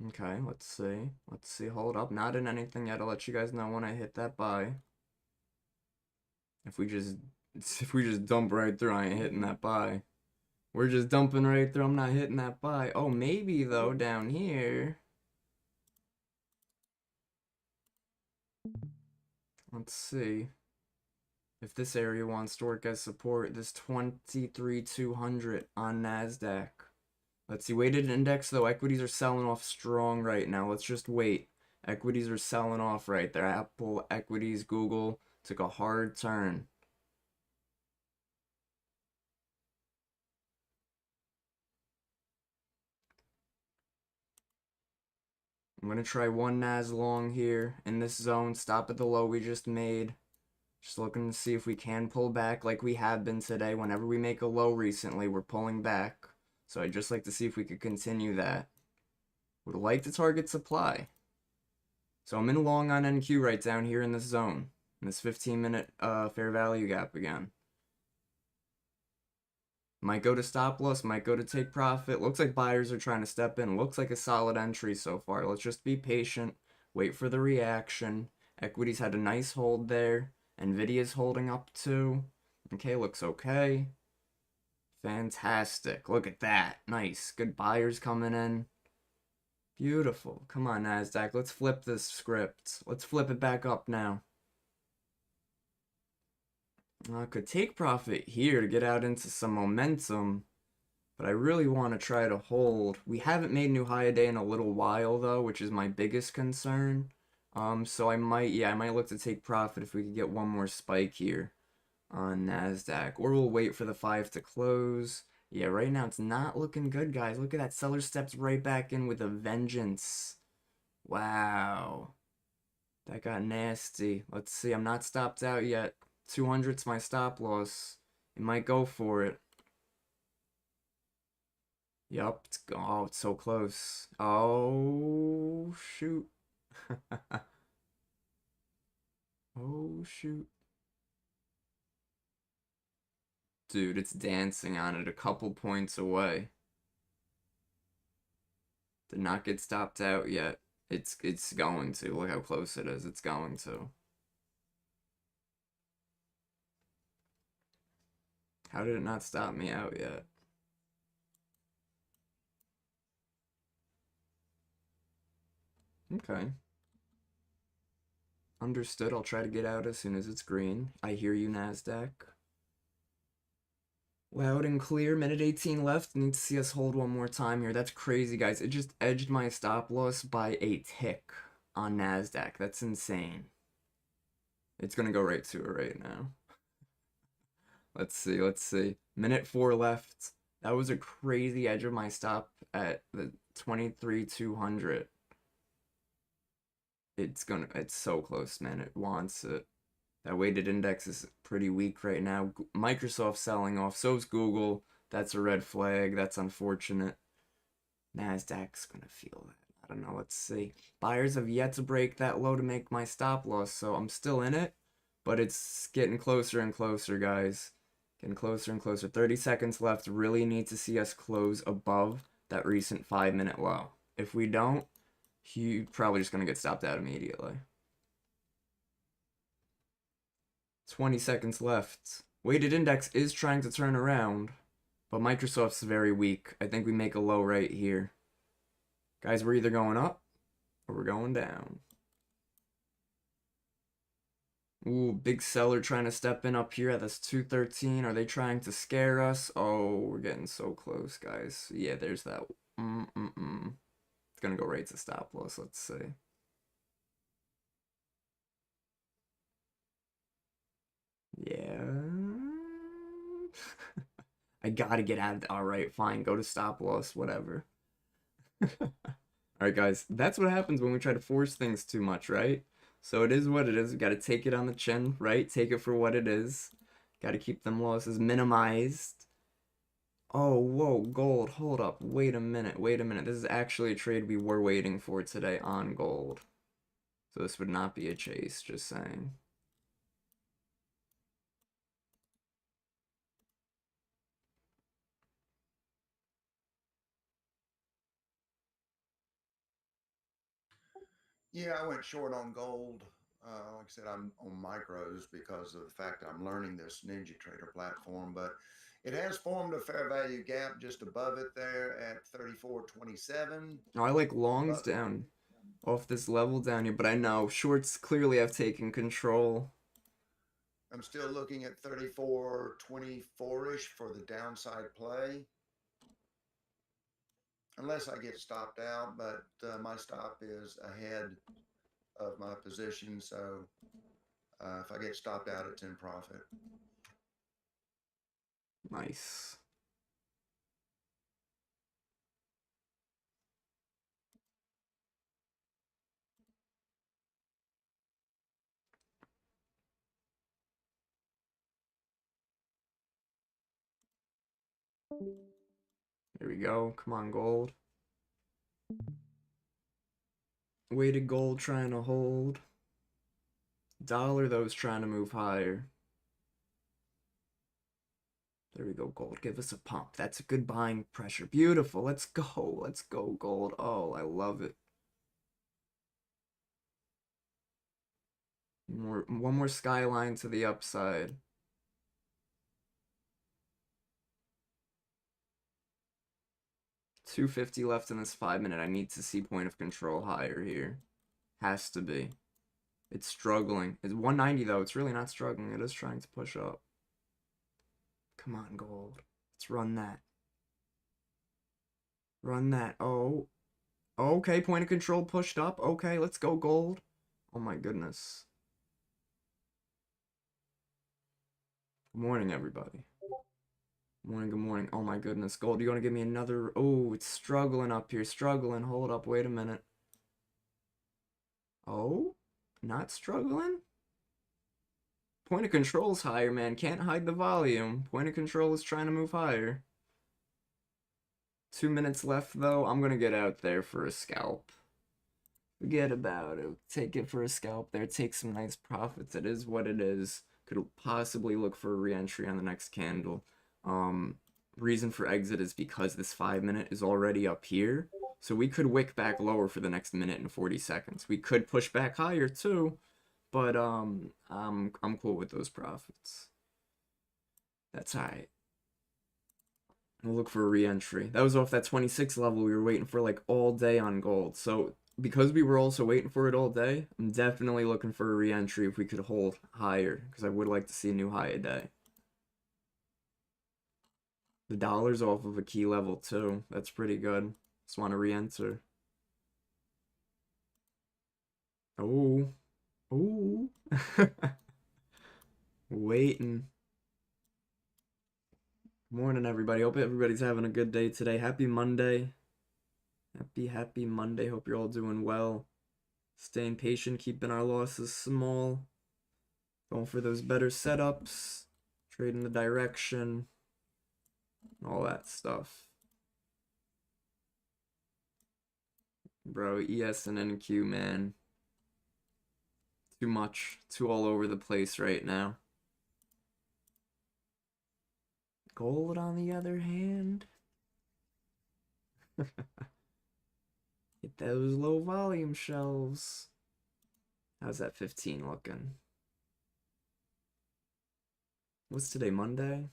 Okay, let's see. Let's see. Hold up. Not in anything yet. I'll let you guys know when I hit that buy. If we just dump right through, I ain't hitting that buy. We're just dumping right through. I'm not hitting that buy. Oh, maybe though down here. Let's see. If this area wants to work as support, this 23,200 on NASDAQ. Let's see, weighted index though, equities are selling off strong right now. Let's just wait. Equities are selling off right there. Apple, equities, Google took a hard turn. I'm going to try one NAS long here in this zone. Stop at the low we just made. Just looking to see if we can pull back like we have been today. Whenever we make a low recently, we're pulling back. So I'd just like to see if we could continue that. Would like to target supply. So I'm in long on NQ right down here in this zone. In this 15-minute fair value gap again. Might go to stop loss, might go to take profit. Looks like buyers are trying to step in. Looks like a solid entry so far. Let's just be patient. Wait for the reaction. Equities had a nice hold there. Nvidia's holding up too. Okay, looks okay. Fantastic. Look at that. Nice. Good buyers coming in. Beautiful. Come on, NASDAQ. Let's flip this script. Let's flip it back up now. I could take profit here to get out into some momentum, but I really want to try to hold. We haven't made new high a day in a little while though, which is my biggest concern. So I might look to take profit if we could get one more spike here on NASDAQ, or we'll wait for the 5 to close. Yeah, right now it's not looking good, guys. Look at that. Seller steps right back in with a vengeance. Wow. That got nasty. Let's see. I'm not stopped out yet. 200's my stop loss. It might go for it. Yup. Oh, it's so close. Oh, shoot. Oh, shoot. Dude, it's dancing on it a couple points away. Did not get stopped out yet. It's going to. Look how close it is. It's going to. How did it not stop me out yet? Okay. Understood. I'll try to get out as soon as it's green. I hear you, NASDAQ. Loud and clear. Minute 18 left. Need to see us hold one more time here. That's crazy, guys. It just edged my stop loss by a tick on NASDAQ. That's insane. It's going to go right to it right now. Let's see. Let's see. Minute 4 left. That was a crazy edge of my stop at the 23,200. It's so close, man. It wants it. That weighted index is pretty weak right now. Microsoft selling off. So's Google. That's a red flag. That's unfortunate. NASDAQ's gonna feel that. I don't know. Let's see. Buyers have yet to break that low to make my stop loss, so I'm still in it. But it's getting closer and closer, guys. Getting closer and closer. 30 seconds left. Really need to see us close above that recent 5-minute low. If we don't, he's probably just gonna get stopped out immediately. 20 seconds left. Weighted index is trying to turn around, but Microsoft's very weak. I think we make a low right here. Guys, we're either going up or we're going down. Ooh, big seller trying to step in up here at this 213. Are they trying to scare us? Oh, we're getting so close, guys. Yeah, there's that. It's gonna go right to stop loss. Let's see. Yeah. I gotta get out of all right, fine, go to stop loss, whatever. Alright guys, that's what happens when we try to force things too much, right? So it is what it is. We gotta take it on the chin, right? Take it for what it is. Gotta keep them losses minimized. Oh, whoa, gold, hold up, wait a minute. This is actually a trade we were waiting for today on gold. So this would not be a chase, just saying. Yeah, I went short on gold. Like I said, I'm on micros because of the fact that I'm learning this Ninja Trader platform, but it has formed a fair value gap just above it there at 34.27. Oh, I like longs down off this level down here, but I know shorts clearly have taken control. I'm still looking at 34.24-ish for the downside play. Unless I get stopped out, but my stop is ahead of my position, so if I get stopped out, it's in profit. Nice. There we go. Come on, gold. Weighted gold trying to hold. Dollar, though, is trying to move higher. There we go, gold. Give us a pump. That's a good buying pressure. Beautiful. Let's go. Let's go, gold. Oh, I love it. One more skyline to the upside. $250 left in this 5-minute. I need to see point of control higher here. Has to be. It's struggling. It's 190 though. It's really not struggling. It is trying to push up. Come on, gold. Let's run that. Run that. Oh. Okay, point of control pushed up. Okay, let's go, gold. Oh my goodness. Good morning, everybody. Good morning. Oh my goodness. Gold, you want to give me another? Oh, it's struggling up here. Struggling. Hold up. Wait a minute. Oh, not struggling? Point of control's higher, man. Can't hide the volume. Point of control is trying to move higher. 2 minutes left, though. I'm going to get out there for a scalp. Forget about it. Take it for a scalp there. Take some nice profits. It is what it is. Could possibly look for a re-entry on the next candle. Reason for exit is because this 5-minute is already up here. So we could wick back lower for the next minute and 40 seconds. We could push back higher too. But I'm cool with those profits. That's alright. We'll look for a re-entry. That was off that 26 level we were waiting for like all day on gold. So because we were also waiting for it all day, I'm definitely looking for a re-entry if we could hold higher, because I would like to see a new high a day. The dollar's off of a key level too. That's pretty good. Just want to re-enter. Oh. Oh. Waiting. Morning, everybody. Hope everybody's having a good day today. Happy Monday. Happy Monday. Hope you're all doing well. Staying patient, keeping our losses small. Going for those better setups. Trading the direction. All that stuff. Bro, ES and NQ, man. Too much. Too all over the place right now. Gold, on the other hand. Hit those low volume shelves. How's that 15 looking? What's today, Monday?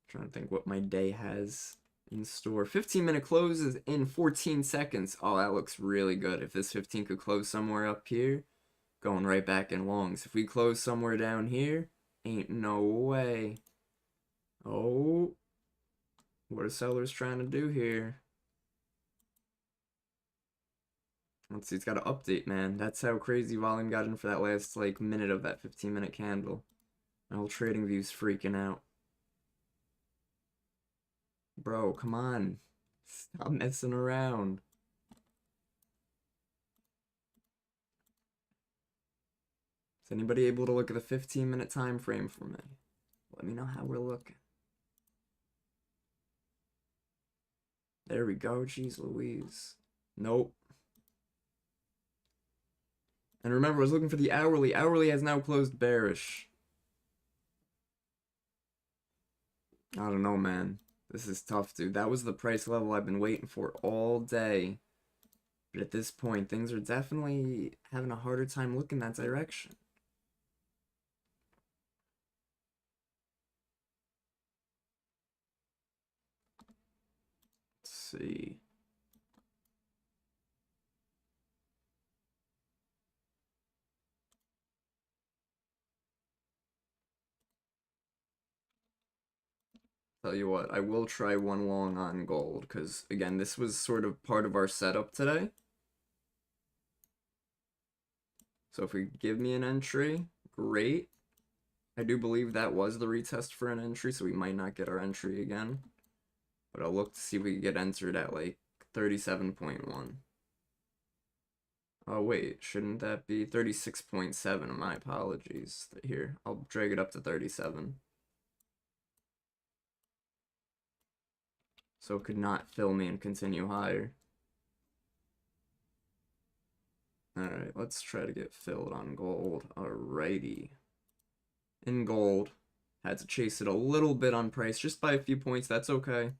Trying to think what my day has in store. 15-minute closes in 14 seconds. Oh, that looks really good. If this 15 could close somewhere up here, going right back in longs. If we close somewhere down here, ain't no way. Oh, what are sellers trying to do here? Let's see, it's got to update, man. That's how crazy volume got in for that last, like, minute of that 15-minute candle. My whole trading view's freaking out. Bro, come on. Stop messing around. Is anybody able to look at the 15-minute time frame for me? Let me know how we're looking. There we go. Jeez Louise. Nope. And remember, I was looking for the hourly. Hourly has now closed bearish. I don't know, man. This is tough, dude. That was the price level I've been waiting for all day. But at this point, things are definitely having a harder time looking that direction. Let's see. Tell you what, I will try one long on gold, because, again, this was sort of part of our setup today. So if we give me an entry, great. I do believe that was the retest for an entry, so we might not get our entry again. But I'll look to see if we can get entered at, like, 37.1. Oh, wait, shouldn't that be 36.7? My apologies. Here, I'll drag it up to 37. So it could not fill me and continue higher. Alright, let's try to get filled on gold. Alrighty. In gold. Had to chase it a little bit on price, just by a few points, that's okay.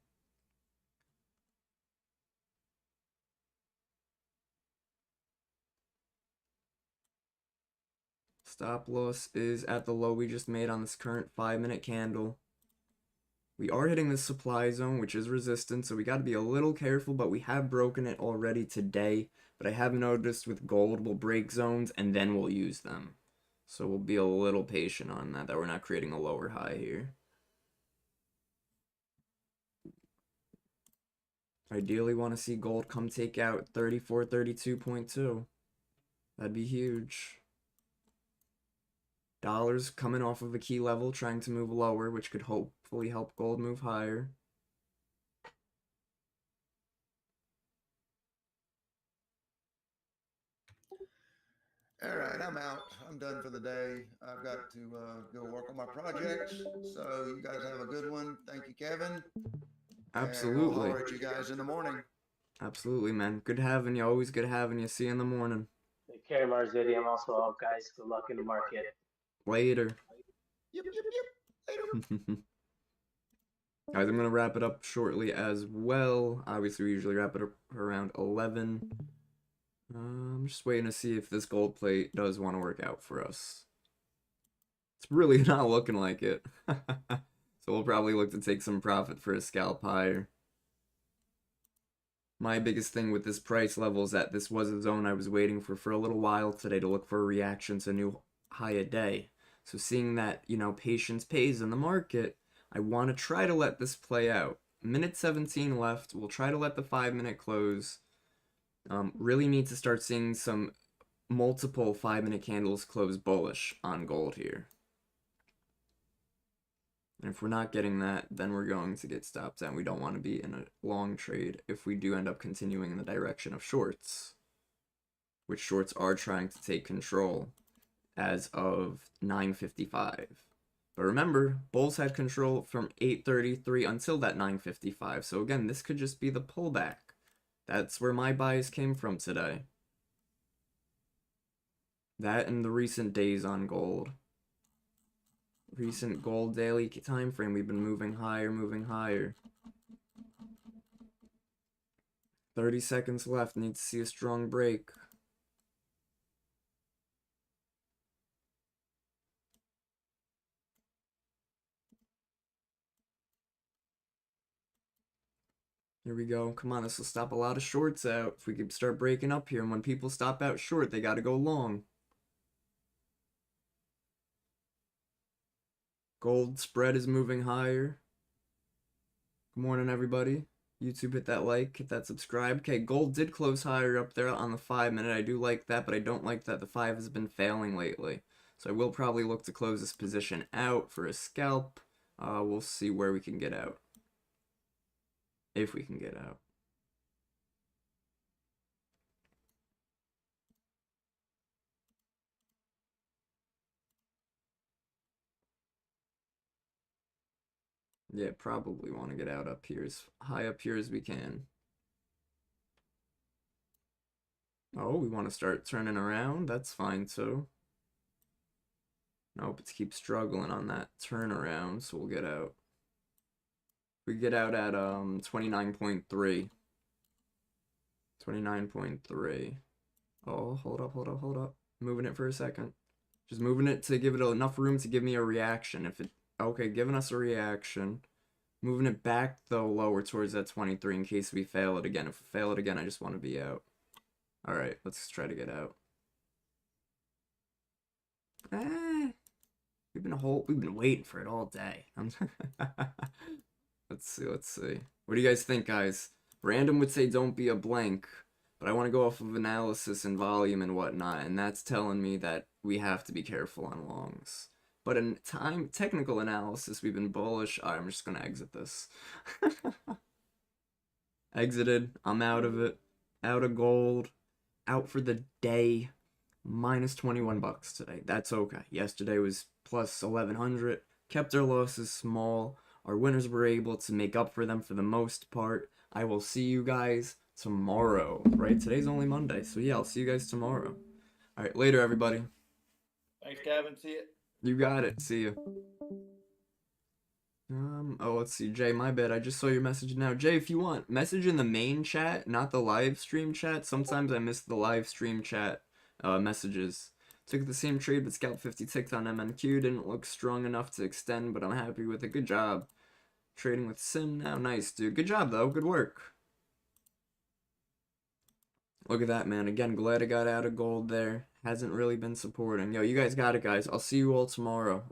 Stop loss is at the low we just made on this current 5-minute candle. We are hitting the supply zone, which is resistance, so we got to be a little careful, but we have broken it already today. But I have noticed with gold, we'll break zones, and then we'll use them. So we'll be a little patient on that we're not creating a lower high here. Ideally want to see gold come take out 3432.2. That'd be huge. Dollars coming off of a key level, trying to move lower, which could hopefully help gold move higher. All right, I'm out. I'm done for the day. I've got to go work on my projects. So you guys have a good one. Thank you, Kevin. Absolutely. And we'll holler at you guys in the morning. Absolutely, man. Good having you. Always good having you. See you in the morning. Take care, Marziti. I'm also out, guys. Good luck in the market. Later. Yep. Later. Guys, I'm going to wrap it up shortly as well. Obviously, we usually wrap it up around 11. I'm just waiting to see if this gold plate does want to work out for us. It's really not looking like it. So we'll probably look to take some profit for a scalp higher. My biggest thing with this price level is that this was a zone I was waiting for a little while today to look for a reaction to a new high a day. So seeing that, you know, patience pays in the market, I want to try to let this play out. Minute 17 left. We'll try to let the 5-minute close. Really need to start seeing some multiple 5-minute candles close bullish on gold here. And if we're not getting that, then we're going to get stopped out. We don't want to be in a long trade if we do end up continuing in the direction of shorts, which shorts are trying to take control as of 9:55. But remember, bulls had control from 8:33 until that 9:55. So again, this could just be the pullback. That's where my bias came from today. That and the recent days on gold. Recent gold daily time frame, we've been moving higher, moving higher. 30 seconds left, need to see a strong break. Here we go. Come on, this will stop a lot of shorts out. If we could start breaking up here, and when people stop out short, they gotta go long. Gold spread is moving higher. Good morning, everybody. YouTube, hit that like, hit that subscribe. Okay, gold did close higher up there on the 5-minute. I do like that, but I don't like that the 5 has been failing lately. So I will probably look to close this position out for a scalp. We'll see where we can get out. If we can get out. Yeah, probably want to get out up here as high up here as we can. Oh, we want to start turning around? That's fine too. Nope, it keeps struggling on that turnaround, so we'll get out. We get out at 29.3. 29.3. Oh, hold up. Moving it for a second. Just moving it to give it enough room to give me a reaction. If it okay, giving us a reaction. Moving it back though lower towards that 23 in case we fail it again. If we fail it again, I just want to be out. Alright, let's try to get out. We've been waiting for it all day. Let's see. What do you guys think, guys? Random would say don't be a blank, but I want to go off of analysis and volume and whatnot, and that's telling me that we have to be careful on longs. But in technical analysis, we've been bullish. I'm just gonna exit this. Exited. I'm out of it. Out of gold. Out for the day. Minus 21 bucks today. That's okay. Yesterday was plus 1100. Kept our losses small. Our winners were able to make up for them for the most part. I will see you guys tomorrow. Right? Today's only Monday. So yeah, I'll see you guys tomorrow. Alright, later everybody. Thanks, Kevin. See you. You got it. See you. Oh, let's see. Jay, my bad. I just saw your message now. Jay, if you want, message in the main chat, not the live stream chat. Sometimes I miss the live stream chat messages. Took the same trade, but scalp 50 ticked on MNQ. Didn't look strong enough to extend, but I'm happy with it. Good job. Trading with Sim now. Nice, dude. Good job, though. Good work. Look at that, man. Again, glad I got out of gold there. Hasn't really been supporting. Yo, you guys got it, guys. I'll see you all tomorrow.